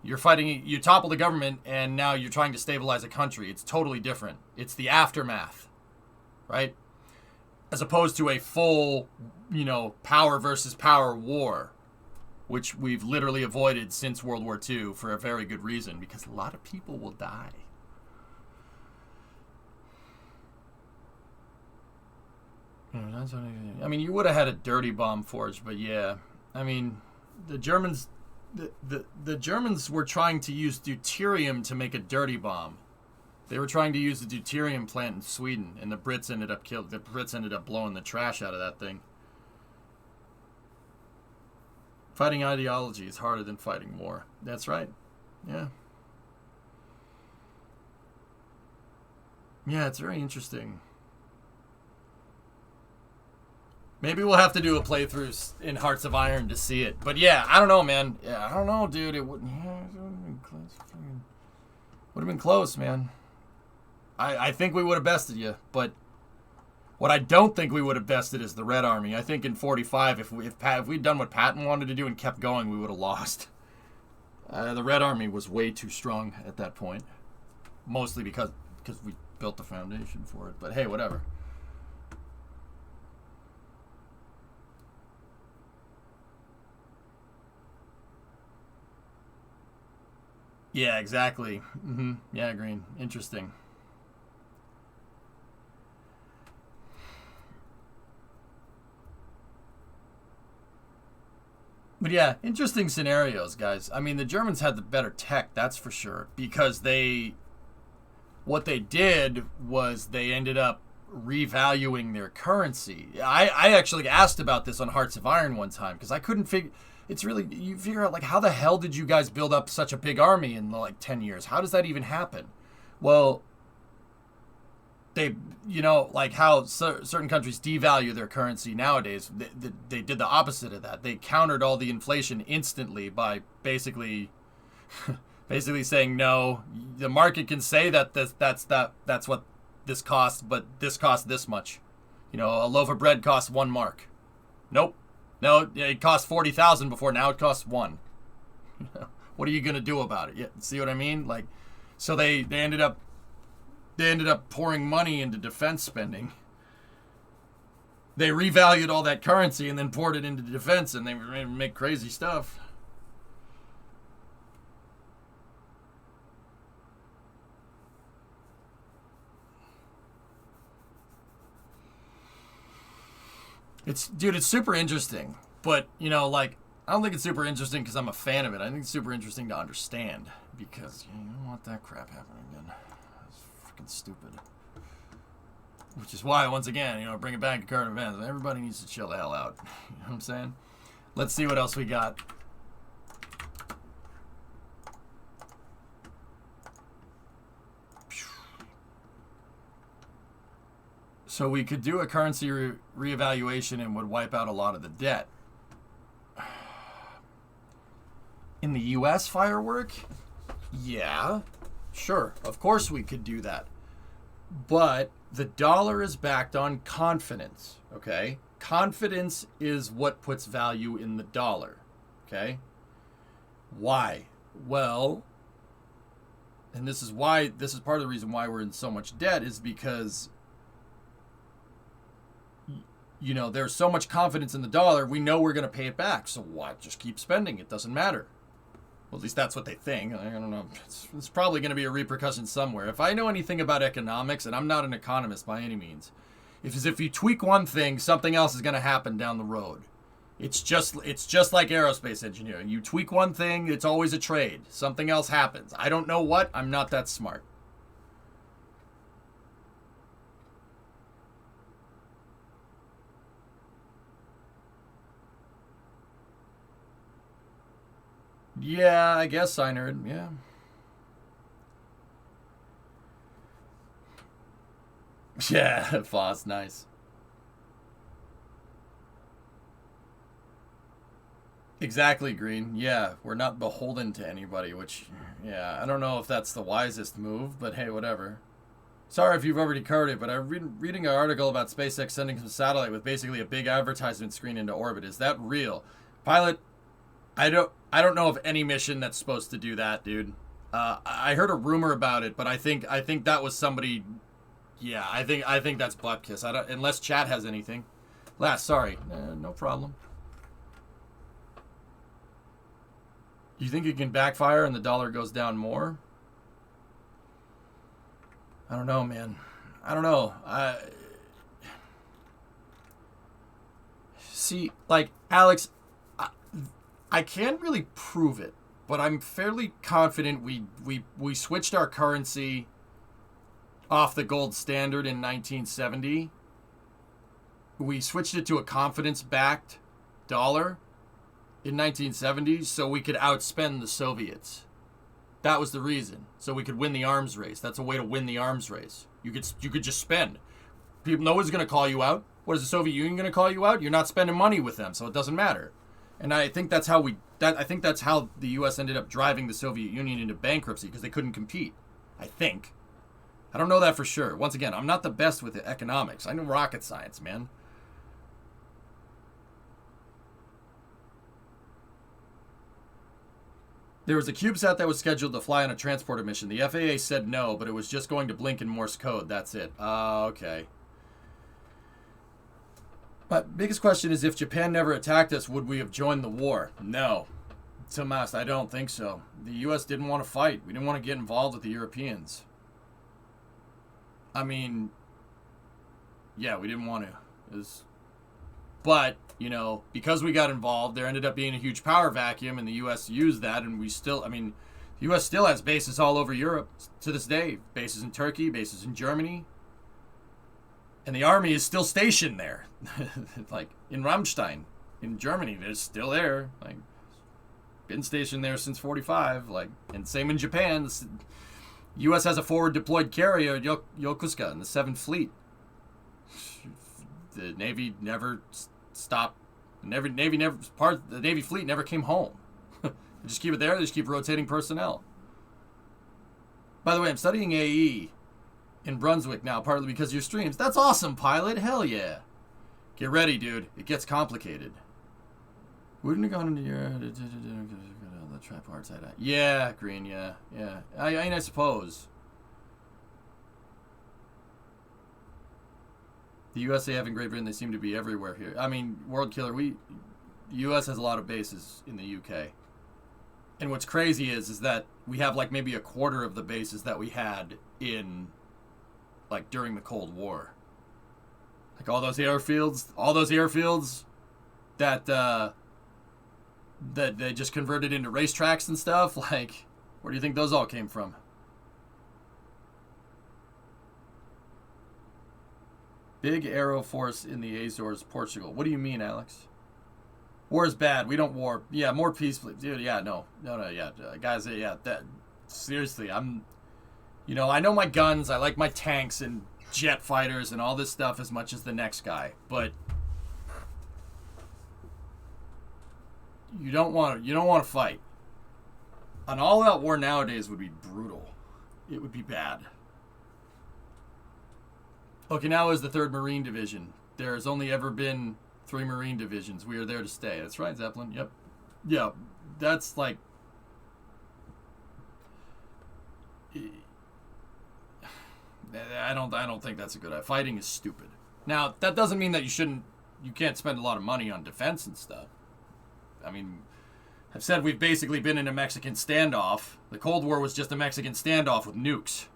You're fighting, you topple the government, and now you're trying to stabilize a country. It's totally different. It's the aftermath, right? As opposed to a full, you know, power versus power war, which we've literally avoided since World War II for a very good reason, because a lot of people will die. I mean, you would have had a dirty bomb forged, but yeah. I mean, the Germans, the Germans were trying to use deuterium to make a dirty bomb. They were trying to use the deuterium plant in Sweden, and the Brits ended up blowing the trash out of that thing. Fighting ideology is harder than fighting war. That's right. Yeah. Yeah, it's very interesting. Maybe we'll have to do a playthrough in Hearts of Iron to see it. But yeah, I don't know, man. Yeah, I don't know, dude. It would have been close. Would have been close, man. I think we would have bested you, but what I don't think we would have bested is the Red Army. I think in 45, if we'd done what Patton wanted to do and kept going, we would have lost. The Red Army was way too strong at that point, mostly because we built the foundation for it. But hey, whatever. Yeah, exactly. Yeah, Green. Interesting. But yeah, interesting scenarios, guys. I mean, the Germans had the better tech, that's for sure, because what they did was they ended up revaluing their currency. I actually asked about this on Hearts of Iron one time, because I couldn't figure, it's really, you figure out, like, how the hell did you guys build up such a big army in, like, 10 years? How does that even happen? Well, they, you know, like how certain countries devalue their currency nowadays, they did the opposite of that. They countered all the inflation instantly by basically saying, no, the market can say that that's what this costs, but this costs this much. You know, a loaf of bread costs 1 mark. Nope. No, it cost 40,000 before, now it costs 1. What are you gonna do about it? Yeah, see what I mean? Like, so they ended up pouring money into defense spending. They revalued all that currency and then poured it into defense, and they make crazy stuff. It's super interesting, but, you know, like, I don't think it's super interesting because I'm a fan of it. I think it's super interesting to understand, because you don't want that crap happening again. It's stupid. Which is why, once again, you know, bring it back to current events. Everybody needs to chill the hell out. You know what I'm saying? Let's see what else we got. So we could do a currency reevaluation and would wipe out a lot of the debt. In the U.S. firework? Yeah. Sure, of course we could do that. But the dollar is backed on confidence, okay? Confidence is what puts value in the dollar, okay? Why? Well, and this is part of the reason why we're in so much debt, is because, you know, there's so much confidence in the dollar, we know we're going to pay it back. So why just keep spending? It doesn't matter. Well, at least that's what they think. I don't know. It's probably going to be a repercussion somewhere. If I know anything about economics, and I'm not an economist by any means, if you tweak one thing, something else is going to happen down the road. It's just like aerospace engineering. You tweak one thing, it's always a trade. Something else happens. I don't know what. I'm not that smart. Yeah, I guess I nerd. Yeah. Yeah, Foss, nice. Exactly, Green. Yeah, we're not beholden to anybody, which, yeah, I don't know if that's the wisest move, but hey, whatever. Sorry if you've already covered it, but I'm reading an article about SpaceX sending some satellite with basically a big advertisement screen into orbit. Is that real? Pilot, I don't know of any mission that's supposed to do that, dude. I heard a rumor about it, but I think that was somebody. Yeah, I think that's butt kiss. I don't, unless chat has anything. Sorry, no problem. You think it can backfire and the dollar goes down more? I don't know, man. I don't know. See, like, Alex, I can't really prove it, but I'm fairly confident we switched our currency off the gold standard in 1970. We switched it to a confidence-backed dollar in 1970 so we could outspend the Soviets. That was the reason. So we could win the arms race. That's a way to win the arms race. You could just spend. People, no one's going to call you out. What is the Soviet Union going to call you out? You're not spending money with them, so it doesn't matter. And I think that's how that's how the U.S. ended up driving the Soviet Union into bankruptcy, because they couldn't compete. I think. I don't know that for sure. Once again, I'm not the best with economics. I know rocket science, man. There was a CubeSat that was scheduled to fly on a transporter mission. The FAA said no, but it was just going to blink in Morse code. That's it. Okay. But biggest question is, if Japan never attacked us, would we have joined the war? No. Tomas, I don't think so. The U.S. didn't want to fight. We didn't want to get involved with the Europeans. I mean, yeah, we didn't want to. But, you know, because we got involved, there ended up being a huge power vacuum, and the U.S. used that, and we still, I mean, the U.S. still has bases all over Europe to this day. Bases in Turkey, bases in Germany. And the army is still stationed there. Like, in Ramstein, in Germany, they're still there. Like, been stationed there since 45. Like, and same in Japan. The U.S. has a forward deployed carrier, Yokosuka, in the 7th Fleet. The Navy never stopped. The Navy fleet never came home. They just keep it there. They just keep rotating personnel. By the way, I'm studying AE in Brunswick now, partly because of your streams. That's awesome, pilot. Hell yeah. Get ready, dude. It gets complicated. Wouldn't have gone into your the tripartite. Yeah, Green. Yeah. I suppose. The USA having Great Britain, they seem to be everywhere here. I mean, World Killer, the U.S. has a lot of bases in the U.K. And what's crazy is that we have like maybe a quarter of the bases that we had in, like, during the Cold War. Like all those airfields that they just converted into racetracks and stuff. Like, where do you think those all came from? Big Aero Force in the Azores, Portugal. What do you mean, Alex? War is bad. We don't war. Yeah, more peace, please. Dude, yeah, no, yeah. Guys, yeah, that, seriously, I know my guns. I like my tanks and jet fighters and all this stuff as much as the next guy. But you don't want to fight. An all-out war nowadays would be brutal. It would be bad. Okinawa is the 3rd Marine Division. There has only ever been 3 Marine Divisions. We are there to stay. That's right, Zeppelin. Yep. Yeah, that's like... I don't think that's a good idea. Fighting is stupid. Now, that doesn't mean that you can't spend a lot of money on defense and stuff. I mean, I've said we've basically been in a Mexican standoff. The Cold War was just a Mexican standoff with nukes.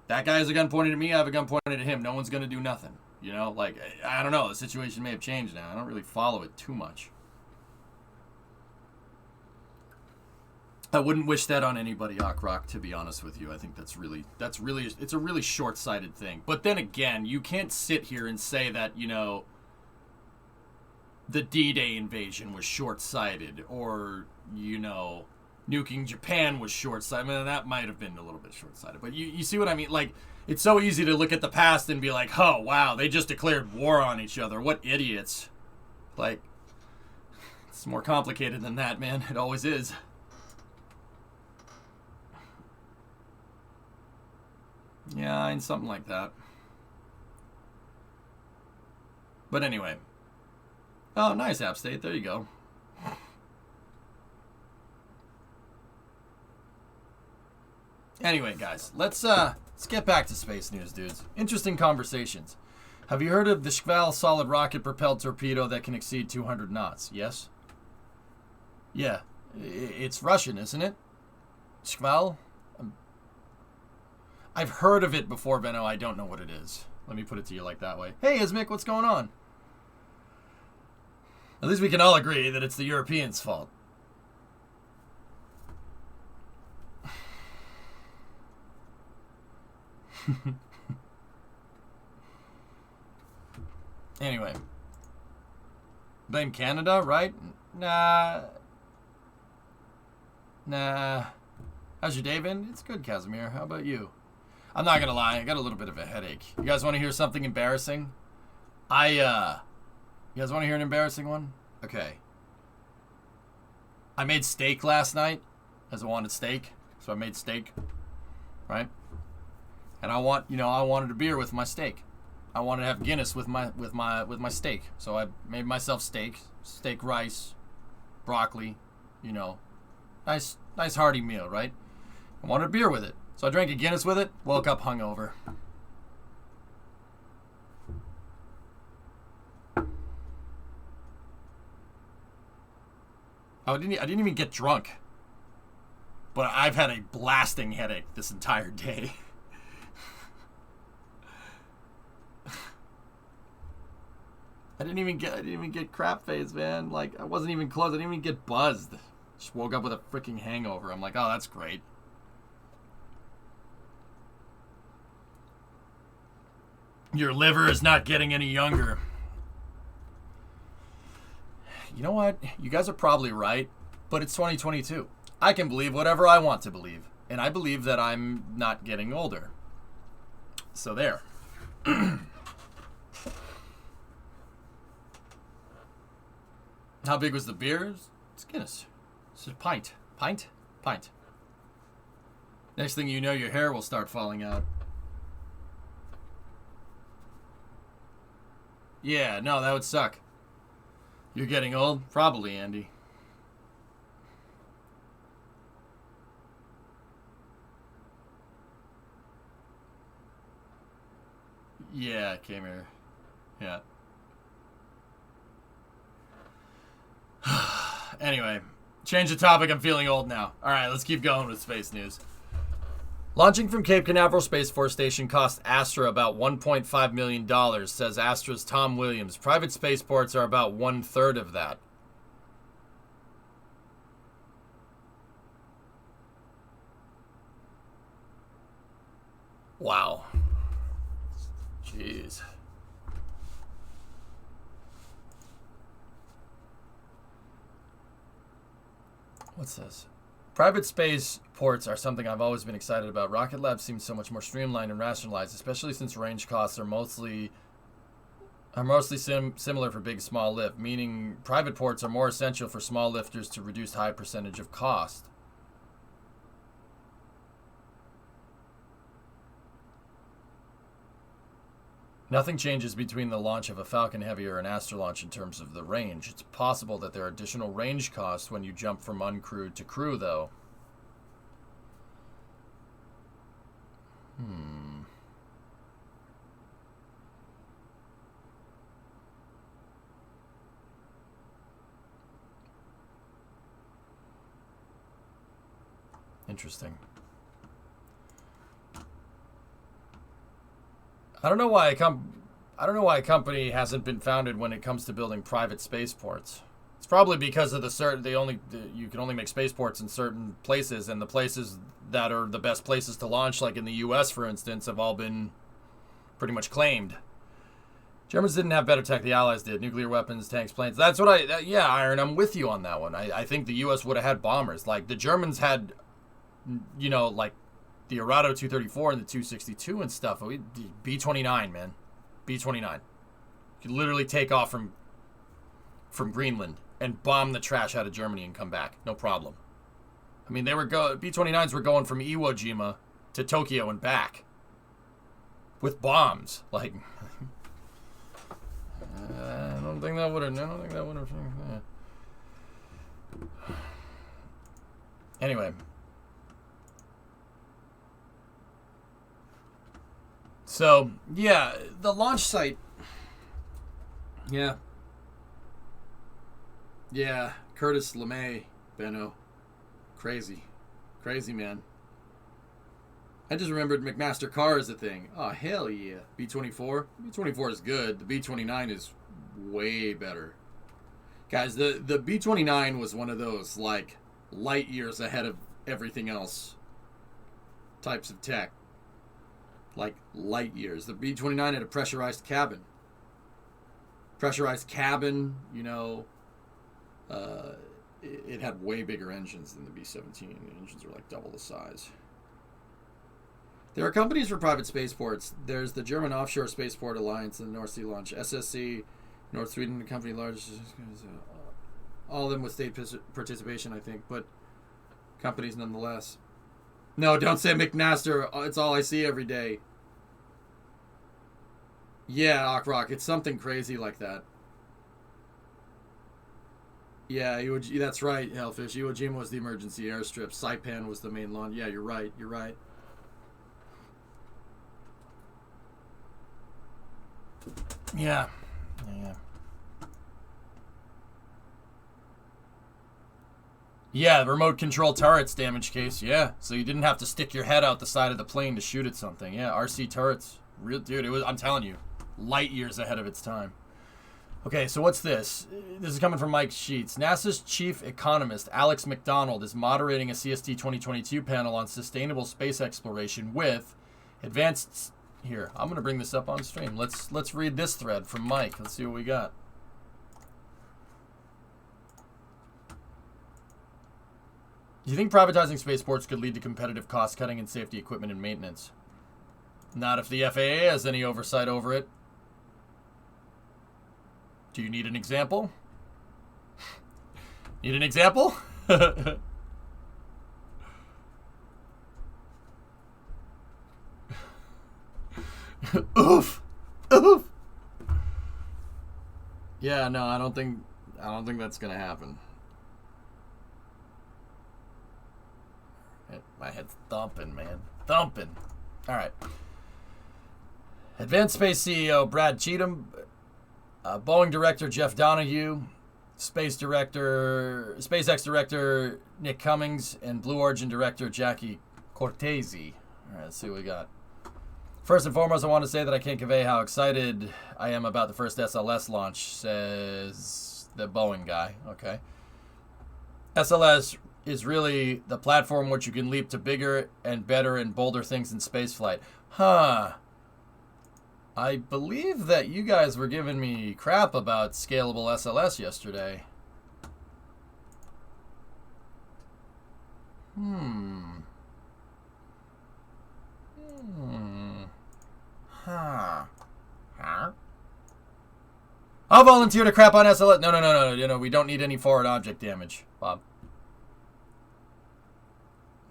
That guy has a gun pointed at me, I have a gun pointed at him. No one's going to do nothing. You know, like, I don't know. The situation may have changed now. I don't really follow it too much. I wouldn't wish that on anybody, Rock, to be honest with you. I think it's a really short-sighted thing. But then again, you can't sit here and say that, you know, the D-Day invasion was short-sighted, or, you know, nuking Japan was short-sighted. I mean, that might have been a little bit short-sighted. But you see what I mean? Like, it's so easy to look at the past and be like, oh, wow, they just declared war on each other. What idiots. Like, it's more complicated than that, man. It always is. Yeah, and something like that. But anyway. Oh, nice, App State. There you go. Anyway, guys, let's get back to space news, dudes. Interesting conversations. Have you heard of the Shkval solid rocket-propelled torpedo that can exceed 200 knots? Yes? Yeah. It's Russian, isn't it? Shkval? I've heard of it before, Benno. I don't know what it is. Let me put it to you like that way. Hey, Ismik, what's going on? At least we can all agree that it's the Europeans' fault. Anyway. Blame Canada, right? Nah. How's your day been? It's good, Casimir. How about you? I'm not gonna lie, I got a little bit of a headache. You guys want to hear something embarrassing? You guys want to hear an embarrassing one? Okay. I made steak last night, as I wanted steak, so I made steak, right? And I wanted a beer with my steak. I wanted to have Guinness with my steak, so I made myself steak rice, broccoli, nice hearty meal, right? I wanted a beer with it. So I drank a Guinness with it, woke up hungover. I didn't even get drunk. But I've had a blasting headache this entire day. I didn't even get crap face, man. Like, I wasn't even close. I didn't even get buzzed. Just woke up with a freaking hangover. I'm like, oh, that's great. Your liver is not getting any younger. You know what? You guys are probably right, but it's 2022. I can believe whatever I want to believe, and I believe that I'm not getting older. So there. How big was the beer? It's Guinness. It's a pint. Pint? Pint. Next thing you know, your hair will start falling out. Yeah, no, that would suck. You're getting old? Probably, Andy. Yeah, I came here. Yeah. Anyway, change the topic. I'm feeling old now. All right, let's keep going with space news. Launching from Cape Canaveral Space Force Station cost Astra about $1.5 million, says Astra's Tom Williams. Private spaceports are about 1/3 of that. Wow. Jeez. What's this? Private space ports are something I've always been excited about. Rocket Lab seems so much more streamlined and rationalized, especially since range costs are mostly similar for big small lift, meaning private ports are more essential for small lifters to reduce high percentage of cost. Nothing changes between the launch of a Falcon Heavy or an Astra launch in terms of the range. It's possible that there are additional range costs when you jump from uncrewed to crew, though. Interesting. I don't know why a company hasn't been founded when it comes to building private spaceports. It's probably because of you can only make spaceports in certain places, and the places that are the best places to launch, like in the U.S., for instance, have all been pretty much claimed. Germans didn't have better tech; the Allies did. Nuclear weapons, tanks, planes. That's what Iron, I'm with you on that one. I think the U.S. would have had bombers. Like the Germans had, like the Arado 234 and the 262 and stuff. B-29, man. B-29. You could literally take off from Greenland and bomb the trash out of Germany and come back. No problem. I mean, B-29s were going from Iwo Jima to Tokyo and back. with bombs. Like, I don't think that would have. I don't think that would have. Anyway. So, yeah, the launch site. Yeah. Yeah, Curtis LeMay, Benno. Crazy. Crazy, man. I just remembered McMaster car is a thing. Oh, hell yeah. B-24? B-24 is good. The B-29 is way better. Guys, the B-29 was one of those, like, light years ahead of everything else types of tech. Like, light years. The B-29 had a pressurized cabin. Pressurized cabin, you know. It had way bigger engines than the B-17. The engines were like double the size. There are companies for private spaceports. There's the German Offshore Spaceport Alliance and the North Sea Launch. SSC, North Sweden, the company large. All of them with state participation, I think, but companies nonetheless. No, don't say McMaster. It's all I see every day. Yeah, Ockrock. It's something crazy like that. Yeah, that's right, Hellfish. Iwo Jima was the emergency airstrip. Saipan was the main launch. Yeah, you're right. You're right. Yeah. Yeah. Yeah, the remote control turrets damage case. Yeah, so you didn't have to stick your head out the side of the plane to shoot at something. Yeah, RC turrets. Real dude, it was. I'm telling you, light years ahead of its time. Okay, so what's this? This is coming from Mike Sheets. NASA's chief economist, Alex McDonald, is moderating a CST 2022 panel on sustainable space exploration with advanced... Here, I'm going to bring this up on stream. Let's read this thread from Mike. Let's see what we got. Do you think privatizing spaceports could lead to competitive cost cutting in safety equipment and maintenance? Not if the FAA has any oversight over it. Do you need an example? Need an example? Oof. Oof. Yeah, no, I don't think that's gonna happen. My head's thumping, man. Thumping. All right. Advanced Space CEO Brad Cheatham, Boeing director Jeff Donahue, SpaceX director Nick Cummings, and Blue Origin director Jackie Cortese. All right, let's see what we got. First and foremost, I want to say that I can't convey how excited I am about the first SLS launch, says the Boeing guy. Okay. SLS is really the platform which you can leap to bigger and better and bolder things in spaceflight. Huh. I believe that you guys were giving me crap about scalable SLS yesterday. Huh. I'll volunteer to crap on SLS. No. You know, we don't need any forward object damage, Bob.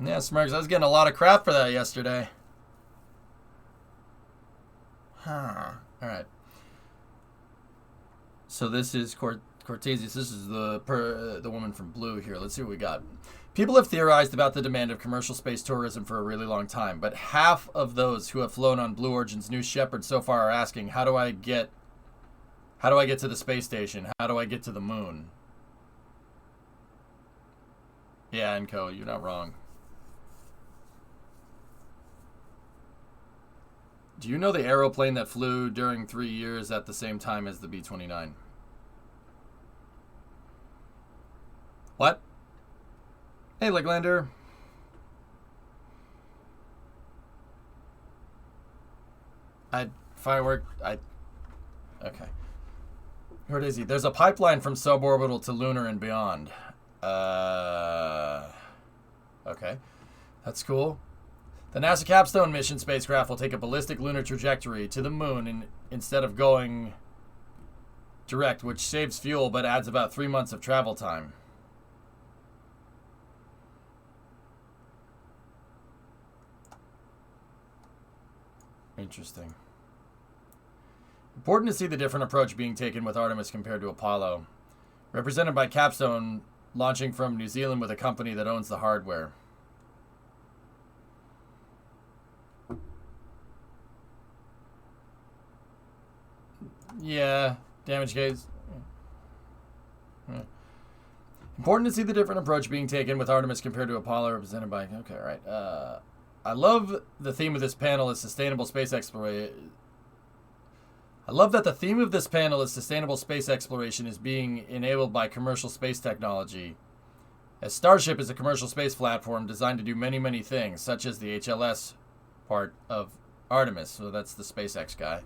Yeah, Smirks, I was getting a lot of crap for that yesterday. Huh. All right. So this is Cortese. This is the woman from Blue here. Let's see what we got. People have theorized about the demand of commercial space tourism for a really long time, but half of those who have flown on Blue Origin's New Shepard so far are asking, how do I get to the space station? How do I get to the moon? Yeah, Enco, you're not wrong. Do you know the aeroplane that flew during 3 years at the same time as the B-29? What? Hey, Leglander. Okay. Where is he? There's a pipeline from suborbital to lunar and beyond. Okay. That's cool. The NASA Capstone mission spacecraft will take a ballistic lunar trajectory to the moon instead of going direct, which saves fuel but adds about 3 months of travel time. Interesting. Important to see the different approach being taken with Artemis compared to Apollo. Represented by Capstone, launching from New Zealand with a company that owns the hardware. Yeah, damage case. Yeah. Important to see the different approach being taken with Artemis compared to Apollo, represented by... Okay, all right. I love the theme of this panel is sustainable space exploration. I love that the theme of this panel is sustainable space exploration is being enabled by commercial space technology. As Starship is a commercial space platform designed to do many, many things, such as the HLS part of Artemis. So that's the SpaceX guy.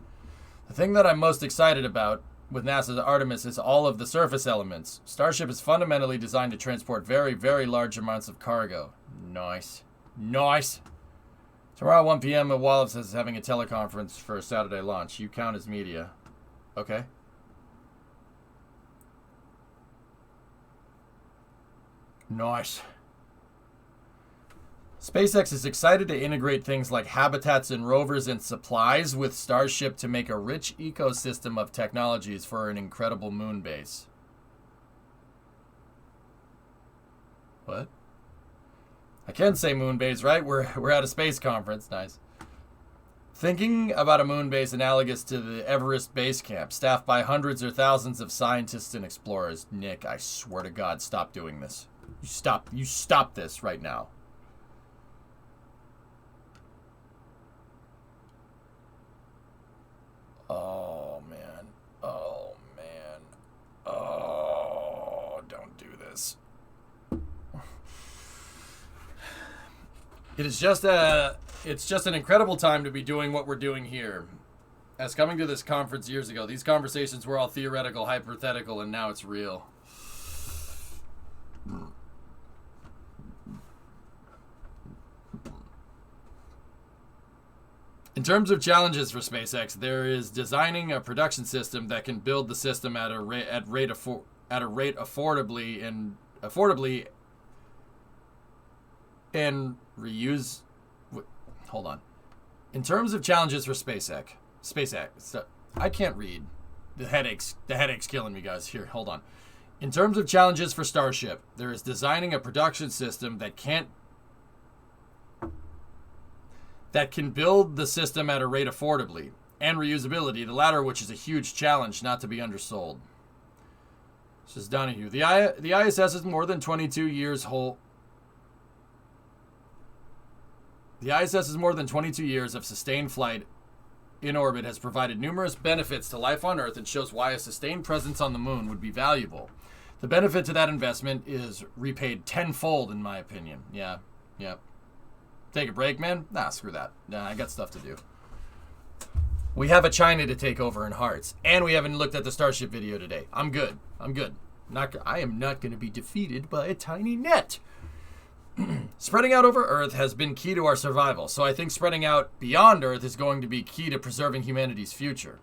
The thing that I'm most excited about with NASA's Artemis is all of the surface elements. Starship is fundamentally designed to transport very, very large amounts of cargo. Nice. Nice. Tomorrow at 1 p.m. at Wallops is having a teleconference for a Saturday launch. You count as media. Okay. Nice. SpaceX is excited to integrate things like habitats and rovers and supplies with Starship to make a rich ecosystem of technologies for an incredible moon base. What? I can say moon base, right? We're at a space conference. Nice. Thinking about a moon base analogous to the Everest Base Camp, staffed by hundreds or thousands of scientists and explorers. Nick, I swear to God, stop doing this. You stop this right now. Oh, man. Oh, man. Oh, don't do this. It's just an incredible time to be doing what we're doing here. As coming to this conference years ago, these conversations were all theoretical, hypothetical, and now it's real. In terms of challenges for SpaceX, there is designing a production system that can build the system at a rate affordably and reuse. Hold on. In terms of challenges for SpaceX, I can't read. The headache's killing me, guys. Here, hold on. In terms of challenges for Starship, there is designing a production system that can build the system at a rate affordably, and reusability, the latter which is a huge challenge not to be undersold. This is Donahue. The ISS is more than 22 years old. The ISS is more than 22 years of sustained flight in orbit, has provided numerous benefits to life on Earth, and shows why a sustained presence on the moon would be valuable. The benefit to that investment is repaid tenfold, in my opinion. Yeah. Take a break, man? Nah, screw that. Nah, I got stuff to do. We have a China to take over in hearts, and we haven't looked at the Starship video today. I'm good. I am not going to be defeated by a tiny net. Spreading out over Earth has been key to our survival, so I think spreading out beyond Earth is going to be key to preserving humanity's future.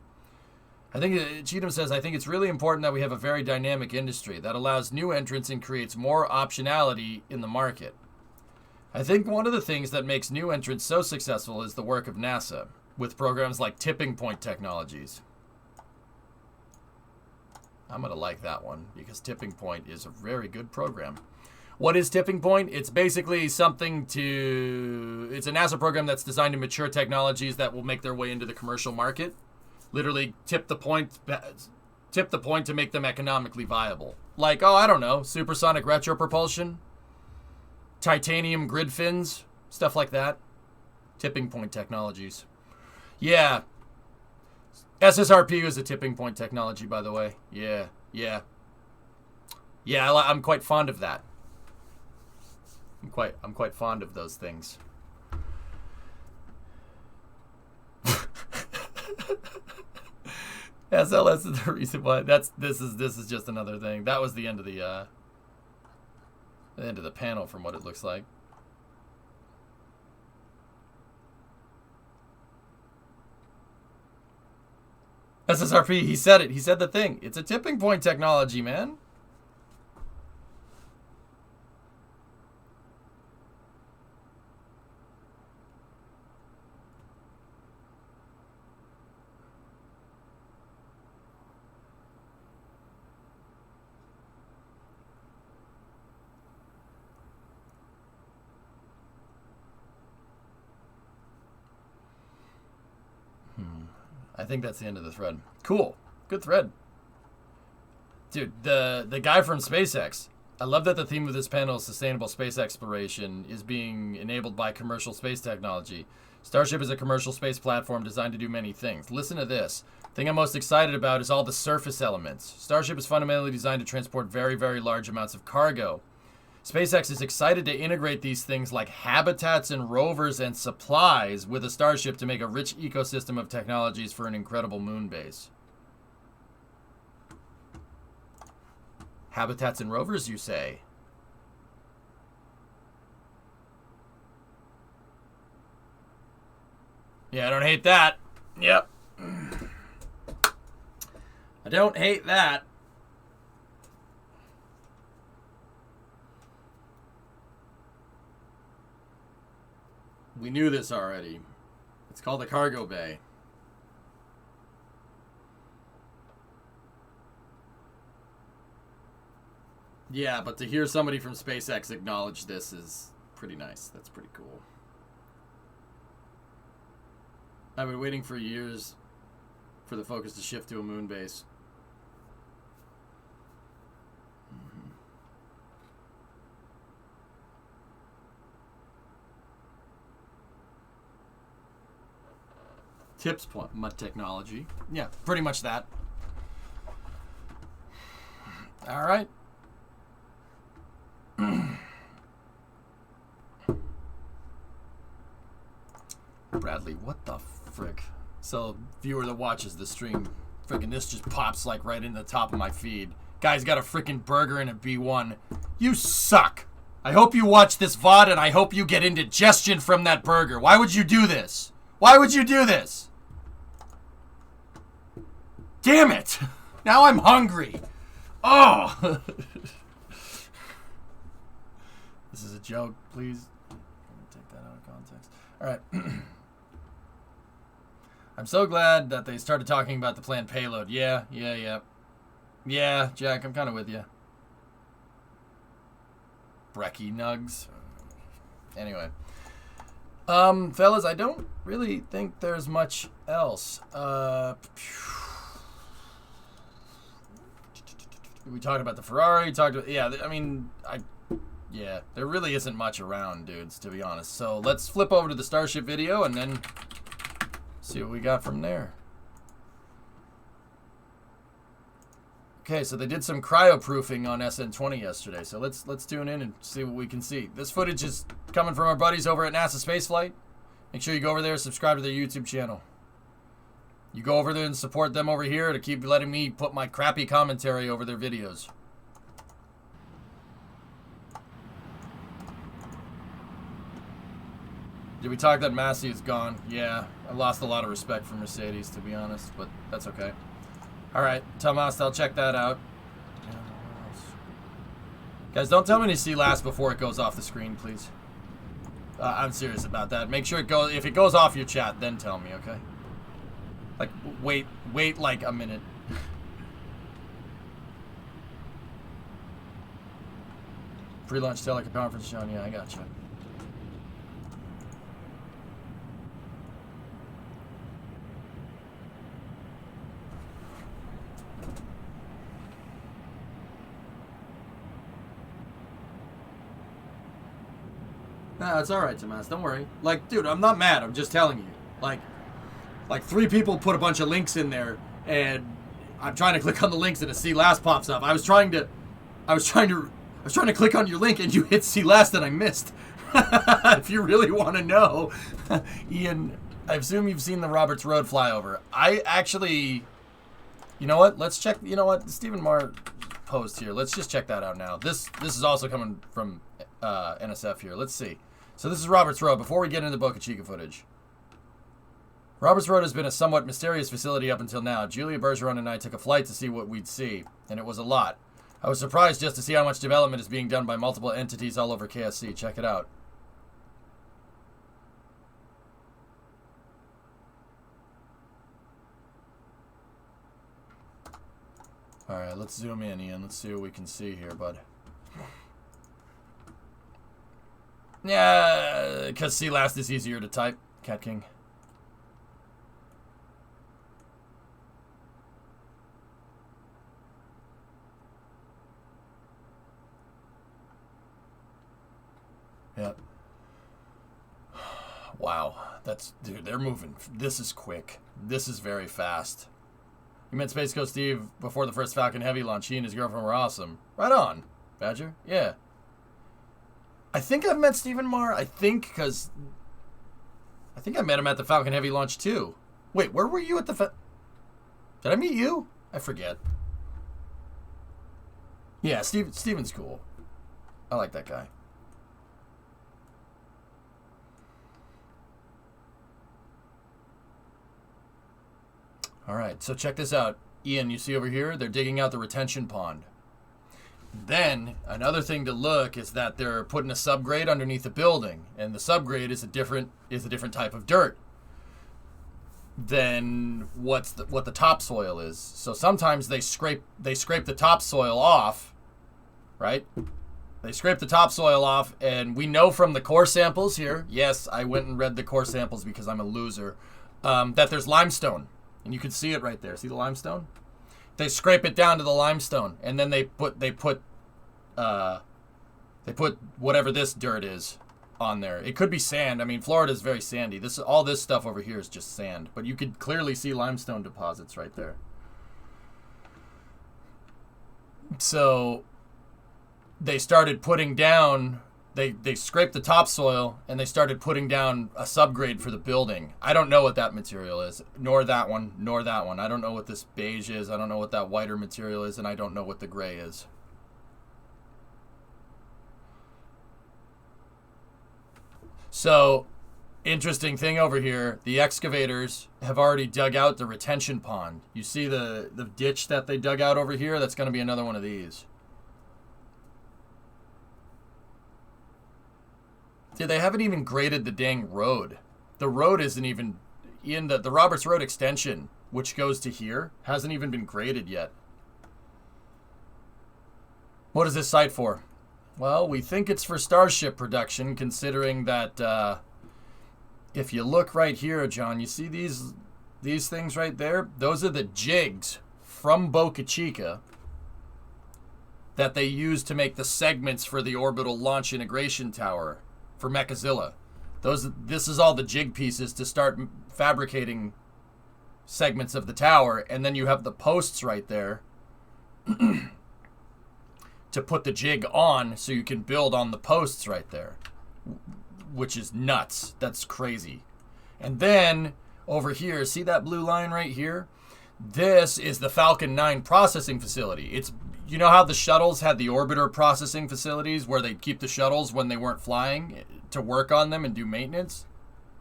I think Cheatham says, I think it's really important that we have a very dynamic industry that allows new entrants and creates more optionality in the market. I think one of the things that makes new entrants so successful is the work of NASA, with programs like Tipping Point Technologies. I'm going to like that one, because Tipping Point is a very good program. What is Tipping Point? It's basically it's a NASA program that's designed to mature technologies that will make their way into the commercial market. Literally tip the point to make them economically viable. Like, I don't know, supersonic retropropulsion, titanium grid fins, stuff like that. Tipping Point Technologies. Yeah. SSRP is a tipping point technology, by the way. Yeah, I'm quite fond of that. I'm quite fond of those things. SLS is the reason why. This is just another thing. That was the end of the panel, from what it looks like. SSRP, he said it. He said the thing. It's a tipping point technology, man. I think that's the end of the thread. Cool. Good thread. Dude, the guy from SpaceX. I love that the theme of this panel, sustainable space exploration, is being enabled by commercial space technology. Starship is a commercial space platform designed to do many things. Listen to this. The thing I'm most excited about is all the surface elements. Starship is fundamentally designed to transport very, very large amounts of cargo. SpaceX is excited to integrate these things like habitats and rovers and supplies with a Starship to make a rich ecosystem of technologies for an incredible moon base. Habitats and rovers, you say? Yeah, I don't hate that. Yep. I don't hate that. We knew this already. It's called the cargo bay. Yeah, but to hear somebody from SpaceX acknowledge this is pretty nice. That's pretty cool. I've been waiting for years for the focus to shift to a moon base. Tips point, mud technology. Yeah, pretty much that. All right. Bradley, what the frick? So, viewer that watches the stream, frickin' this just pops like right in the top of my feed. Guy's got a frickin' burger and a B1. You suck. I hope you watch this VOD and I hope you get indigestion from that burger. Why would you do this? Why would you do this? Damn it! Now I'm hungry. Oh! This is a joke, please. Take that out of context. All right. I'm so glad that they started talking about the planned payload. Yeah, Jack, I'm kind of with you. Brekkie nugs. Anyway. Fellas, I don't really think there's much else. We talked about the Ferrari, yeah, there really isn't much around, dudes, to be honest. So let's flip over to the Starship video and then see what we got from there. Okay, so they did some cryoproofing on SN20 yesterday. So let's tune in and see what we can see. This footage is coming from our buddies over at NASA Spaceflight. Make sure you go over there and subscribe to their YouTube channel. You go over there and support them over here to keep letting me put my crappy commentary over their videos. Did we talk that Massey is gone? Yeah, I lost a lot of respect for Mercedes, to be honest, but that's okay. All right, Tomas, I'll check that out. Guys, don't tell me to see last before it goes off the screen, please. I'm serious about that. Make sure it goes. If it goes off your chat, then tell me, okay? Like, wait like a minute. Pre-launch teleconference, John. Yeah, I got you. Nah, it's alright, Tomas. Don't worry. Like, dude, I'm not mad. I'm just telling you. Like 3 people put a bunch of links in there, and I'm trying to click on the links, and a see last pops up. I was trying to click on your link, and you hit see last, and I missed. If you really want to know, Ian, I assume you've seen the Roberts Road flyover. I actually, you know what? Let's check. You know what? Stephen Marr post here. Let's just check that out now. This is also coming from NSF here. Let's see. So this is Roberts Road. Before we get into the Boca Chica footage. Roberts Road has been a somewhat mysterious facility up until now. Julia Bergeron and I took a flight to see what we'd see, and it was a lot. I was surprised just to see how much development is being done by multiple entities all over KSC. Check it out. Alright, let's zoom in, Ian. Let's see what we can see here, bud. Yeah, because see last is easier to type, Cat King. wow. Dude, they're moving. This is quick. This is very fast. You met Space Coast Steve before the first Falcon Heavy launch. He and his girlfriend were awesome. Right on, Badger. Yeah. I think I've met Stephen Marr. I think I met him at the Falcon Heavy launch too. Wait, where were you at the Did I meet you? I forget. Yeah, Steven's cool. I like that guy. All right, so check this out. Ian, you see over here, they're digging out the retention pond. Then, another thing to look is that they're putting a subgrade underneath the building, and the subgrade is a different type of dirt than what the topsoil is. So sometimes they scrape the topsoil off, right? They scrape the topsoil off, and we know from the core samples here, yes, I went and read the core samples because I'm a loser, that there's limestone. And you can see it right there. See the limestone? They scrape it down to the limestone, and then they put whatever this dirt is on there. It could be sand. I mean, Florida is very sandy. All this stuff over here is just sand, but you could clearly see limestone deposits right there. So they started putting down. They scraped the topsoil and they started putting down a subgrade for the building. I don't know what that material is, nor that one, nor that one. I don't know what this beige is. I don't know what that whiter material is, and I don't know what the gray is. So, interesting thing over here, the excavators have already dug out the retention pond. You see the ditch that they dug out over here? That's going to be another one of these. Dude, they haven't even graded the dang road. The road isn't even in the Roberts Road extension, which goes to here, hasn't even been graded yet. What is this site for? Well, we think it's for Starship production, considering that if you look right here, John, you see these things right there? Those are the jigs from Boca Chica that they use to make the segments for the orbital launch integration tower for Mechazilla. This is all the jig pieces to start fabricating segments of the tower, and then you have the posts right there to put the jig on so you can build on the posts right there, which is nuts. That's crazy. And then over here, see that blue line right here? This is the Falcon 9 processing facility. You know how the shuttles had the orbiter processing facilities where they'd keep the shuttles when they weren't flying to work on them and do maintenance?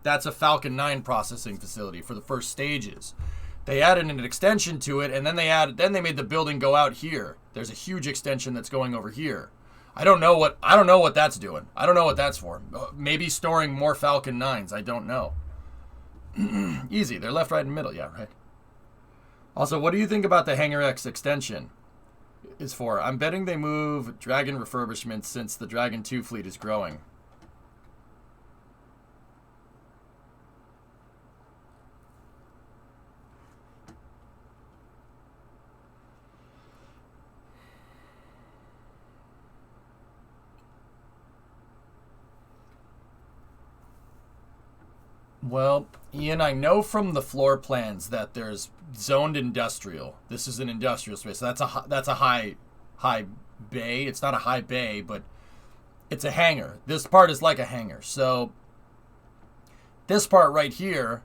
That's a Falcon 9 processing facility for the first stages. They added an extension to it, and then they made the building go out here. There's a huge extension that's going over here. I don't know what that's doing. I don't know what that's for. Maybe storing more Falcon 9s. I don't know. Easy. They're left, right, and middle. Yeah, right. Also, what do you think about the Hangar X extension? Is for. I'm betting they move Dragon refurbishments since the Dragon 2 fleet is growing. Well, Ian, I know from the floor plans that there's zoned industrial. This is an industrial space. So that's a high bay. It's not a high bay, but it's a hangar. This part is like a hangar. So this part right here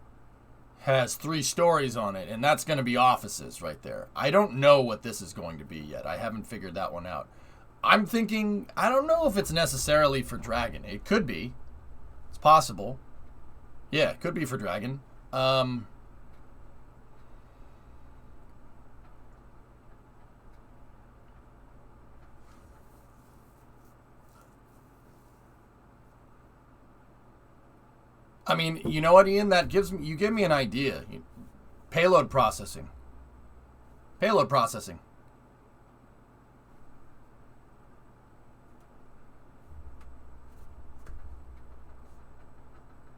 has 3 stories on it, and that's going to be offices right there. I don't know what this is going to be yet. I haven't figured that one out. I'm thinking, I don't know if it's necessarily for Dragon. It could be. It's possible. Yeah, it could be for Dragon. I mean, you know what, Ian? You give me an idea. Payload processing. Payload processing.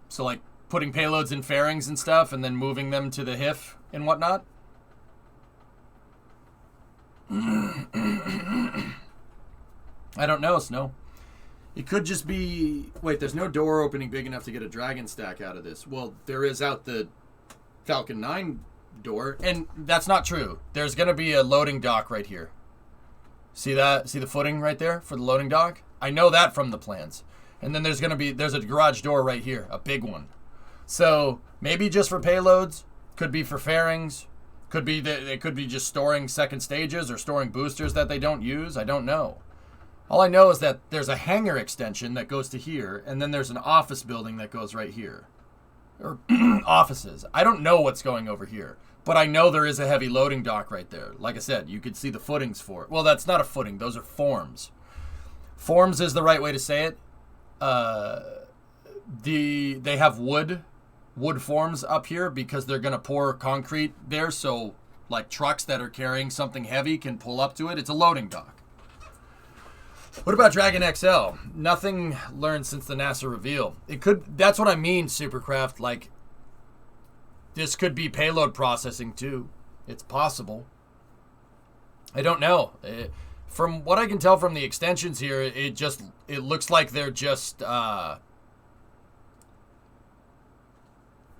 So, like, putting payloads in fairings and stuff and then moving them to the HIF and whatnot? I don't know, Snow. It could just be... Wait, there's no door opening big enough to get a dragon stack out of this. Well, there is out the Falcon 9 door, and that's not true. There's going to be a loading dock right here. See that? See the footing right there for the loading dock? I know that from the plans. And then there's a garage door right here, a big one. So maybe just for payloads, could be for fairings, could be that they could be just storing second stages or storing boosters that they don't use. I don't know. All I know is that there's a hangar extension that goes to here, and then there's an office building that goes right here. Or offices. I don't know what's going over here, but I know there is a heavy loading dock right there. Like I said, you could see the footings for it. Well, that's not a footing. Those are forms. Forms is the right way to say it. They have wood forms up here because they're going to pour concrete there, so like trucks that are carrying something heavy can pull up to it. It's a loading dock. What about Dragon XL? Nothing learned since the NASA reveal. It could. That's what I mean, Supercraft. Like, this could be payload processing too. It's possible. I don't know. From what I can tell from the extensions here, it looks like they're just.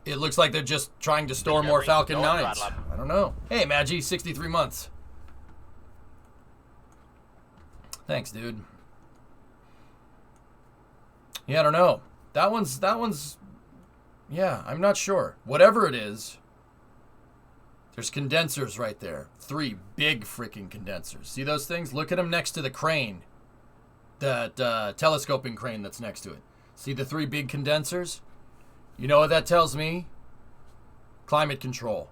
It looks like they're just trying to store more Falcon 9s. I don't know. Hey, Maggie, 63 months. Thanks, dude. Yeah, I don't know. That one's, yeah, I'm not sure. Whatever it is, there's condensers right there. 3 big freaking condensers. See those things? Look at them next to the crane. That telescoping crane that's next to it. See the 3 big condensers? You know what that tells me? Climate control.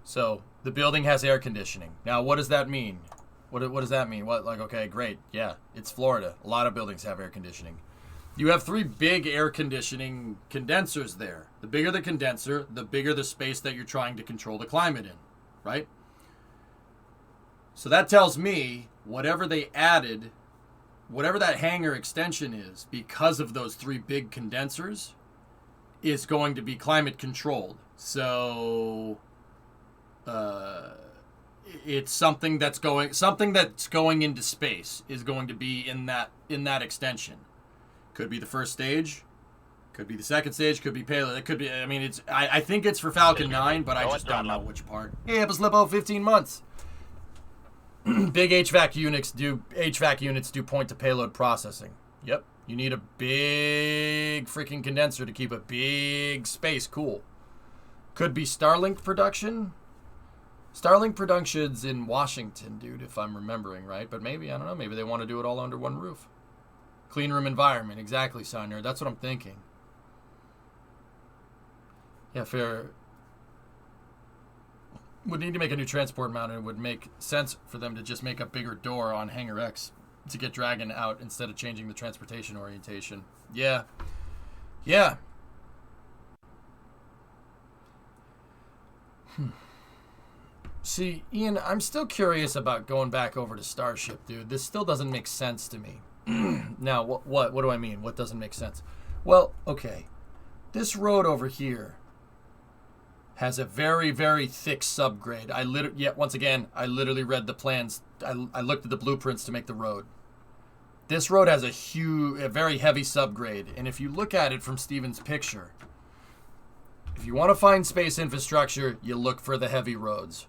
So the building has air conditioning. Now, what does that mean? What does that mean? What, like, okay, great. Yeah, it's Florida. A lot of buildings have air conditioning. You have 3 big air conditioning condensers there. The bigger the condenser, the bigger the space that you're trying to control the climate in, right? So that tells me whatever they added, whatever that hangar extension is, because of those 3 big condensers, is going to be climate controlled. So, it's something that's going into space is going to be in that extension. Could be the first stage, could be the second stage, could be payload. It could be. I mean, I think it's for Falcon 9, but I just don't know which part. Hey, it was Lipo, 15 months. Big HVAC units do point to payload processing. Yep, you need a big freaking condenser to keep a big space cool. Could be Starlink production. Starlink production's in Washington, dude, if I'm remembering right. But maybe, I don't know, maybe they want to do it all under one roof. Clean room environment, exactly, Signer. That's what I'm thinking. Yeah, fair. Would need to make a new transport mount, and it would make sense for them to just make a bigger door on Hangar X to get Dragon out instead of changing the transportation orientation. Yeah. Yeah. See, Ian, I'm still curious about going back over to Starship, dude. This still doesn't make sense to me. Now, what do I mean? What doesn't make sense? Well, okay. This road over here has a very, very thick subgrade. Once again, I literally read the plans. I looked at the blueprints to make the road. This road has a very heavy subgrade. And if you look at it from Steven's picture, if you want to find space infrastructure, you look for the heavy roads.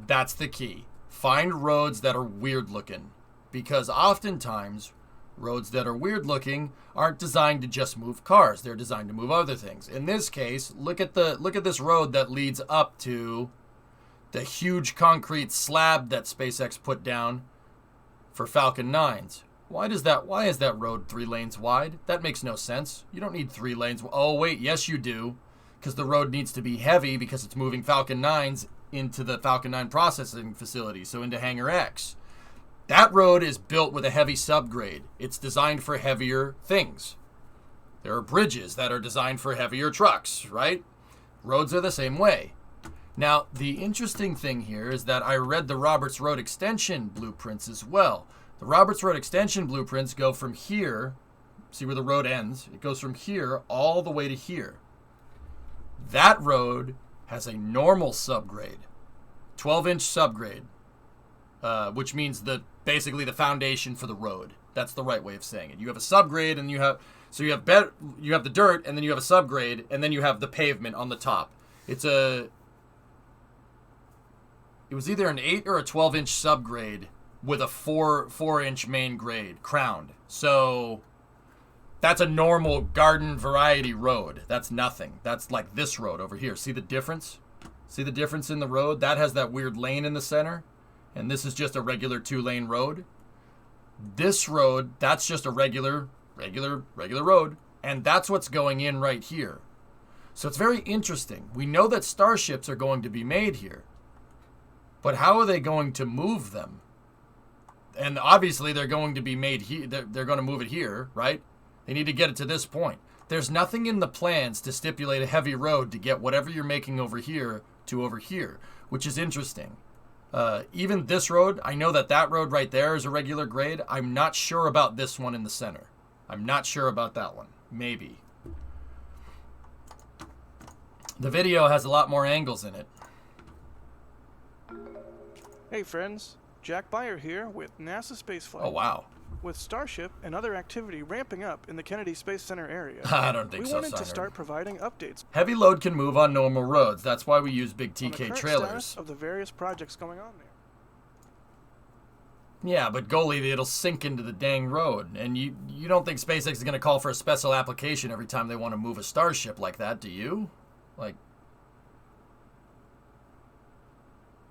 That's the key. Find roads that are weird looking. Because oftentimes, roads that are weird looking aren't designed to just move cars. They're designed to move other things. In this case, look at this road that leads up to the huge concrete slab that SpaceX put down for Falcon 9s. Why is that road 3 lanes wide? That makes no sense. You don't need 3 lanes. Oh, wait, yes you do. Because the road needs to be heavy because it's moving Falcon 9s into the Falcon 9 processing facility, so into Hangar X. That road is built with a heavy subgrade. It's designed for heavier things. There are bridges that are designed for heavier trucks, right? Roads are the same way. Now, the interesting thing here is that I read the Roberts Road extension blueprints as well. The Roberts Road extension blueprints go from here, see where the road ends? It goes from here all the way to here. That road has a normal subgrade, 12-inch subgrade, which means basically the foundation for the road. That's the right way of saying it. You have a subgrade, and you have the dirt, and then you have a subgrade, and then you have the pavement on the top. It was either an 8 or a 12-inch subgrade with a 4-inch main grade crowned. So that's a normal garden variety road. That's nothing. That's like this road over here. See the difference? See the difference in the road? That has that weird lane in the center, and this is just a regular 2-lane road. This road, that's just a regular road, and that's what's going in right here. So it's very interesting. We know that starships are going to be made here, but how are they going to move them? And obviously they're going to be made here. They're going to move it here, right? They need to get it to this point. There's nothing in the plans to stipulate a heavy road to get whatever you're making over here to over here, which is interesting. Even this road, I know that road right there is a regular grade. I'm not sure about this one in the center. I'm not sure about that one. Maybe. The video has a lot more angles in it. Hey friends, Jack Beyer here with NASA Spaceflight. Oh wow. With Starship and other activity ramping up in the Kennedy Space Center area, I don't think we so, wanted to start providing updates. Heavy load can move on normal roads. That's why we use big TK on the current trailers. Status of the various projects going on there. Yeah, but goalie, it'll sink into the dang road. And you don't think SpaceX is going to call for a special application every time they want to move a Starship like that, do you? Like,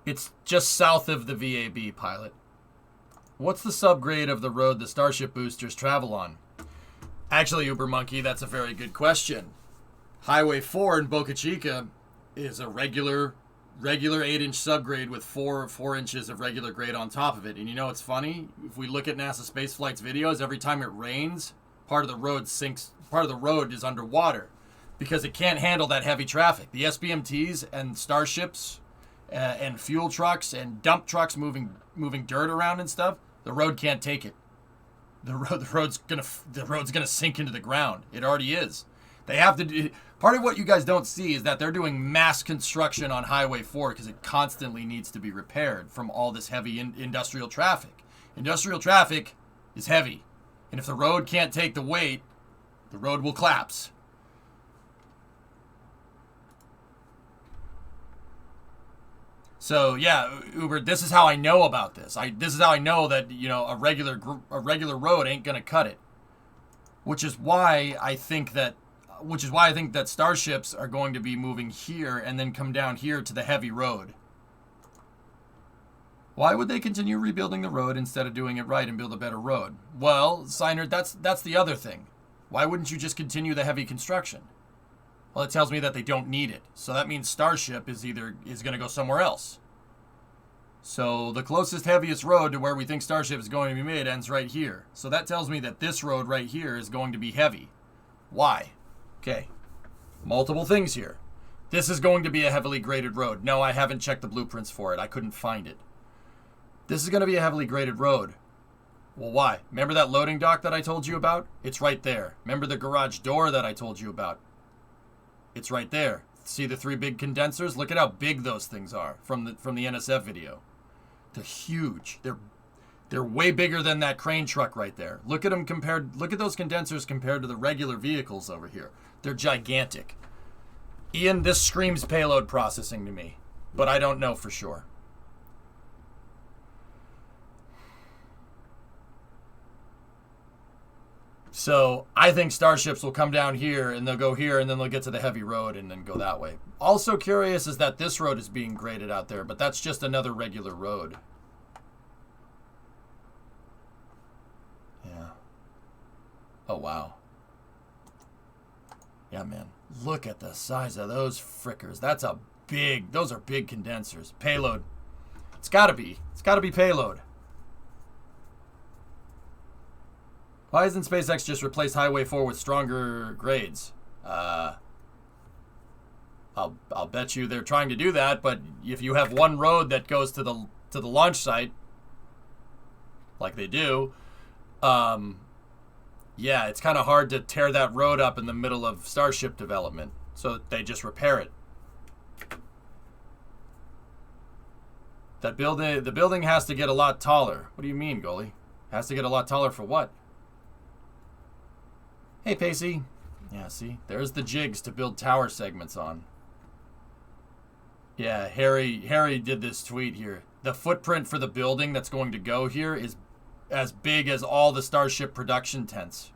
it's just south of the VAB, pilot. What's the subgrade of the road the Starship boosters travel on? Actually, Uber Monkey, that's a very good question. Highway 4 in Boca Chica is a regular 8-inch subgrade with 4 inches of regular grade on top of it. And you know what's funny? If we look at NASA Spaceflight's videos, every time it rains, part of the road sinks, part of the road is underwater because it can't handle that heavy traffic. The SBMTs and Starships and fuel trucks and dump trucks moving dirt around and stuff, the road can't take it. The road's gonna sink into the ground. It already is. They have to do. Part of what you guys don't see is that they're doing mass construction on Highway 4 because it constantly needs to be repaired from all this heavy industrial traffic. Industrial traffic is heavy, and if the road can't take the weight, the road will collapse. So yeah, Uber, this is how I know about this. This is how I know that, you know, a regular road ain't gonna cut it. Which is why I think that starships are going to be moving here and then come down here to the heavy road. Why would they continue rebuilding the road instead of doing it right and build a better road? Well, Seinert, that's the other thing. Why wouldn't you just continue the heavy construction? Well, it tells me that they don't need it. So that means Starship is going to go somewhere else. So the closest, heaviest road to where we think Starship is going to be made ends right here. So that tells me that this road right here is going to be heavy. Why? Okay. Multiple things here. This is going to be a heavily graded road. No, I haven't checked the blueprints for it. I couldn't find it. This is going to be a heavily graded road. Well, why? Remember that loading dock that I told you about? It's right there. Remember the garage door that I told you about? It's right there. See the 3 big condensers? Look at how big those things are from the NSF video. They're huge. They're way bigger than that crane truck right there. Look at them compared. Look at those condensers compared to the regular vehicles over here. They're gigantic. Ian, this screams payload processing to me, but I don't know for sure. So I think Starships will come down here and they'll go here and then they'll get to the heavy road and then go that way. Also curious is that this road is being graded out there, but that's just another regular road. Yeah. Oh, wow. Yeah, man. Look at the size of those frickers. Those are big condensers. Payload. It's gotta be payload. Why hasn't SpaceX just replaced Highway 4 with stronger grades? I'll bet you they're trying to do that, but if you have one road that goes to the launch site, like they do, yeah, it's kind of hard to tear that road up in the middle of Starship development, so they just repair it. The building has to get a lot taller. What do you mean, goalie? Has to get a lot taller for what? Hey, Pacey. Yeah, see? There's the jigs to build tower segments on. Yeah, Harry did this tweet here. The footprint for the building that's going to go here is as big as all the Starship production tents.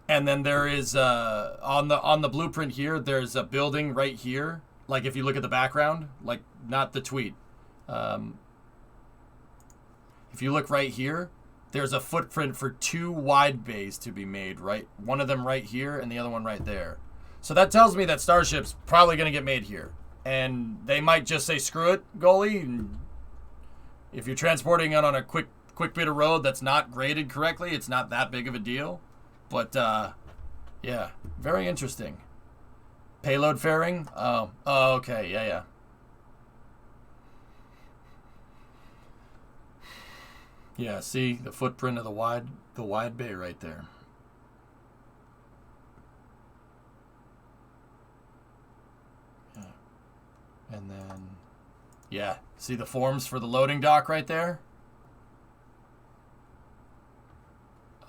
And then there is on the blueprint here, there's a building right here. Like if you look at the background, like not the tweet. If you look right here, there's a footprint for 2 wide bays to be made, right? One of them right here and the other one right there. So that tells me that Starship's probably going to get made here. And they might just say, screw it, goalie. And if you're transporting it on a quick bit of road that's not graded correctly, it's not that big of a deal. But, yeah, very interesting. Payload fairing? Oh, okay, yeah. Yeah, see the footprint of the wide bay right there. Yeah. And then, yeah, see the forms for the loading dock right there?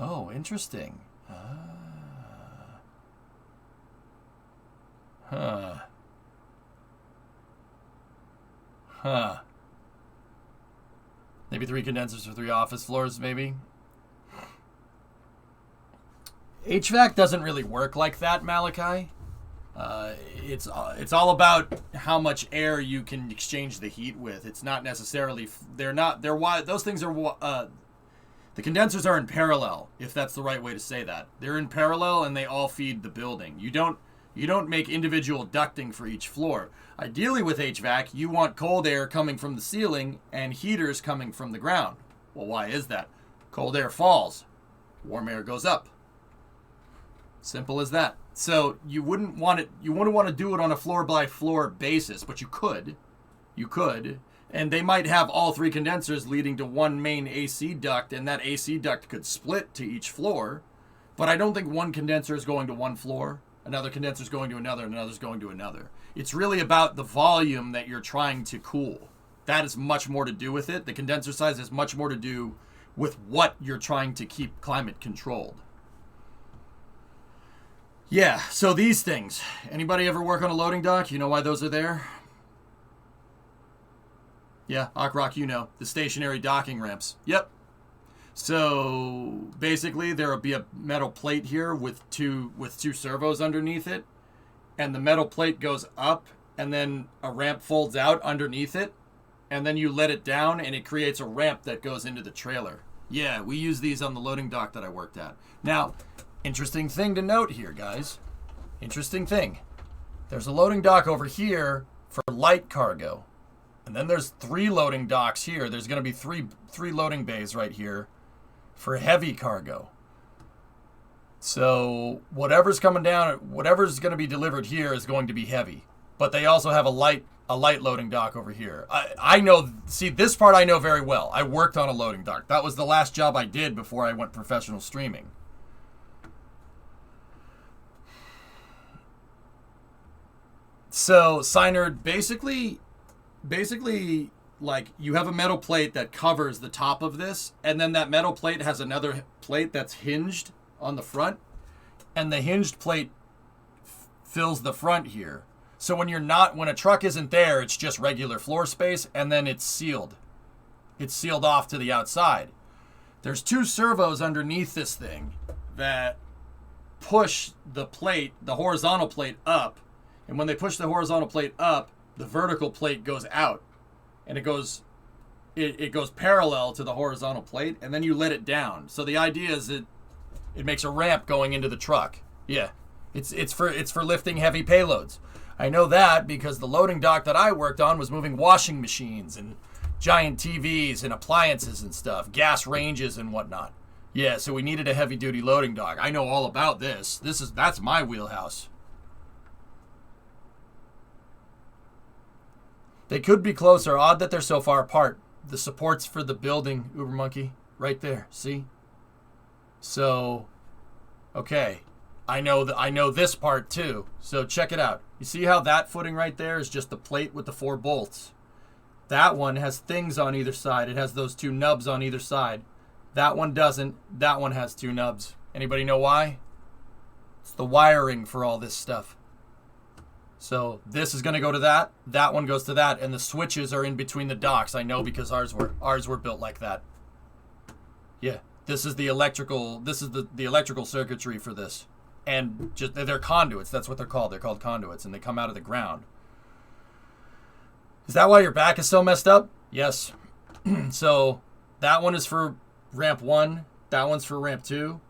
Oh, interesting. Huh. Maybe 3 condensers for 3 office floors, maybe. HVAC doesn't really work like that, Malachi. It's all about how much air you can exchange the heat with. It's not necessarily those things are the condensers are in parallel, if that's the right way to say that. They're in parallel and they all feed the building. You don't make individual ducting for each floor. Ideally with HVAC, you want cold air coming from the ceiling and heaters coming from the ground. Well, why is that? Cold air falls, warm air goes up. Simple as that. So you wouldn't want to do it on a floor by floor basis, but you could. And they might have all 3 condensers leading to one main AC duct, and that AC duct could split to each floor. But I don't think one condenser is going to one floor, another condenser is going to another, and another's going to another. It's really about the volume that you're trying to cool. That is much more to do with it. The condenser size has much more to do with what you're trying to keep climate controlled. Yeah, so these things. Anybody ever work on a loading dock? You know why those are there? Yeah, Rock, you know. The stationary docking ramps. Yep. So basically there will be a metal plate here with two servos underneath it. And the metal plate goes up and then a ramp folds out underneath it. And then you let it down and it creates a ramp that goes into the trailer. Yeah, we use these on the loading dock that I worked at. Now, interesting thing to note here, guys. Interesting thing. There's a loading dock over here for light cargo. And then there's 3 loading docks here. There's going to be three loading bays right here for heavy cargo. So whatever's coming down, whatever's going to be delivered here is going to be heavy. But they also have a light loading dock over here. I know, see, this part I know very well. I worked on a loading dock. That was the last job I did before I went professional streaming. So, Synerd, basically, like, you have a metal plate that covers the top of this, and then that metal plate has another plate that's hinged on the front, and the hinged plate fills the front here. So when a truck isn't there, it's just regular floor space, and then it's sealed. It's sealed off to the outside. There's 2 servos underneath this thing that push the plate, the horizontal plate, up. And when they push the horizontal plate up, the vertical plate goes out. And it goes parallel to the horizontal plate, and then you let it down. So the idea is it makes a ramp going into the truck. Yeah. It's for lifting heavy payloads. I know that because the loading dock that I worked on was moving washing machines and giant TVs and appliances and stuff, gas ranges and whatnot. Yeah, so we needed a heavy-duty loading dock. I know all about this. That's my wheelhouse. They could be closer. Odd that they're so far apart. The supports for the building, Uber Monkey, right there. See? So, okay. I know this part too. So check it out. You see how that footing right there is just the plate with the 4 bolts? That one has things on either side. It has those two nubs on either side. That one doesn't. That one has two nubs. Anybody know why? It's the wiring for all this stuff. So this is going to go to that. That one goes to that. And the switches are in between the docks. I know because ours were built like that. Yeah. This is the electrical. This is the electrical circuitry for this. And just they're conduits. That's what they're called. They're called conduits. And they come out of the ground. Is that why your back is so messed up? Yes. So that one is for ramp 1. That one's for ramp 2.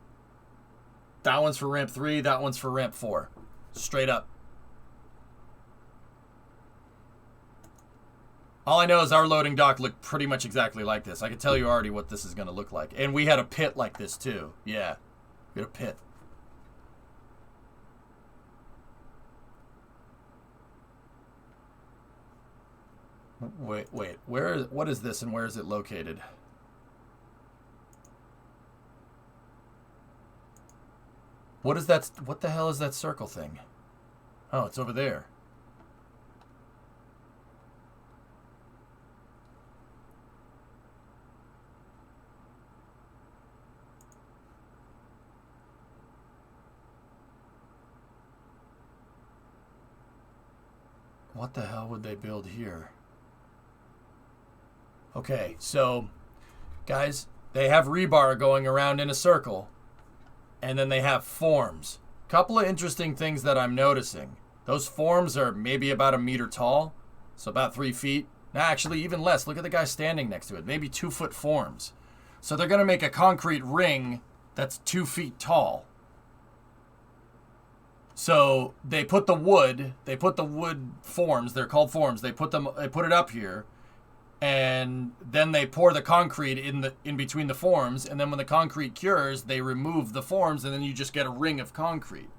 That one's for ramp 3. That one's for ramp 4. Straight up. All I know is our loading dock looked pretty much exactly like this. I can tell you already what this is going to look like. And we had a pit like this too. Yeah. We had a pit. Wait. What is this and where is it located? What is that? What the hell is that circle thing? Oh, it's over there. What the hell would they build here? Okay, so, guys, they have rebar going around in a circle, and then they have forms. Couple of interesting things that I'm noticing. Those forms are maybe about 1 meter tall, so about 3 feet. Nah, actually, even less. Look at the guy standing next to it. Maybe 2-foot forms. So they're going to make a concrete ring that's 2 feet tall. So they put the wood forms, they're called forms, they put it up here, and then they pour the concrete in between the forms, and then when the concrete cures, they remove the forms, and then you just get a ring of concrete.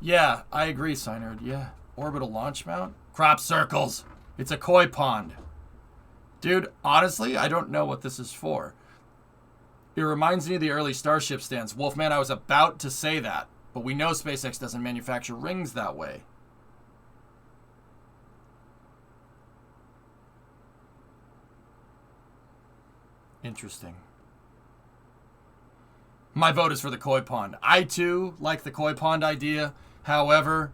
Yeah, I agree, Synerd. Yeah. Orbital launch mount? Crop circles. It's a koi pond. Dude, honestly, I don't know what this is for. It reminds me of the early Starship stands. Wolfman, I was about to say that. But we know SpaceX doesn't manufacture rings that way. Interesting. My vote is for the koi pond. I too like the koi pond idea. However,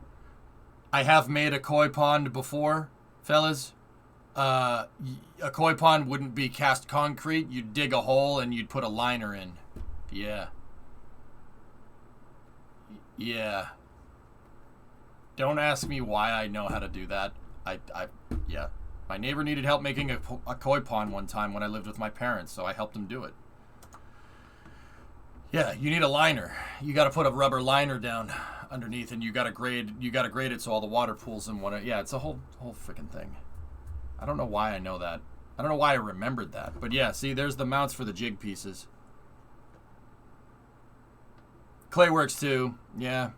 I have made a koi pond before, fellas. A koi pond wouldn't be cast concrete. You'd dig a hole and you'd put a liner in. Yeah. Yeah. Don't ask me why I know how to do that. Yeah. My neighbor needed help making a koi pond one time when I lived with my parents, so I helped him do it. Yeah, you need a liner. You got to put a rubber liner down underneath, and you got to grade it so all the water pools in one. Yeah, it's a whole freaking thing. I don't know why I know that. I don't know why I remembered that. But yeah, see, there's the mounts for the jig pieces. Clayworks too. Yeah.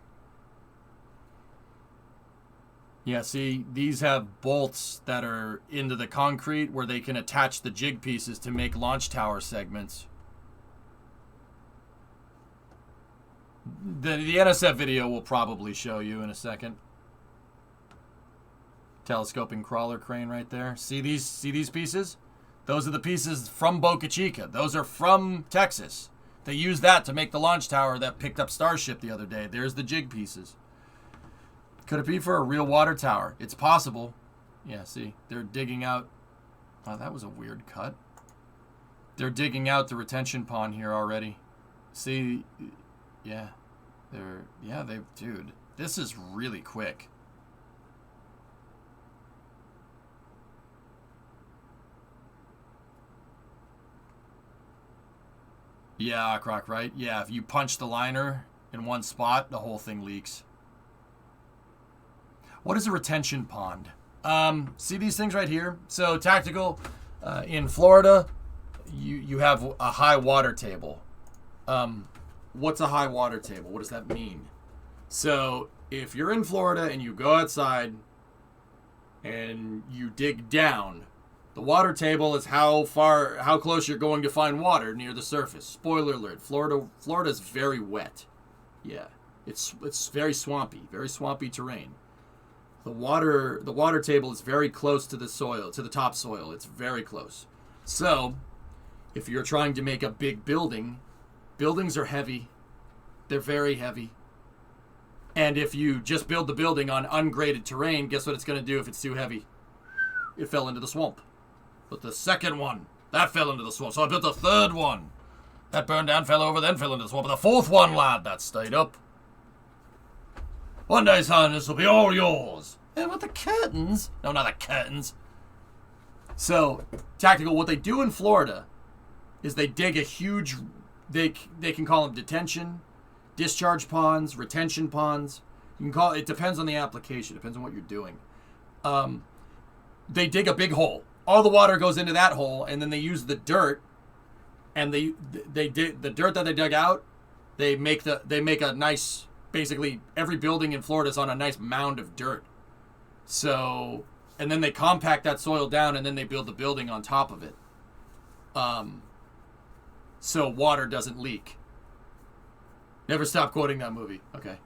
Yeah, see, these have bolts that are into the concrete where they can attach the jig pieces to make launch tower segments. The NSF video will probably show you in a second. Telescoping crawler crane right there. See these pieces? Those are the pieces from Boca Chica. Those are from Texas. They used that to make the launch tower that picked up Starship the other day. There's the jig pieces. Could it be for a real water tower? It's possible. Yeah, see, they're digging out. Oh, that was a weird cut. They're digging out the retention pond here already. See, yeah. Dude, this is really quick. Yeah, Croc, right? Yeah, if you punch the liner in one spot, the whole thing leaks. What is a retention pond? See these things right here? So tactical, in Florida, you have a high water table. What's a high water table? What does that mean? So if you're in Florida and you go outside and you dig down, the water table is how close you're going to find water near the surface. Spoiler alert, Florida's very wet. Yeah, it's very swampy terrain. the water table is very close to the soil, to the topsoil. It's very close. So, if you're trying to make a big building, buildings are heavy. They're very heavy. And if you just build the building on ungraded terrain, guess what it's going to do if it's too heavy? It fell into the swamp. But the second one, that fell into the swamp. So I built a third one. That burned down, fell over, then fell into the swamp. But the fourth one, lad, that stayed up. One day, son, this will be all yours. And with the curtains. No, not the curtains. So, tactical, what they do in Florida is they dig a huge, they can call them detention, discharge ponds, retention ponds. You can call it depends on the application, depends on what you're doing. They dig a big hole. All the water goes into that hole, and then they use the dirt, and they dig the dirt that they dug out. They make a nice, basically every building in Florida is on a nice mound of dirt. So, and then they compact that soil down, and then they build the building on top of it. So water doesn't leak. Never stop quoting that movie. Okay.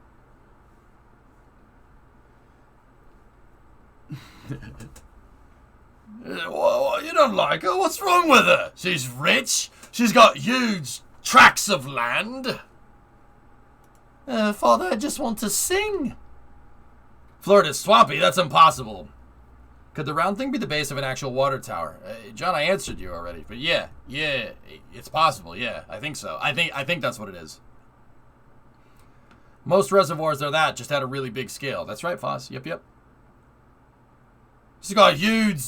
Well, you don't like her? What's wrong with her? She's rich. She's got huge tracts of land. Father, I just want to sing. Florida's swampy. That's impossible. Could the round thing be the base of an actual water tower? John, I answered you already. But yeah, it's possible. Yeah, I think so. I think that's what it is. Most reservoirs are that, just at a really big scale. That's right, Foss. Yep. She's got huge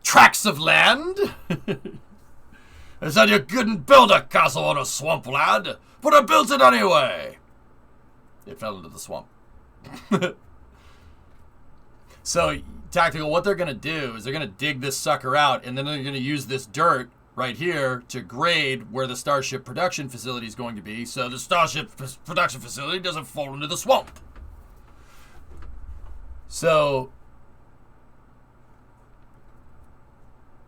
tracts of land. I said you couldn't build a castle on a swamp, lad, but I built it anyway. It fell into the swamp. So, tactical, what they're going to do is they're going to dig this sucker out, and then they're going to use this dirt right here to grade where the Starship production facility is going to be, so the Starship production facility doesn't fall into the swamp. So,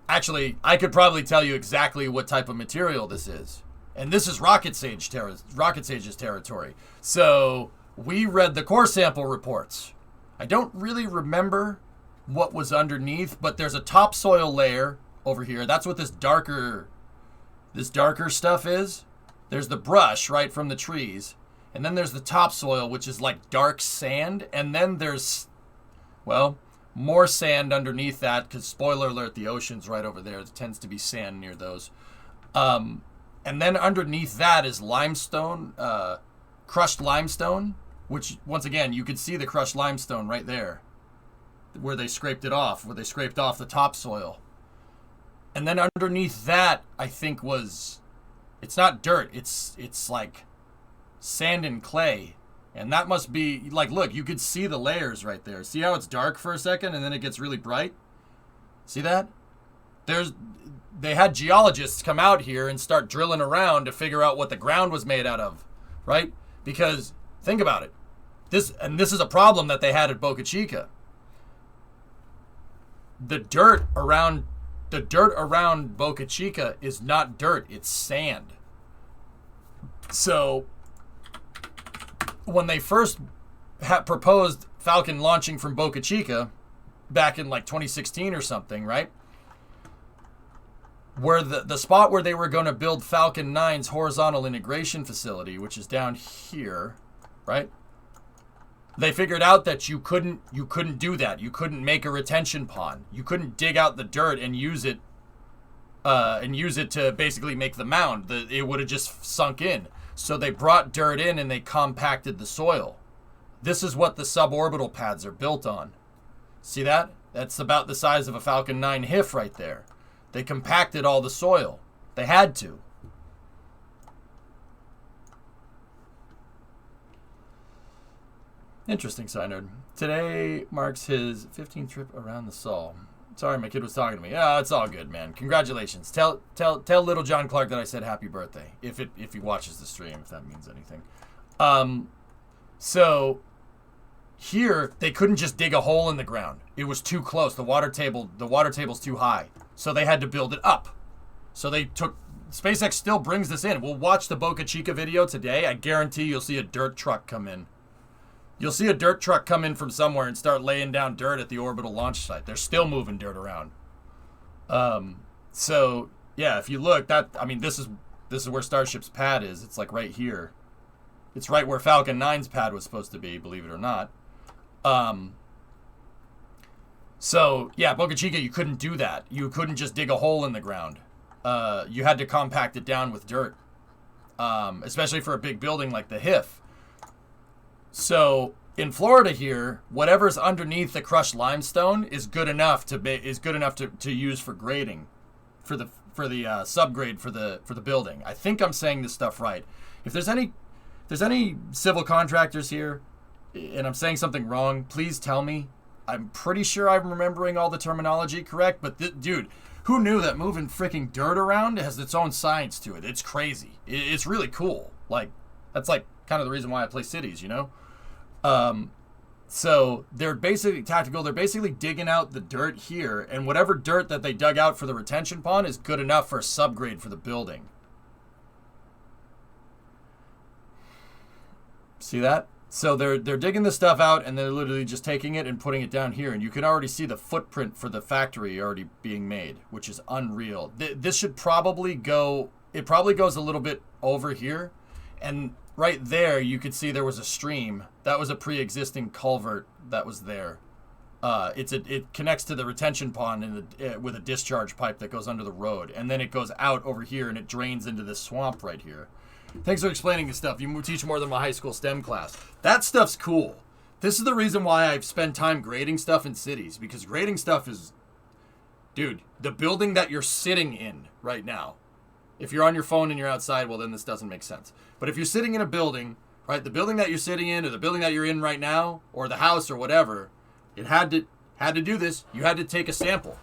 actually, I could probably tell you exactly what type of material this is. And this is Rocket Sage's territory. So, we read the core sample reports. I don't really remember what was underneath, but there's a topsoil layer over here. That's what this darker stuff is. There's the brush, right, from the trees. And then there's the topsoil, which is like dark sand. And then there's, well, more sand underneath that, because spoiler alert, the ocean's right over there. There tends to be sand near those. And then underneath that is limestone, crushed limestone, which, once again, you could see the crushed limestone right there, where they scraped it off, where they scraped off the topsoil. And then underneath that, I think it's not dirt, it's like sand and clay. And that must be, like, look, you could see the layers right there. See how it's dark for a second and then it gets really bright? See that? They had geologists come out here and start drilling around to figure out what the ground was made out of, right? Because, think about it. This is a problem that they had at Boca Chica. The dirt around Boca Chica is not dirt, it's sand. So, when they first proposed Falcon launching from Boca Chica back in like 2016 or something, right? Where the spot where they were going to build Falcon 9's horizontal integration facility, which is down here, right? They figured out that you couldn't do that. You couldn't make a retention pond. You couldn't dig out the dirt and use it to basically make the mound. It would have just sunk in. So they brought dirt in and they compacted the soil. This is what the suborbital pads are built on. See that? That's about the size of a Falcon 9 HIF right there. They compacted all the soil. They had to. Interesting, Synerd. Today marks his 15th trip around the Sol. Sorry, my kid was talking to me. Yeah, it's all good, man. Congratulations. Tell little John Clark that I said happy birthday. If he watches the stream, if that means anything. So here they couldn't just dig a hole in the ground. It was too close. The water table's too high. So they had to build it up. So SpaceX still brings this in. We'll watch the Boca Chica video today. I guarantee you'll see a dirt truck come in. You'll see a dirt truck come in from somewhere and start laying down dirt at the orbital launch site. They're still moving dirt around. So yeah, if you look, this is where Starship's pad is. It's like right here. It's right where Falcon 9's pad was supposed to be, believe it or not. So yeah, Boca Chica, you couldn't do that. You couldn't just dig a hole in the ground. You had to compact it down with dirt, especially for a big building like the HIF. So in Florida here, whatever's underneath the crushed limestone is good enough to use for grading, for the subgrade for the building. I think I'm saying this stuff right. If there's any civil contractors here, and I'm saying something wrong, please tell me. I'm pretty sure I'm remembering all the terminology correct, but dude, who knew that moving freaking dirt around has its own science to it? It's crazy. It's really cool. Like, that's like kind of the reason why I play cities, you know? So they're basically tactical. They're basically digging out the dirt here, and whatever dirt that they dug out for the retention pond is good enough for a subgrade for the building. See that? So they're digging this stuff out, and they're literally just taking it and putting it down here, and you can already see the footprint for the factory already being made, which is unreal. This should probably go. It probably goes a little bit over here, and right there, you could see there was a stream. That was a pre-existing culvert that was there. It connects to the retention pond with a discharge pipe that goes under the road, and then it goes out over here and it drains into this swamp right here. Thanks for explaining this stuff. You teach more than my high school STEM class. That stuff's cool. This is the reason why I've spent time grading stuff in cities, because grading stuff is, dude, the building that you're sitting in right now. If you're on your phone and you're outside, well, then this doesn't make sense. But if you're sitting in a building, right, the building that you're sitting in or the building that you're in right now or the house or whatever, it had to do this. You had to take a sample.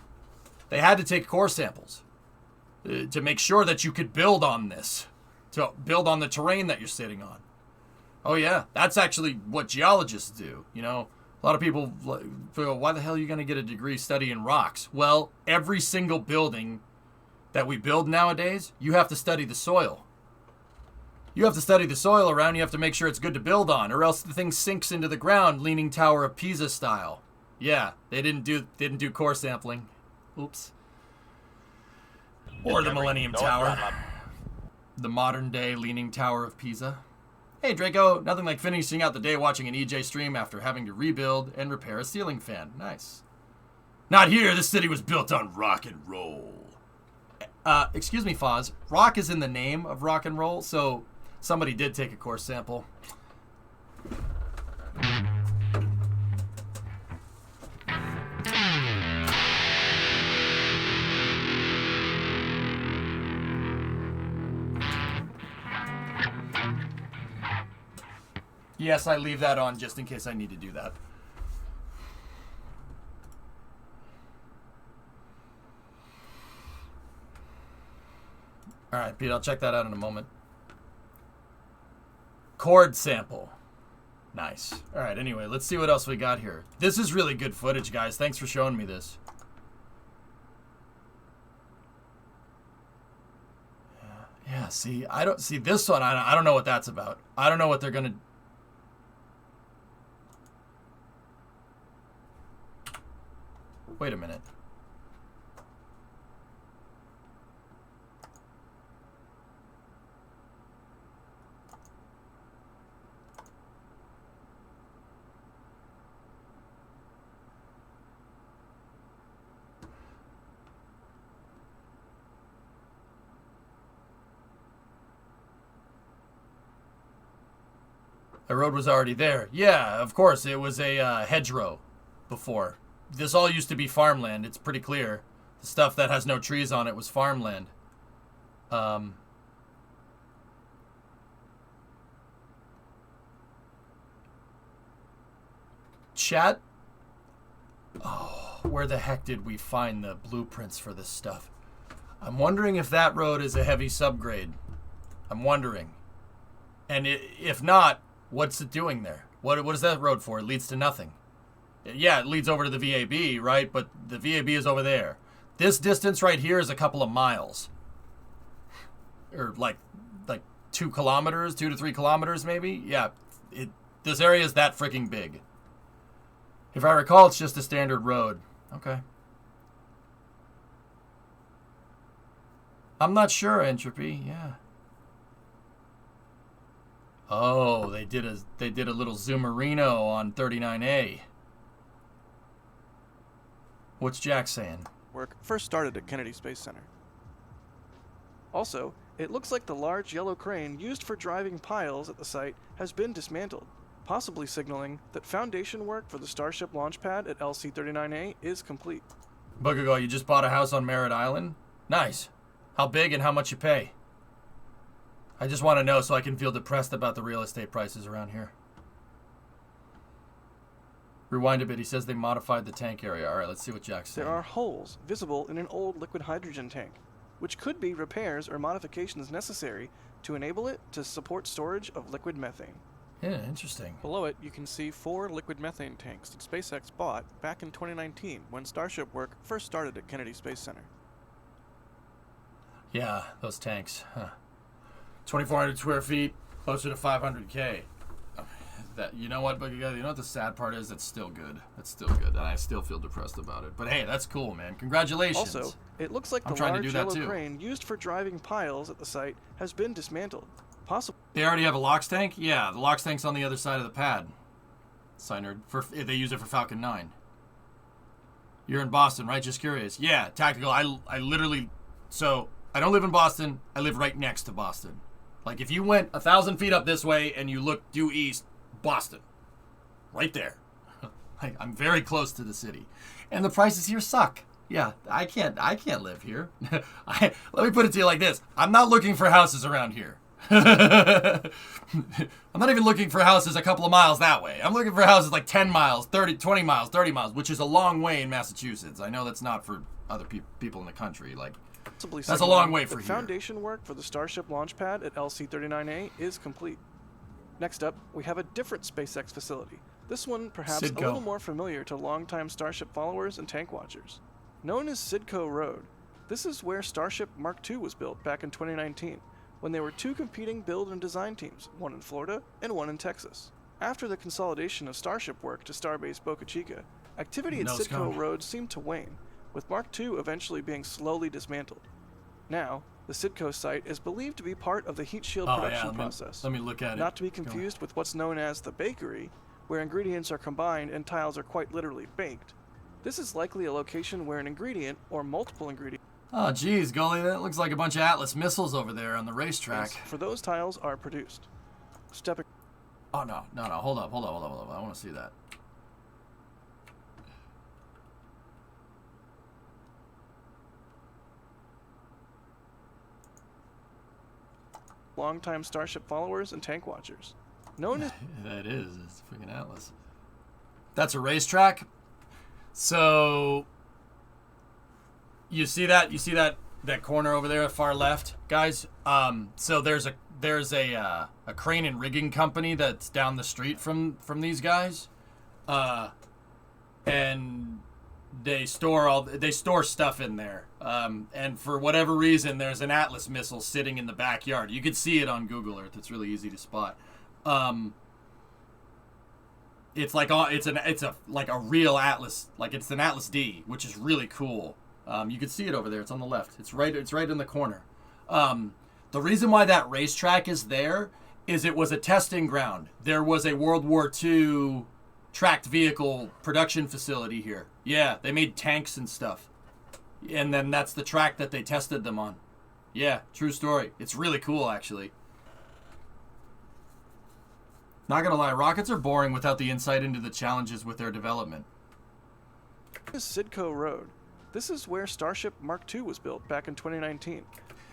They had to take core samples to make sure that you could build on this, to build on the terrain that you're sitting on. Oh, yeah, that's actually what geologists do. You know, a lot of people go, why the hell are you going to get a degree studying rocks? Well, every single building that we build nowadays, you have to study the soil. You have to study the soil around. You have to make sure it's good to build on, or else the thing sinks into the ground, Leaning Tower of Pisa style. Yeah, they didn't do core sampling. Oops. Or the Millennium Tower. The modern day Leaning Tower of Pisa. Hey Draco, nothing like finishing out the day watching an EJ stream after having to rebuild and repair a ceiling fan. Nice. Not here, this city was built on rock and roll. Excuse me, Foz. Rock is in the name of rock and roll, so somebody did take a core sample. Yes, I leave that on just in case I need to do that. All right, Pete, I'll check that out in a moment. Chord sample. Nice. All right, anyway, let's see what else we got here. This is really good footage, guys. Thanks for showing me this. Yeah, see, I don't see this one. I don't know what that's about. I don't know what they're going to... Wait a minute. The road was already there. Yeah, of course. It was a hedgerow before. This all used to be farmland. It's pretty clear. The stuff that has no trees on it was farmland. Chat? Oh, where the heck did we find the blueprints for this stuff? I'm wondering if that road is a heavy subgrade. I'm wondering. And if not, what's it doing there? What is that road for? It leads to nothing. Yeah, it leads over to the VAB, right? But the VAB is over there. This distance right here is a couple of miles. Or like 2 kilometers, 2 to 3 kilometers maybe. Yeah, this area is that freaking big. If I recall, it's just a standard road. Okay. I'm not sure, Entropy. Yeah. Oh, they did a little zoomerino on 39A. What's Jack saying? Work first started at Kennedy Space Center. Also, it looks like the large yellow crane used for driving piles at the site has been dismantled, possibly signaling that foundation work for the Starship launch pad at LC-39A is complete. Boogago, you just bought a house on Merritt Island? Nice. How big and how much you pay? I just want to know so I can feel depressed about the real estate prices around here. Rewind a bit. He says they modified the tank area. All right, let's see what Jack's saying. There are holes visible in an old liquid hydrogen tank, which could be repairs or modifications necessary to enable it to support storage of liquid methane. Yeah, interesting. Below it, you can see 4 liquid methane tanks that SpaceX bought back in 2019 when Starship work first started at Kennedy Space Center. Yeah, those tanks. Huh. 2,400 square feet, closer to 500K. That, you know what, Boogie Guy? You know what the sad part is? That's still good. That's still good. And I still feel depressed about it. But hey, that's cool, man. Congratulations. Also, it looks like the large yellow crane used for driving piles at the site has been dismantled. Possibly. They already have a LOX tank? Yeah, the LOX tank's on the other side of the pad. Signer, they use it for Falcon 9. You're in Boston, right? Just curious. Yeah, Tactical. I literally... So, I don't live in Boston. I live right next to Boston. Like, if you went 1,000 feet up this way and you look due east, Boston. Right there. Like, I'm very close to the city. And the prices here suck. Yeah, I can't live here. Let me put it to you like this. I'm not looking for houses around here. I'm not even looking for houses a couple of miles that way. I'm looking for houses like 10 miles, 30, 20 miles, 30 miles, which is a long way in Massachusetts. I know that's not for other people in the country. Like, that's a long way for here. Foundation work for the Starship launch pad at LC-39A is complete. Next up, we have a different SpaceX facility. This one perhaps a little more familiar to longtime Starship followers and tank watchers. Known as Sidco Road, this is where Starship Mark II was built back in 2019, when there were 2 competing build and design teams, one in Florida and one in Texas. After the consolidation of Starship work to Starbase Boca Chica, activity at Sidco Road seemed to wane, with Mark II eventually being slowly dismantled. Now, the Sidco site is believed to be part of the heat shield production process. Let me look at it. Not to be confused with what's known as the bakery, where ingredients are combined and tiles are quite literally baked. This is likely a location where an ingredient, or multiple ingredients... Oh, geez, Gully, that looks like a bunch of Atlas missiles over there on the racetrack. ...for those tiles are produced. Oh, no, hold up. I want to see that. Longtime Starship followers and tank watchers. Known as... That is. It's freaking Atlas. That's a racetrack. So... You see that? You see that corner over there, far left, guys? So there's a crane and rigging company that's down the street from these guys. And they store stuff in there. And for whatever reason, there's an Atlas missile sitting in the backyard. You can see it on Google Earth. It's really easy to spot. It's like a real Atlas, like it's an Atlas D, which is really cool. You can see it over there. It's on the left. It's right in the corner. The reason why that racetrack is there is it was a testing ground. There was a World War II tracked vehicle production facility here. Yeah, they made tanks and stuff. And then that's the track that they tested them on. Yeah, true story. It's really cool, actually. Not gonna lie, rockets are boring without the insight into the challenges with their development. This is Sidco Road. This is where Starship Mark II was built back in 2019.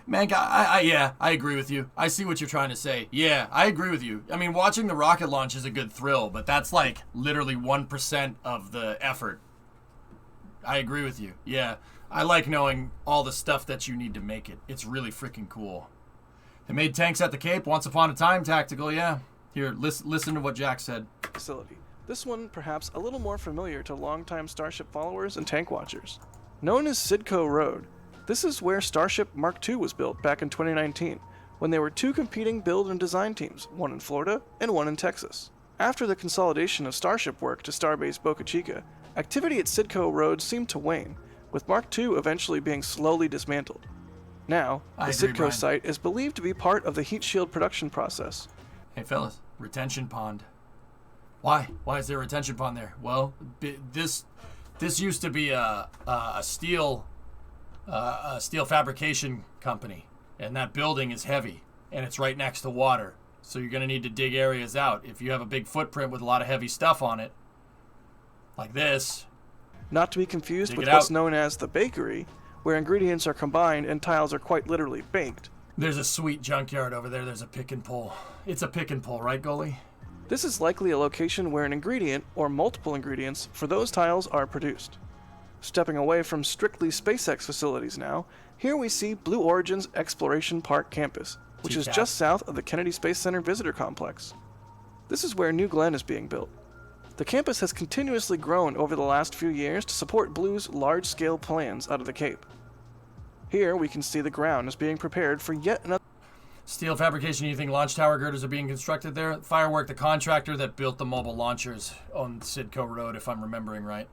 Man, I agree with you. I see what you're trying to say. Yeah, I agree with you. I mean, watching the rocket launch is a good thrill, but that's like literally 1% of the effort. I agree with you. Yeah, I like knowing all the stuff that you need to make it. It's really freaking cool. They made tanks at the Cape once upon a time, Tactical, yeah. Here, listen to what Jack said. Facility. This one perhaps a little more familiar to longtime Starship followers and tank watchers. Known as Sidco Road, this is where Starship Mark II was built back in 2019, when there were 2 competing build and design teams, one in Florida and one in Texas. After the consolidation of Starship work to Starbase Boca Chica, activity at Sidco Road seemed to wane, with Mark II eventually being slowly dismantled. Now, the Sidco site is believed to be part of the heat shield production process. Hey fellas, retention pond. Why? Why is there a retention pond there? Well, this used to be a steel fabrication company, and that building is heavy, and it's right next to water. So you're going to need to dig areas out. If you have a big footprint with a lot of heavy stuff on it, like this. Not to be confused with what's known as the bakery, where ingredients are combined and tiles are quite literally baked. There's a sweet junkyard over there. There's a pick and pull. It's a pick and pull, right, goalie? This is likely a location where an ingredient, or multiple ingredients, for those tiles are produced. Stepping away from strictly SpaceX facilities now, here we see Blue Origin's Exploration Park campus, which is just south of the Kennedy Space Center Visitor Complex. This is where New Glenn is being built. The campus has continuously grown over the last few years to support Blue's large-scale plans out of the Cape. Here we can see the ground is being prepared for yet another steel fabrication. You think launch tower girders are being constructed there? Firework, the contractor that built the mobile launchers on Sidco Road, if I'm remembering right.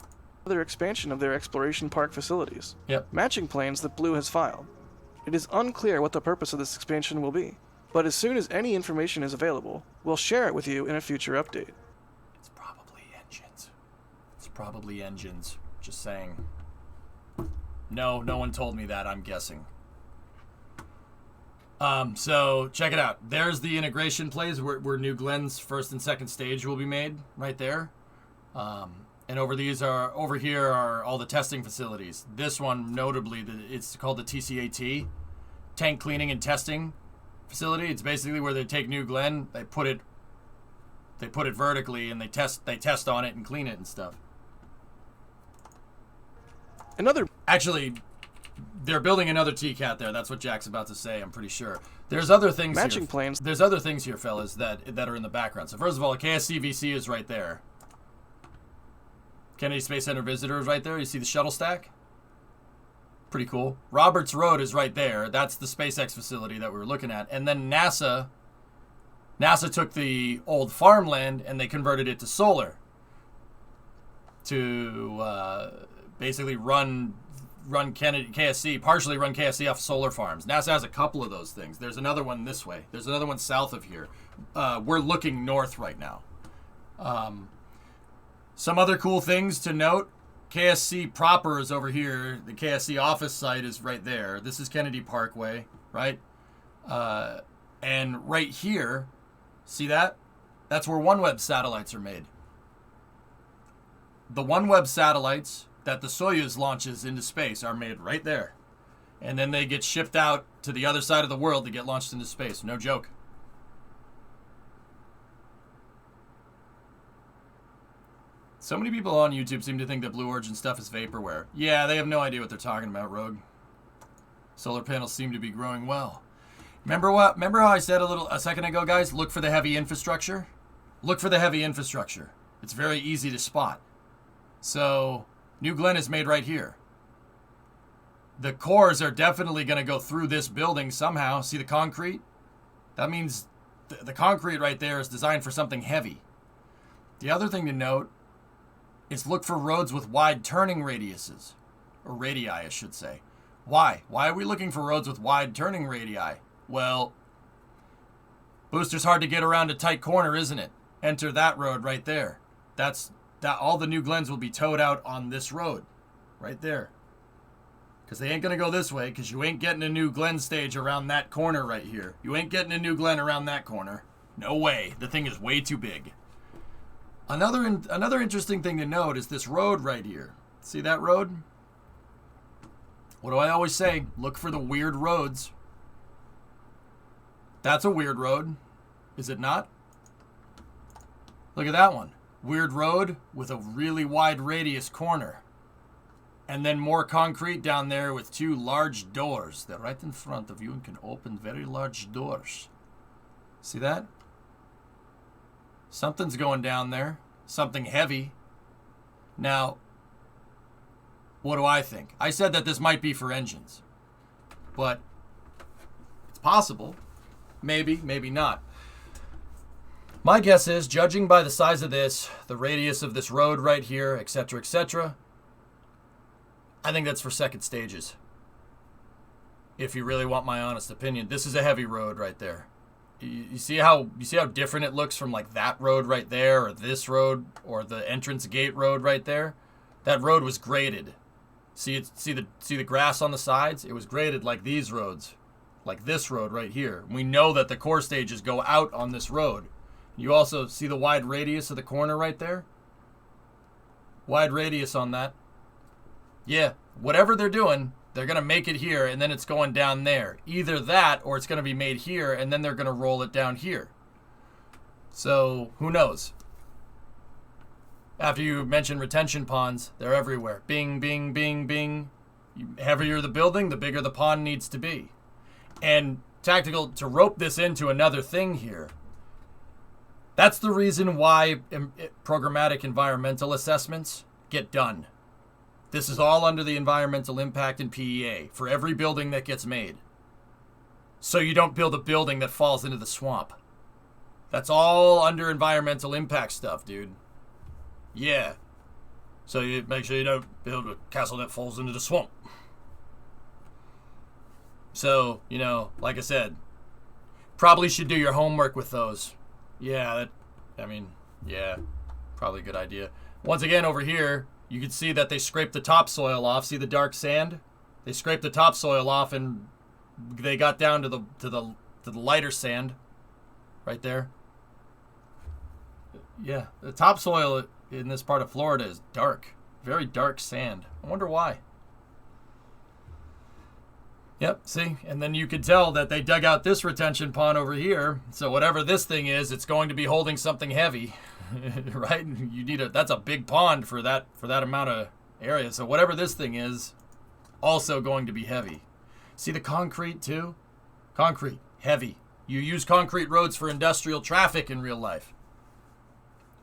Another expansion of their Exploration Park facilities. Yep. Matching plans that Blue has filed. It is unclear what the purpose of this expansion will be, but as soon as any information is available, we'll share it with you in a future update. It's probably engines. It's probably engines. Just saying. No one told me that, I'm guessing. So check it out. There's the integration plays where New Glenn's first and second stage will be made, right there. And over here are all the testing facilities. This one, notably, it's called the TCAT, Tank Cleaning and Testing Facility. It's basically where they take New Glenn, they put it vertically, and they test on it and clean it and stuff. Actually, they're building another TCAT there. That's what Jack's about to say, I'm pretty sure. There's other things Matching plans. There's other things here, fellas, that are in the background. So first of all, KSCVC is right there. Kennedy Space Center Visitor is right there. You see the shuttle stack? Pretty cool. Roberts Road is right there. That's the SpaceX facility that we were looking at. And then NASA took the old farmland and they converted it to solar to basically run KSC, partially run KSC off solar farms. NASA has a couple of those things. There's another one this way. There's another one south of here. We're looking north right now. Some other cool things to note. KSC proper is over here. The KSC office site is right there. This is Kennedy Parkway, right? And right here, see that? That's where OneWeb satellites are made. The OneWeb satellites that the Soyuz launches into space are made right there. And then they get shipped out to the other side of the world to get launched into space. No joke. So many people on YouTube seem to think that Blue Origin stuff is vaporware. Yeah, they have no idea what they're talking about, Rogue. Solar panels seem to be growing well. Remember how I said a second ago, guys? Look for the heavy infrastructure. Look for the heavy infrastructure. It's very easy to spot. So New Glenn is made right here. The cores are definitely going to go through this building somehow. See the concrete? That means the concrete right there is designed for something heavy. The other thing to note is look for roads with wide turning radiuses. Or radii, I should say. Why? Why are we looking for roads with wide turning radii? Well, Booster's hard to get around a tight corner, isn't it? Enter that road right there. That all the New Glens will be towed out on this road. Right there. Because they ain't going to go this way, because you ain't getting a New Glen stage around that corner right here. You ain't getting a New Glen around that corner. No way. The thing is way too big. Another interesting thing to note is this road right here. See that road? What do I always say? Look for the weird roads. That's a weird road. Is it not? Look at that one. Weird road with a really wide radius corner. And then more concrete down there with two large doors. They're right in front of you and can open very large doors. See that? Something's going down there. Something heavy. Now, what do I think? I said that this might be for engines. But it's possible. Maybe, maybe not. My guess is, judging by the size of this, the radius of this road right here, etc., I think that's for second stages. If you really want my honest opinion, this is a heavy road right there. You see how different it looks from like that road right there, or this road, or the entrance gate road right there. That road was graded. See the grass on the sides? It was graded like these roads, like this road right here. We know that the core stages go out on this road. You also see the wide radius of the corner right there? Wide radius on that. Yeah, whatever they're doing, they're going to make it here, and then it's going down there. Either that, or it's going to be made here, and then they're going to roll it down here. So, who knows? After you mention retention ponds, they're everywhere. Bing, bing, bing, bing. The heavier the building, the bigger the pond needs to be. And tactical, to rope this into another thing here, that's the reason why programmatic environmental assessments get done. This is all under the environmental impact and PEA for every building that gets made. So you don't build a building that falls into the swamp. That's all under environmental impact stuff, dude. Yeah. So you make sure you don't build a castle that falls into the swamp. So, like I said, probably should do your homework with those. Yeah, probably a good idea. Once again, over here, you can see that they scraped the topsoil off. See the dark sand? They scraped the topsoil off, and they got down to the lighter sand, right there. Yeah, the topsoil in this part of Florida is dark, very dark sand. I wonder why. Yep, see? And then you could tell that they dug out this retention pond over here. So whatever this thing is, it's going to be holding something heavy, right? That's a big pond for that amount of area. So whatever this thing is, also going to be heavy. See the concrete too? Concrete, heavy. You use concrete roads for industrial traffic in real life.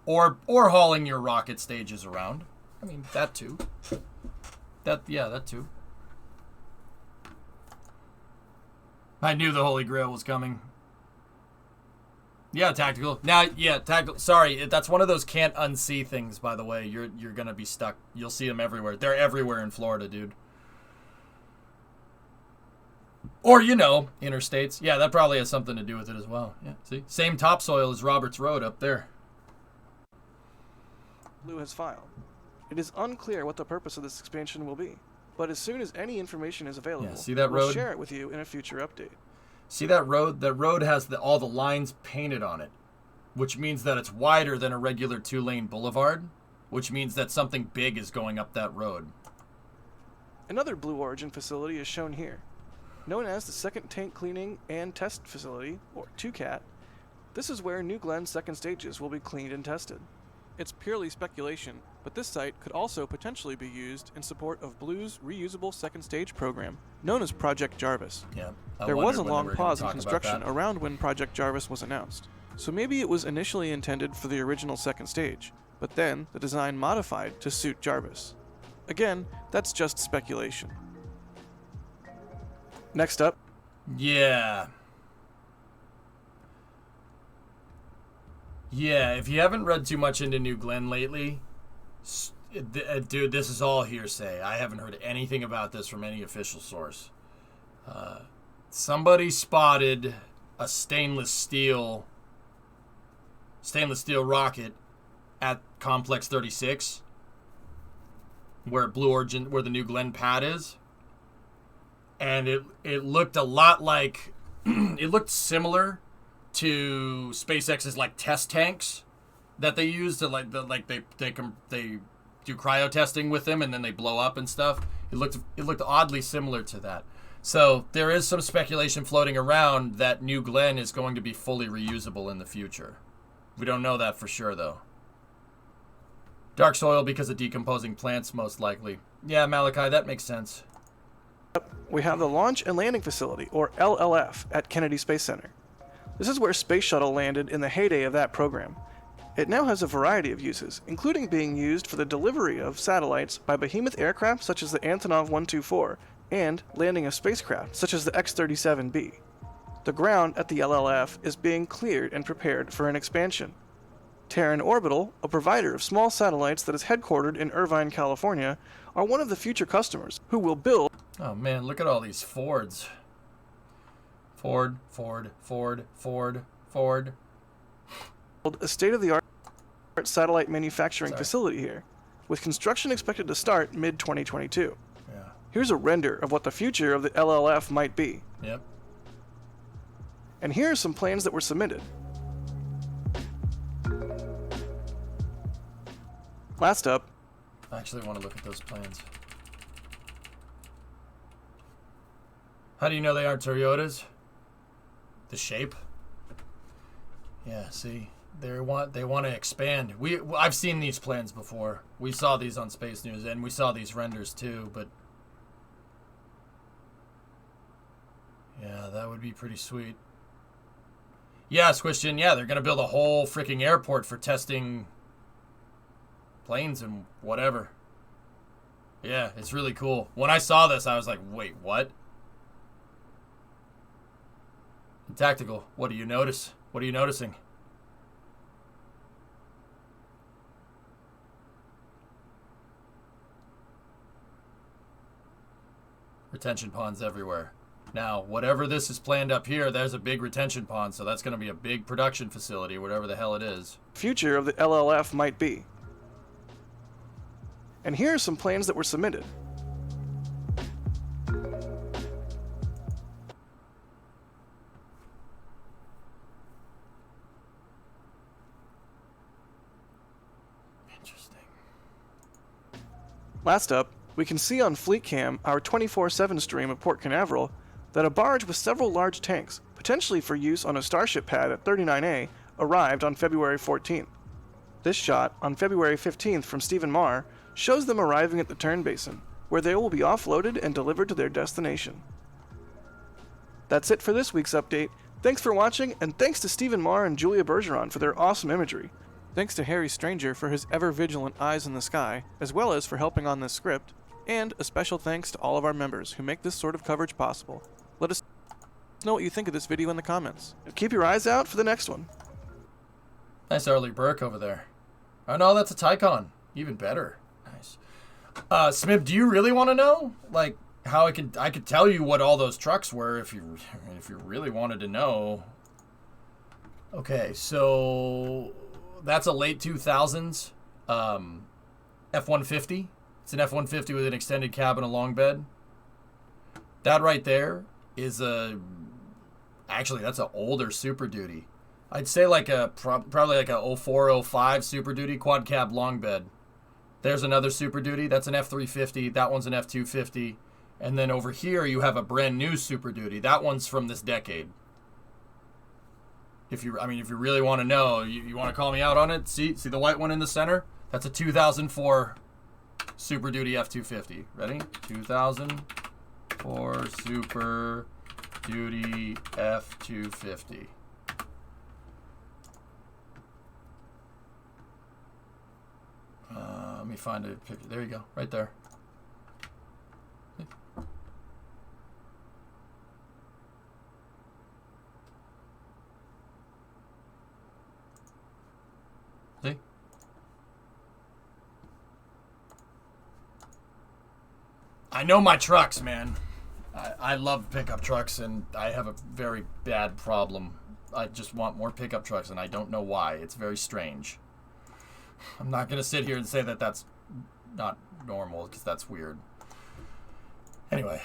Or hauling your rocket stages around. I mean, that too. That too. I knew the Holy Grail was coming. Yeah, tactical. Now, yeah, tactical. Sorry, that's one of those can't unsee things, by the way. You're going to be stuck. You'll see them everywhere. They're everywhere in Florida, dude. Or, interstates. Yeah, that probably has something to do with it as well. Yeah, see? Same topsoil as Roberts Road up there. Blue has filed. It is unclear what the purpose of this expansion will be. But as soon as any information is available, see that road? We'll share it with you in a future update. See that road? That road has all the lines painted on it, which means that it's wider than a regular 2-lane boulevard, which means that something big is going up that road. Another Blue Origin facility is shown here. Known as the Second Tank Cleaning and Test Facility, or 2CAT, this is where New Glen's second stages will be cleaned and tested. It's purely speculation, but this site could also potentially be used in support of Blue's reusable second stage program, known as Project Jarvis. Yeah, there was a long pause in construction around when Project Jarvis was announced, so maybe it was initially intended for the original second stage, but then the design modified to suit Jarvis. Again, that's just speculation. Next up. Yeah, if you haven't read too much into New Glen lately, dude, this is all hearsay. I haven't heard anything about this from any official source. Somebody spotted a stainless steel rocket at Complex 36, where the New Glen pad is, and it looked a lot like it looked similar to SpaceX's test tanks that they use to they do cryo testing with them and then they blow up and stuff. It looked oddly similar to that. So there is some speculation floating around that New Glen is going to be fully reusable in the future. We don't know that for sure though. Dark soil because of decomposing plants most likely. Yeah, Malachi, that makes sense. We have the Launch and Landing Facility, or LLF, at Kennedy Space Center. This is where Space Shuttle landed in the heyday of that program. It now has a variety of uses, including being used for the delivery of satellites by behemoth aircraft such as the Antonov 124, and landing of spacecraft such as the X-37B. The ground at the LLF is being cleared and prepared for an expansion. Terran Orbital, a provider of small satellites that is headquartered in Irvine, California, are one of the future customers who will build... Oh man, look at all these Fords. Ford, Ford, Ford, Ford, Ford. A state-of-the-art satellite manufacturing facility here, with construction expected to start mid-2022. Yeah. Here's a render of what the future of the LLF might be. Yep. And here are some plans that were submitted. Last up, I actually want to look at those plans. How do you know they aren't Toyotas? The shape? Yeah, see, they want to expand. I've seen these plans before. We saw these on Space News, and we saw these renders too. But yeah, that would be pretty sweet. Yeah, Squishton. Yeah, they're gonna build a whole freaking airport for testing planes and whatever. Yeah, it's really cool. When I saw this, I was like, wait, what? Tactical, what do you notice? What are you noticing? Retention ponds everywhere. Now, whatever this is planned up here, there's a big retention pond, so that's going to be a big production facility, whatever the hell it is. Future of the LLF might be. And here are some plans that were submitted. Interesting. Last up, we can see on FleetCam, our 24/7 stream at Port Canaveral, that a barge with several large tanks, potentially for use on a Starship pad at 39A, arrived on February 14th. This shot, on February 15th from Stephen Marr, shows them arriving at the turn basin, where they will be offloaded and delivered to their destination. That's it for this week's update. Thanks for watching, and thanks to Stephen Marr and Julia Bergeron for their awesome imagery. Thanks to Harry Stranger for his ever-vigilant eyes in the sky, as well as for helping on this script, and a special thanks to all of our members who make this sort of coverage possible. Let us know what you think of this video in the comments, and keep your eyes out for the next one. Nice Arleigh Burke over there. Oh no, that's a Tycon. Even better. Nice. Smib, do you really want to know? Like, how I could tell you what all those trucks were if you really wanted to know. Okay, so that's a late 2000s F-150. It's an F-150 with an extended cab and a long bed. That right there is actually that's an older Super Duty. I'd say like probably like a 04, 05 Super Duty quad cab long bed. There's another Super Duty. That's an F-350. That one's an F-250. And then over here you have a brand new Super Duty. That one's from this decade. If you really want to know, you want to call me out on it. See the white one in the center? That's a 2004 Super Duty F-250. Ready? 2004 Super Duty F-250. Let me find a picture. There you go. Right there. See? I know my trucks, man. I love pickup trucks, and I have a very bad problem. I just want more pickup trucks, and I don't know why. It's very strange. I'm not going to sit here and say that that's not normal, because that's weird. Anyway.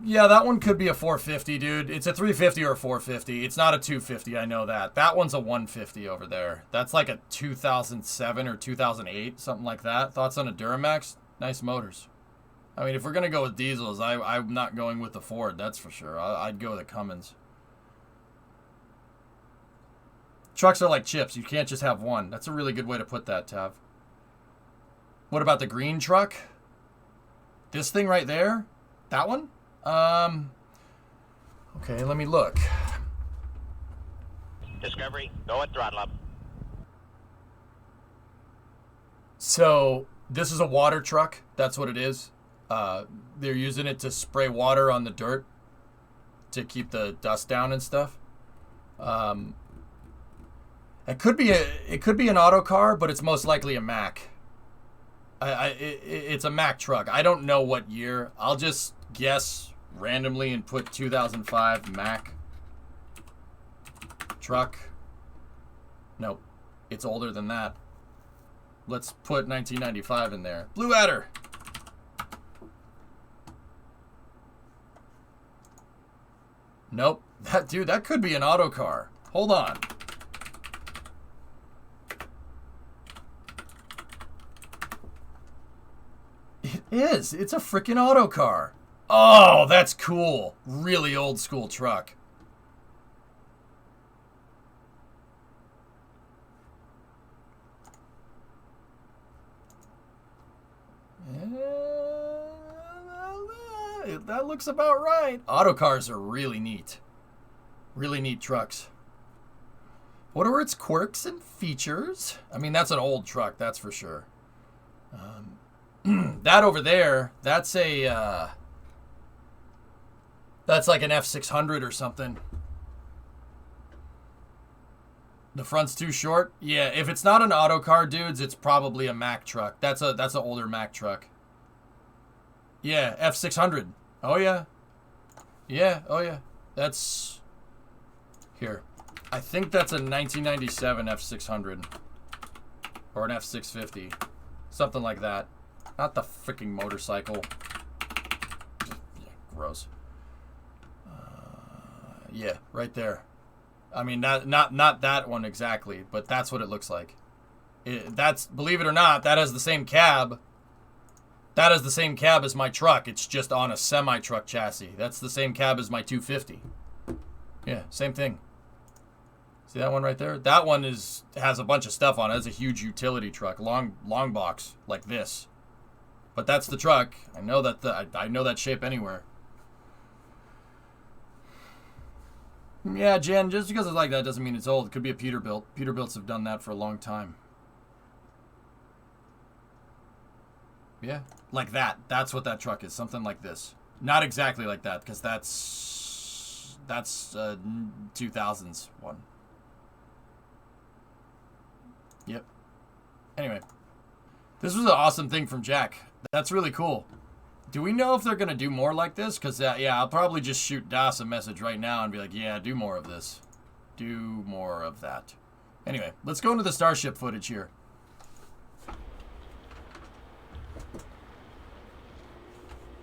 Yeah, that one could be a 450, dude. It's a 350 or a 450. It's not a 250, I know that. That one's a 150 over there. That's like a 2007 or 2008, something like that. Thoughts on a Duramax? Nice motors. I mean, if we're going to go with diesels, I'm not going with the Ford, that's for sure. I'd go with the Cummins. Trucks are like chips. You can't just have one. That's a really good way to put that, Tav. What about the green truck? This thing right there? That one? Okay, let me look. Discovery, go at throttle up. So, this is a water truck. That's what it is. They're using it to spray water on the dirt keep the dust down and stuff. It could be an auto car, but it's most likely a Mack. It's a Mack truck. I don't know what year. I'll just guess randomly and put 2005 Mack truck. Nope, it's older than that. Let's put 1995 in there. Blue Adder. Nope. That could be an auto car. Hold on. It is. It's a freaking auto car. Oh, that's cool. Really old school truck. That looks about right. Auto cars are really neat. Really neat trucks. What are its quirks and features? I mean, that's an old truck, that's for sure. That over there, that's like an F600 or something. The front's too short? Yeah, if it's not an auto car, dudes, it's probably a Mack truck. That's an older Mack truck. Yeah, F600. Oh, yeah. Yeah, oh, yeah. That's... Here. I think that's a 1997 F600. Or an F650. Something like that. Not the freaking motorcycle. Yeah, gross. Yeah, right there. I mean, not that one exactly, but that's what it looks like. That's, believe it or not, that has the same cab. That is the same cab as my truck. It's just on a semi-truck chassis. That's the same cab as my 250. Yeah, same thing. See that one right there? That one has a bunch of stuff on it. It's a huge utility truck, long box like this. But that's the truck. I know that I know that shape anywhere. Yeah, Jen, just because it's like that doesn't mean it's old. It could be a Peterbilt. Peterbilts have done that for a long time. Yeah, like that. That's what that truck is. Something like this. Not exactly like that, because that's 2000s one. Yep. Anyway, this was an awesome thing from Jack. That's really cool. Do we know if they're going to do more like this? Because, yeah, I'll probably just shoot Das a message right now and be like, yeah, do more of this. Do more of that. Anyway, let's go into the Starship footage here.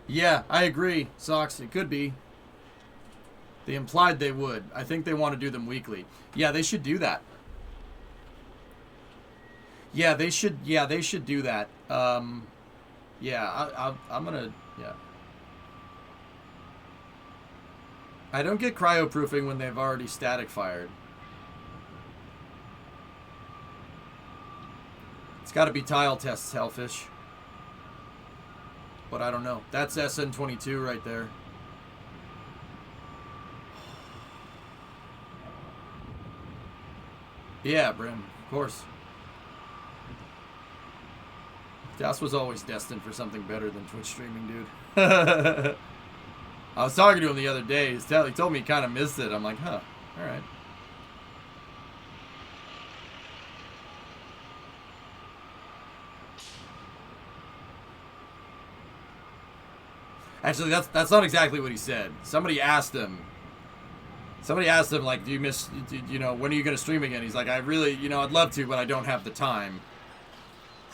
Yeah, I agree, Socks. It could be. They implied they would. I think they want to do them weekly. Yeah, they should do that. Yeah, they should do that. Yeah, I'm gonna, yeah. I don't get cryoproofing when they've already static fired. It's got to be tile tests, Hellfish. But I don't know. That's SN22 right there. Yeah, Brim, of course. Das was always destined for something better than Twitch streaming, dude. I was talking to him the other day. He told me he kind of missed it. I'm like, huh, all right. Actually, that's not exactly what he said. Somebody asked him, like, do you miss, you know, when are you going to stream again? He's like, I really, you know, I'd love to, but I don't have the time.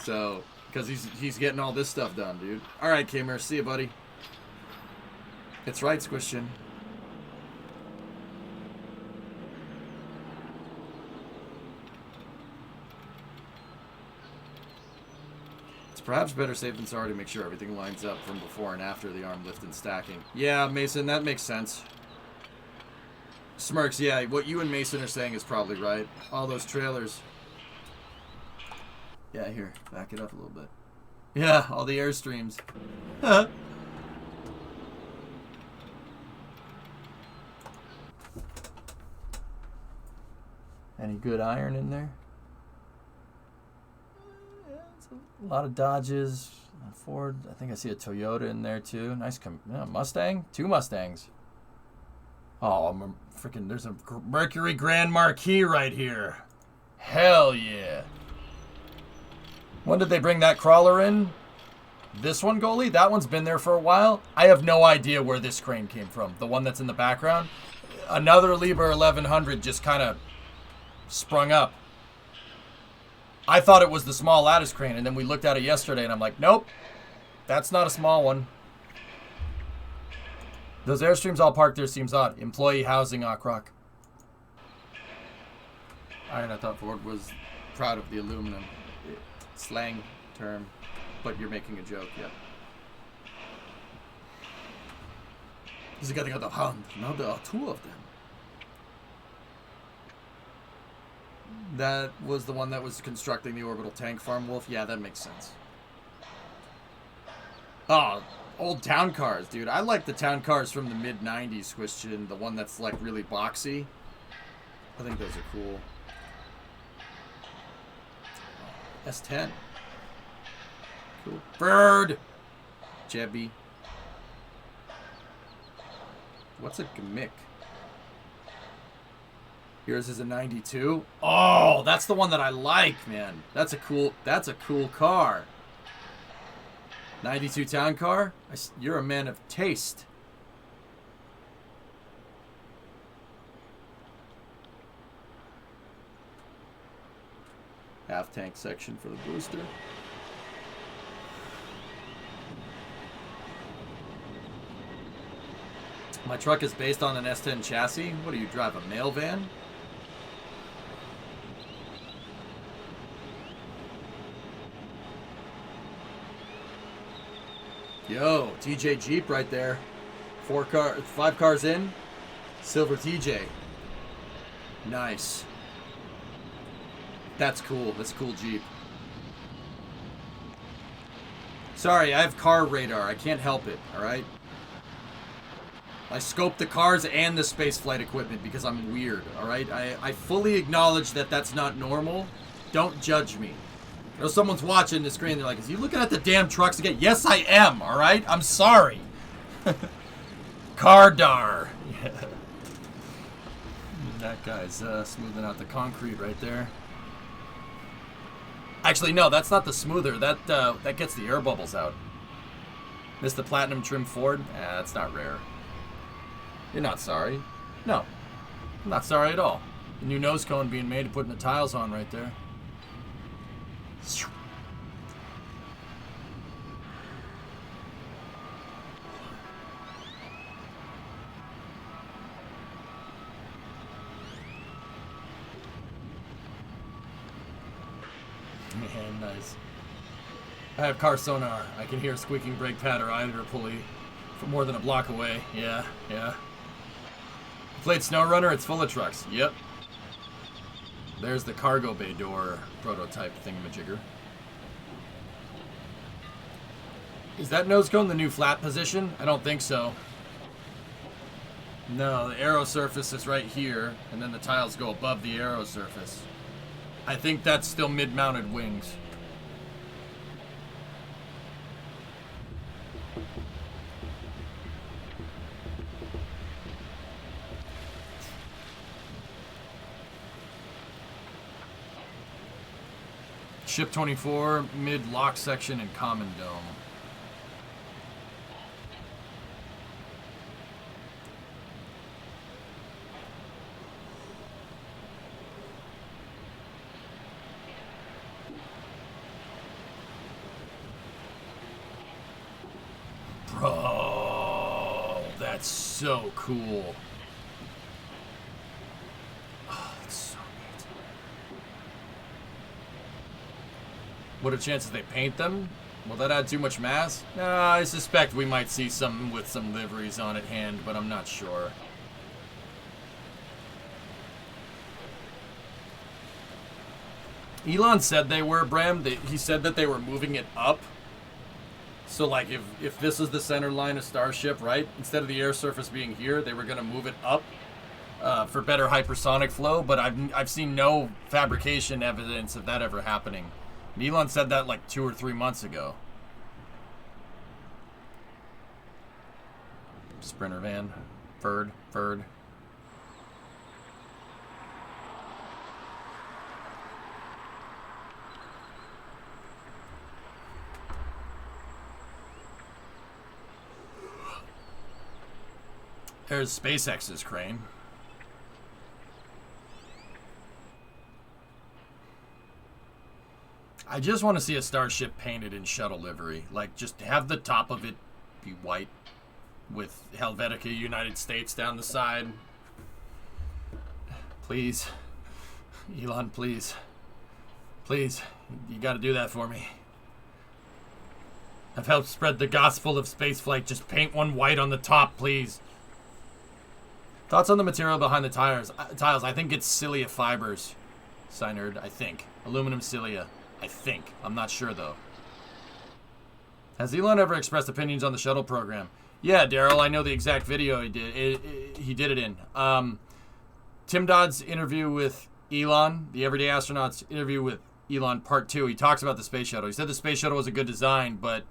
So... because he's getting all this stuff done, dude. All right, Kimmer. See you, buddy. It's right, Squishin. It's perhaps better safe than sorry to make sure everything lines up from before and after the arm lift and stacking. Yeah, Mason, that makes sense. Smirks, yeah, what you and Mason are saying is probably right. All those trailers... Yeah, here, back it up a little bit. Yeah, all the Airstreams. Any good iron in there? Yeah, it's a lot of Dodges, Ford. I think I see a Toyota in there too. Nice Mustang? 2 Mustangs. Oh, I'm freaking, there's a Mercury Grand Marquis right here. Hell yeah. When did they bring that crawler in? This one, goalie? That one's been there for a while. I have no idea where this crane came from. The one that's in the background. Another Liebherr 1100 just kind of sprung up. I thought it was the small lattice crane, and then we looked at it yesterday, and I'm like, nope, that's not a small one. Those Airstreams all parked there seems odd. Employee housing, Ockrock. Alright, I thought Ford was proud of the aluminum. Slang term, but you're making a joke, yeah. He's got the hand. Now there are two of them. That was the one that was constructing the orbital tank farm, Wolf. Yeah, that makes sense. Oh, old town cars, dude. I like the town cars from the mid-90s, Christian. The one that's, like, really boxy. I think those are cool. S10. Cool. Bird! Jebby. What's a gimmick? Yours is a 92. Oh, that's the one that I like, man. That's a cool car. 92 town car? You're a man of taste. Half tank section for the booster. My truck is based on an S10 chassis. What do you drive, a mail van? Yo, TJ Jeep right there. 5 cars in. Silver TJ. Nice. That's cool. That's a cool Jeep. Sorry, I have car radar. I can't help it, alright? I scope the cars and the spaceflight equipment because I'm weird, alright? I fully acknowledge that that's not normal. Don't judge me. You know, someone's watching the screen, they're like, is he looking at the damn trucks again? Yes, I am, alright? I'm sorry. Cardar. Yeah. That guy's smoothing out the concrete right there. Actually, no, that's not the smoother. That gets the air bubbles out. Missed the platinum trim Ford? That's not rare. You're not sorry. No. I'm not sorry at all. The new nose cone being made and putting the tiles on right there. Man, nice. I have car sonar. I can hear a squeaking brake pad or idler pulley from more than a block away. Yeah. Played SnowRunner, it's full of trucks. Yep. There's the cargo bay door prototype thingamajigger. Is that nose cone the new flat position? I don't think so. No, the aero surface is right here, and then the tiles go above the aero surface. I think that's still mid-mounted wings. Ship 24, mid-lock section and common dome. Bro, that's so cool. Oh, that's so neat. What are the chances they paint them? Will that add too much mass? I suspect we might see something with some liveries on at hand, but I'm not sure. Elon said they were, Bram. He said that they were moving it up. So, like, if this is the center line of Starship, right? Instead of the air surface being here, they were going to move it up for better hypersonic flow. But I've seen no fabrication evidence of that ever happening. And Elon said that like 2 or 3 months ago. Sprinter van. Ferd. There's SpaceX's crane. I just want to see a Starship painted in shuttle livery. Like, just have the top of it be white with Helvetica United States down the side. Please. Elon, please. Please. You gotta do that for me. I've helped spread the gospel of spaceflight. Just paint one white on the top, please. Thoughts on the material behind the tiles? I think it's cilia fibers. Cynerd, I think. Aluminum cilia. I think. I'm not sure, though. Has Elon ever expressed opinions on the shuttle program? Yeah, Daryl, I know the exact video he did. He did it in. Tim Dodd's interview with Elon, the Everyday Astronaut's interview with Elon Part 2, he talks about the space shuttle. He said the space shuttle was a good design, but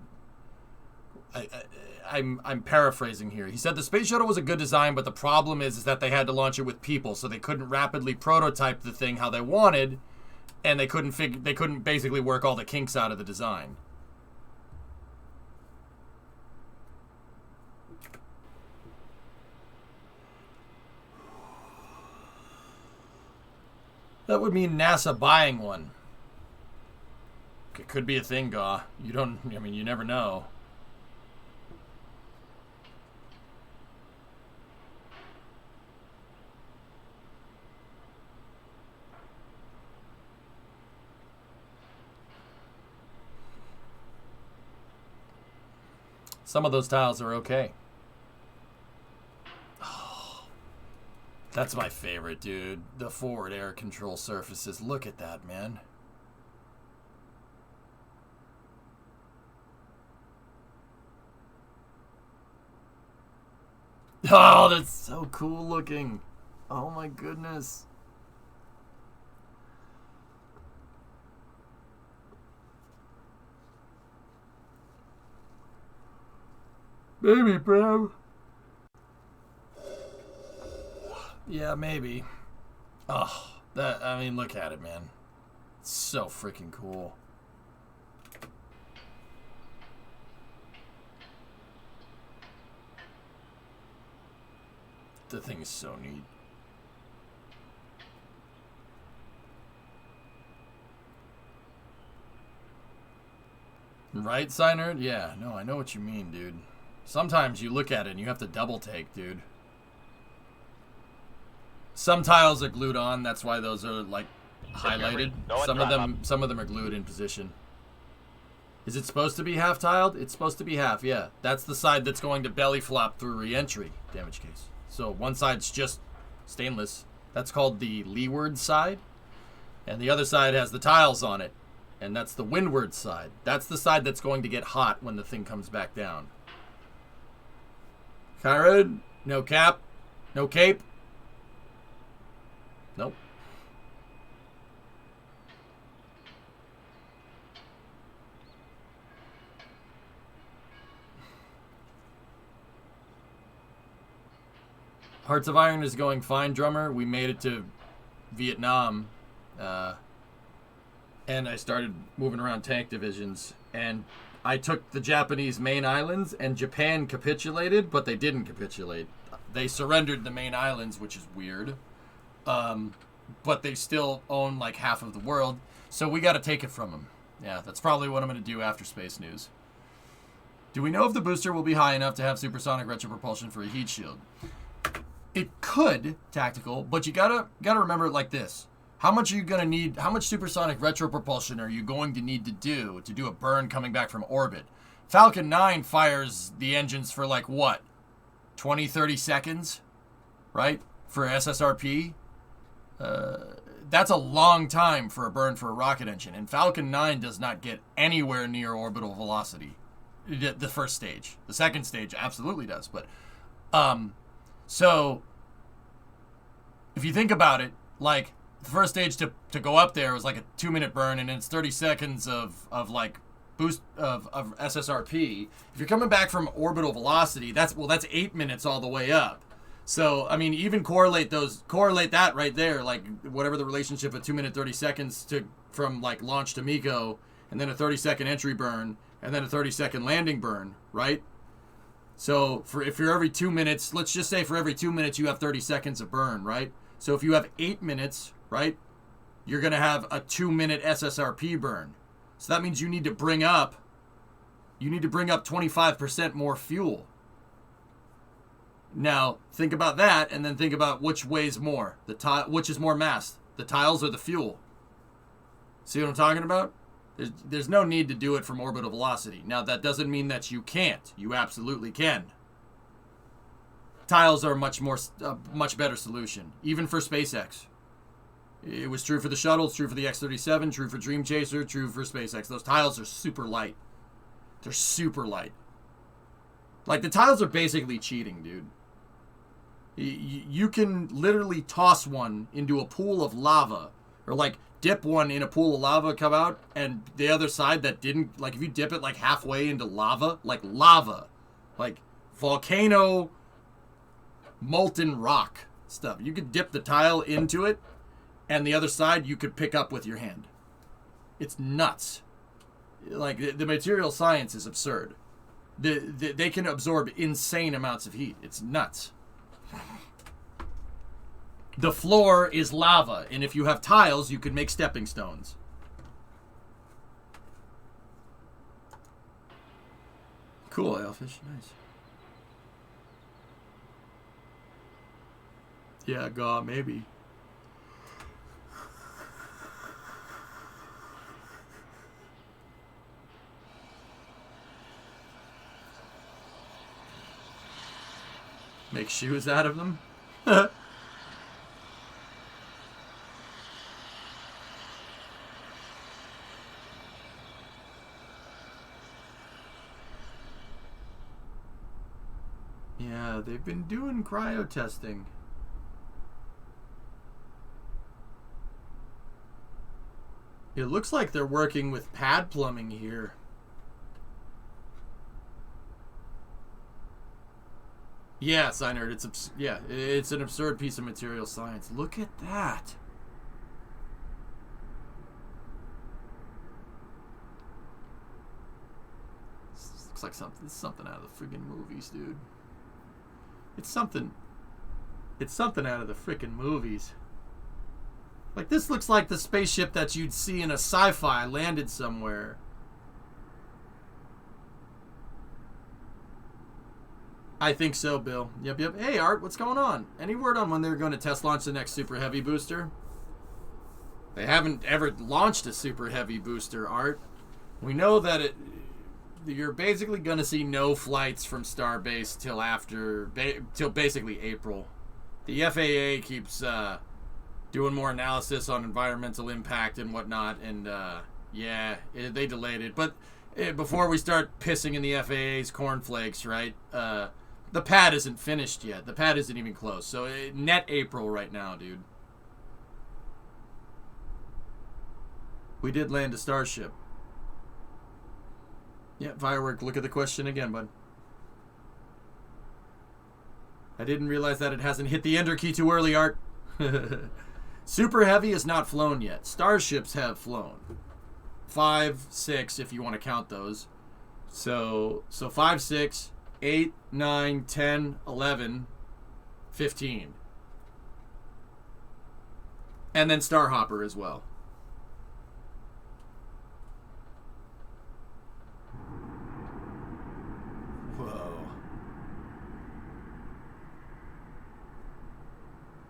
I'm paraphrasing here. He said the space shuttle was a good design, but the problem is that they had to launch it with people, so they couldn't rapidly prototype the thing how they wanted, and they couldn't basically work all the kinks out of the design. That would mean NASA buying one. It could be a thing, Gaw. You don't, I mean, you never know. Some of those tiles are okay. Oh, that's my favorite, dude. The forward air control surfaces. Look at that, man. Oh, that's so cool looking. Oh my goodness. Maybe, bro. Yeah, maybe. Oh, that, I mean, look at it, man. It's so freaking cool. The thing is so neat. Right, Cynerd? Yeah, no, I know what you mean, dude. Sometimes you look at it and you have to double take, dude. Some tiles are glued on, that's why those are like highlighted. Some of them are glued in position. Is it supposed to be half tiled? It's supposed to be half, yeah. That's the side that's going to belly flop through re-entry damage case. So one side's just stainless. That's called the leeward side. And the other side has the tiles on it. And that's the windward side. That's the side that's going to get hot when the thing comes back down. Kyrod, no cap, no cape. Nope. Hearts of Iron is going fine, drummer. We made it to Vietnam, and I started moving around tank divisions, and I took the Japanese main islands, and Japan capitulated, but they didn't capitulate. They surrendered the main islands, which is weird, but they still own like half of the world, so we got to take it from them. Yeah, that's probably what I'm going to do after Space News. Do we know if the booster will be high enough to have supersonic retropropulsion for a heat shield? It could, tactical, but you gotta remember it like this. How much are you gonna need? How much supersonic retropropulsion are you going to need to do a burn coming back from orbit? Falcon 9 fires the engines for like what? 20, 30 seconds, right? For SSRP. That's a long time for a burn for a rocket engine, and Falcon 9 does not get anywhere near orbital velocity. The first stage. The second stage absolutely does, but so if you think about it, like the first stage to go up there was like a 2-minute burn, and then it's 30 seconds of like boost of SSRP. If you're coming back from orbital velocity, that's 8 minutes all the way up. So I mean, even correlate that right there, like whatever the relationship of 2 minute 30 seconds from like launch to MECO, and then a 30-second entry burn, and then a 30-second landing burn, right? So if you're every 2 minutes, let's just say for every 2 minutes you have 30 seconds of burn, right? So if you have 8 minutes, right, you're going to have a 2-minute SSRP burn. So that means you need to bring up 25% more fuel. Now, think about that, and then think about which weighs more. Which is more mass, the tiles or the fuel? See what I'm talking about? There's no need to do it from orbital velocity. Now, that doesn't mean that you can't. You absolutely can. Tiles are a much better solution, even for SpaceX. It was true for the shuttle, it's true for the X-37, true for Dream Chaser, true for SpaceX. Those tiles are super light. They're super light. Like, the tiles are basically cheating, dude. You can literally toss one into a pool of lava, or like dip one in a pool of lava, come out, and the other side that didn't, like if you dip it like halfway into lava, like volcano, molten rock stuff. You could dip the tile into it, and the other side you could pick up with your hand. It's nuts. Like, the material science is absurd. They can absorb insane amounts of heat. It's nuts. The floor is lava, and if you have tiles, you can make stepping stones. Cool, Alefish. Nice. Yeah, God, maybe. Make shoes out of them? Yeah, they've been doing cryo testing. It looks like they're working with pad plumbing here. Yeah, Synerd, it's an absurd piece of material science. Look at that. This looks like something out of the friggin' movies, dude. It's something out of the frickin' movies. Like, this looks like the spaceship that you'd see in a sci-fi landed somewhere. I think so, Bill. Yep. Hey, Art, what's going on? Any word on when they're going to test launch the next Super Heavy booster? They haven't ever launched a Super Heavy booster, Art. We know that you're basically going to see no flights from Starbase till basically April. The FAA keeps doing more analysis on environmental impact and whatnot, and they delayed it. But before we start pissing in the FAA's cornflakes, right? The pad isn't finished yet. The pad isn't even close. So net April right now, dude. We did land a Starship. Yeah, Firework, look at the question again, bud. I didn't realize that it hasn't hit the enter key too early, Art. Super Heavy is not flown yet. Starships have flown. 5, 6, if you want to count those. So 5, 6, 8, 9, 10, 11, 15. And then Starhopper as well. Whoa.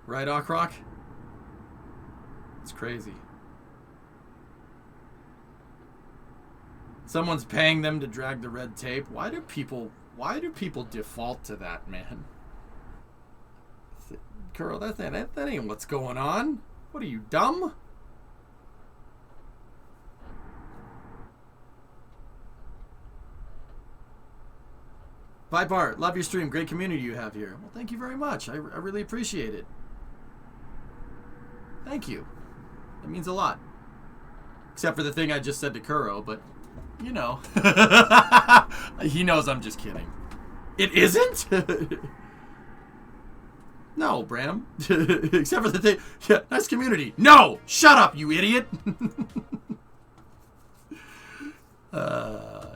Right, Ockrock? It's crazy. Someone's paying them to drag the red tape. Why do people default to that, man? Girl, that ain't what's going on. What are you, dumb? Bye, Bart. Love your stream. Great community you have here. Well, thank you very much. I really appreciate it. Thank you. That means a lot. Except for the thing I just said to Kuro, but, you know. He knows I'm just kidding. It isn't? No, Bram. Except for the thing. Yeah, nice community. No! Shut up, you idiot!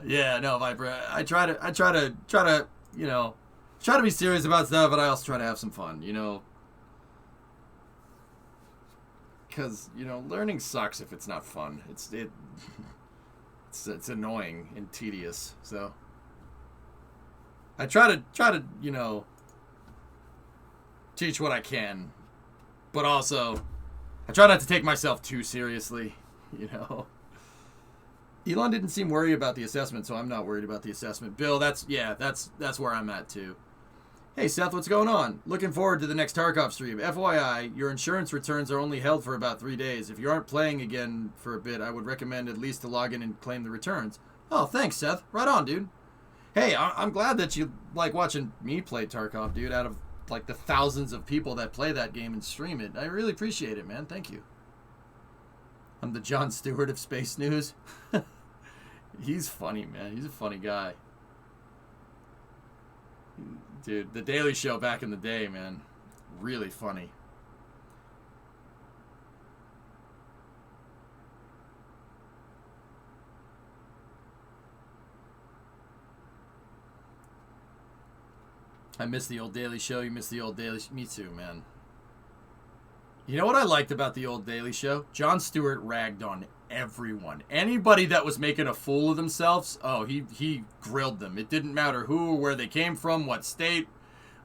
Yeah, no, Viper. I try to you know, try to be serious about stuff, but I also try to have some fun, you know. Because, you know, learning sucks if it's not fun. It's annoying and tedious. So I try to, you know, teach what I can, but also I try not to take myself too seriously, you know. Elon didn't seem worried about the assessment, so I'm not worried about the assessment. Bill, that's where I'm at too. Hey Seth, what's going on? Looking forward to the next Tarkov stream. FYI, your insurance returns are only held for about 3 days. If you aren't playing again for a bit, I would recommend at least to log in and claim the returns. Oh, thanks, Seth. Right on, dude. Hey, I'm glad that you like watching me play Tarkov, dude, out of like the thousands of people that play that game and stream it. I really appreciate it, man. Thank you. I'm the Jon Stewart of Space News. He's funny, man. He's a funny guy. Dude, The Daily Show back in the day, man. Really funny. I miss the old Daily Show. You miss the old Daily Show. Me too, man. You know what I liked about the old Daily Show? Jon Stewart ragged on everyone. Anybody that was making a fool of themselves, oh, he grilled them. It didn't matter who or where they came from, what state,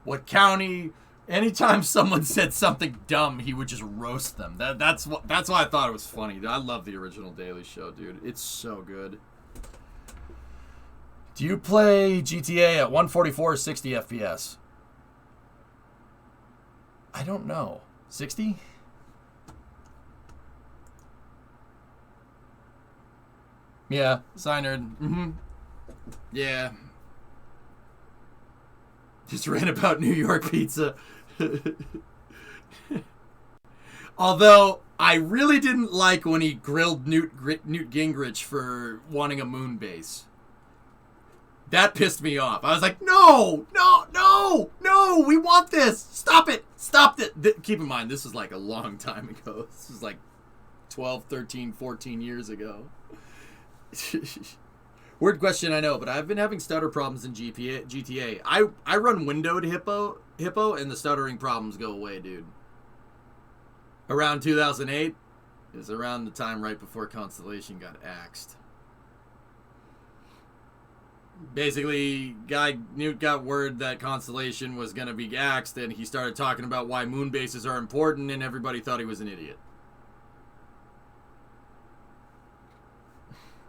what county. Anytime someone said something dumb, he would just roast them. That's why I thought it was funny. I love the original Daily Show, dude. It's so good. Do you play GTA at 144 or 60 FPS? I don't know. 60? Yeah, Cynerd. Mm-hmm. Yeah. Just ran about New York pizza. Although, I really didn't like when he grilled Newt Gingrich for wanting a moon base. That pissed me off. I was like, no, we want this. Stop it. Keep in mind, this was like a long time ago. This was like 12, 13, 14 years ago. Weird question, I know, but I've been having stutter problems in GTA. I run windowed Hippo, and the stuttering problems go away, dude. Around 2008 is around the time right before Constellation got axed. Basically, Newt got word that Constellation was going to be axed, and he started talking about why moon bases are important, and everybody thought he was an idiot.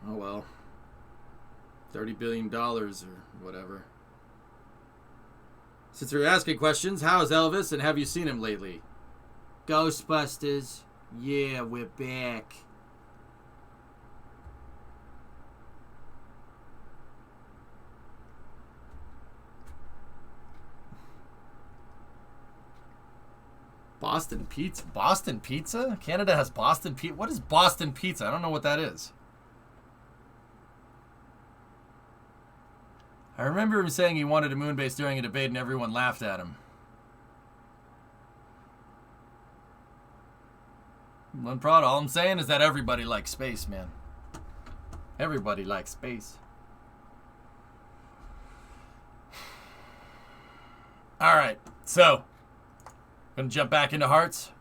Oh well. $30 billion or whatever. Since we're asking questions, how is Elvis, and have you seen him lately? Ghostbusters. Yeah, we're back. Boston pizza? Boston pizza? Canada has Boston pizza? What is Boston pizza? I don't know what that is. I remember him saying he wanted a moon base during a debate and everyone laughed at him. All I'm saying is that everybody likes space, man. Everybody likes space. Alright, so gonna jump back into Hearts.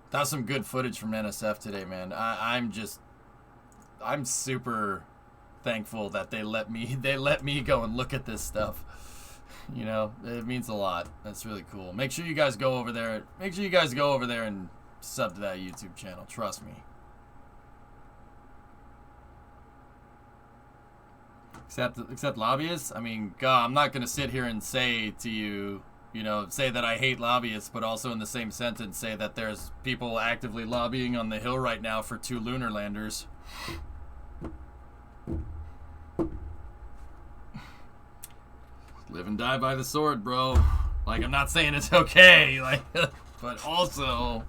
That was some good footage from NSF today, man. I'm super thankful that they let me go and look at this stuff. You know, it means a lot. That's really cool. Make sure you guys go over there. Make sure you guys go over there and sub to that YouTube channel. Trust me. Except lobbyists? I mean, God, I'm not gonna sit here and say to you, you know, say that I hate lobbyists, but also in the same sentence say that there's people actively lobbying on the Hill right now for 2 lunar landers. Live and die by the sword, bro. Like, I'm not saying it's okay, like, but also,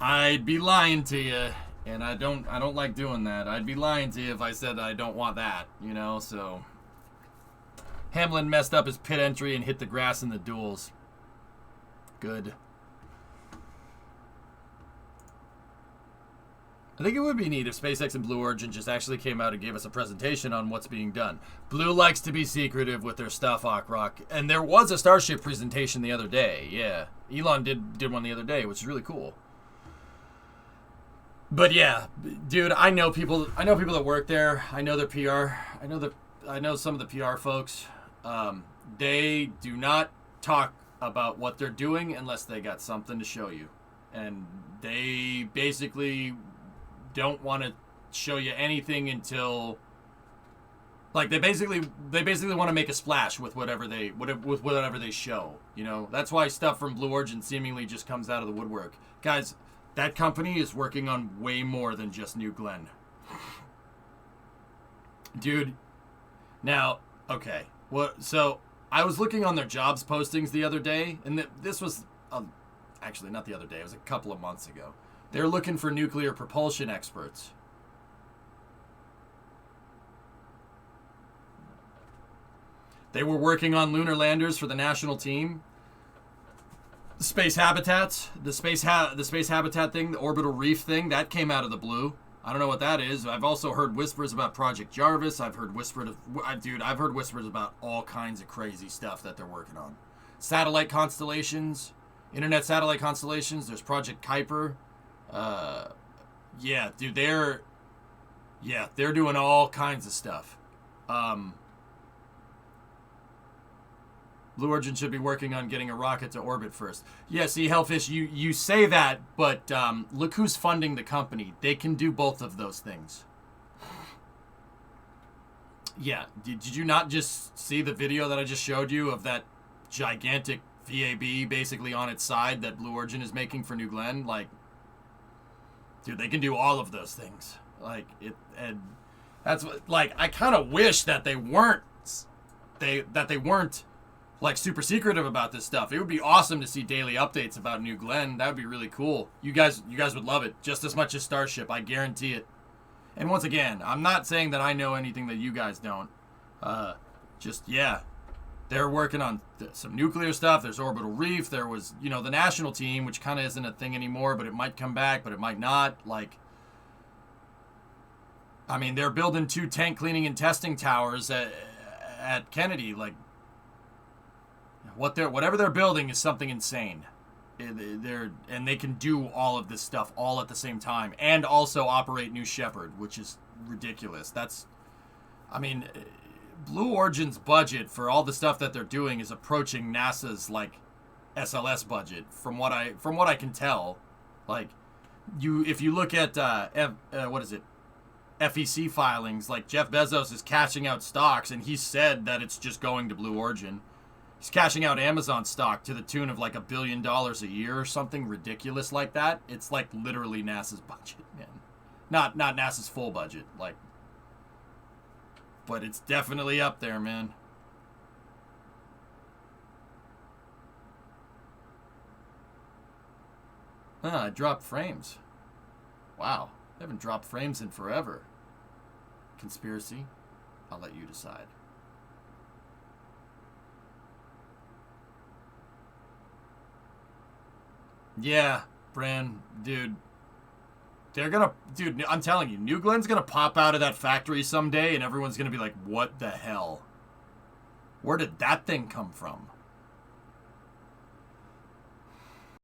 I'd be lying to you, and I don't like doing that. I'd be lying to you if I said I don't want that, you know, so. Hamlin messed up his pit entry and hit the grass in the duels. Good. I think it would be neat if SpaceX and Blue Origin just actually came out and gave us a presentation on what's being done. Blue likes to be secretive with their stuff, Rock. And there was a Starship presentation the other day. Yeah. Elon did one the other day, which is really cool. But yeah, dude, I know people that work there. I know their PR. I know some of the PR folks. They do not talk about what they're doing unless they got something to show you. And they basically don't want to show you anything until, like, they basically want to make a splash with whatever they show. You know, that's why stuff from Blue Origin seemingly just comes out of the woodwork. Guys, that company is working on way more than just New Glenn. Dude, now, okay. So I was looking on their jobs postings the other day, and this was, actually not the other day, it was a couple of months ago. They're looking for nuclear propulsion experts. They were working on lunar landers for the national team. Space habitats, the space habitat thing, the orbital reef thing, that came out of the blue. I don't know what that is. I've also heard whispers about Project Jarvis. I've heard whispers about all kinds of crazy stuff that they're working on. Satellite constellations, internet satellite constellations. There's Project Kuiper. Yeah, dude, they're doing all kinds of stuff. Blue Origin should be working on getting a rocket to orbit first. Yeah, see, Hellfish, you say that, but look who's funding the company. They can do both of those things. Yeah, did you not just see the video that I just showed you of that gigantic VAB basically on its side that Blue Origin is making for New Glenn? Like, dude, they can do all of those things. Like, and that's what, like, I kind of wish that they weren't like super secretive about this stuff. It would be awesome to see daily updates about New Glenn. That would be really cool. You guys would love it just as much as Starship. I guarantee it. And once again, I'm not saying that I know anything that you guys don't. Yeah, they're working on some nuclear stuff. There's orbital reef. There was, the national team, which kind of isn't a thing anymore, but it might come back, but it might not. Like, I mean, they're building 2 tank cleaning and testing towers at Kennedy. Like, whatever they're building is something insane. And they can do all of this stuff all at the same time and also operate New Shepard, which is ridiculous. Blue Origin's budget for all the stuff that they're doing is approaching NASA's like SLS budget from what I can tell. Like, if you look at FEC filings, like Jeff Bezos is cashing out stocks and he said that it's just going to Blue Origin. He's cashing out Amazon stock to the tune of like $1 billion a year or something ridiculous like that. It's like literally NASA's budget, man. Not NASA's full budget, like, but it's definitely up there, man. I dropped frames. Wow, I haven't dropped frames in forever. Conspiracy? I'll let you decide. Yeah, Bran, dude. I'm telling you, New Glenn's gonna pop out of that factory someday and everyone's gonna be like, what the hell? Where did that thing come from?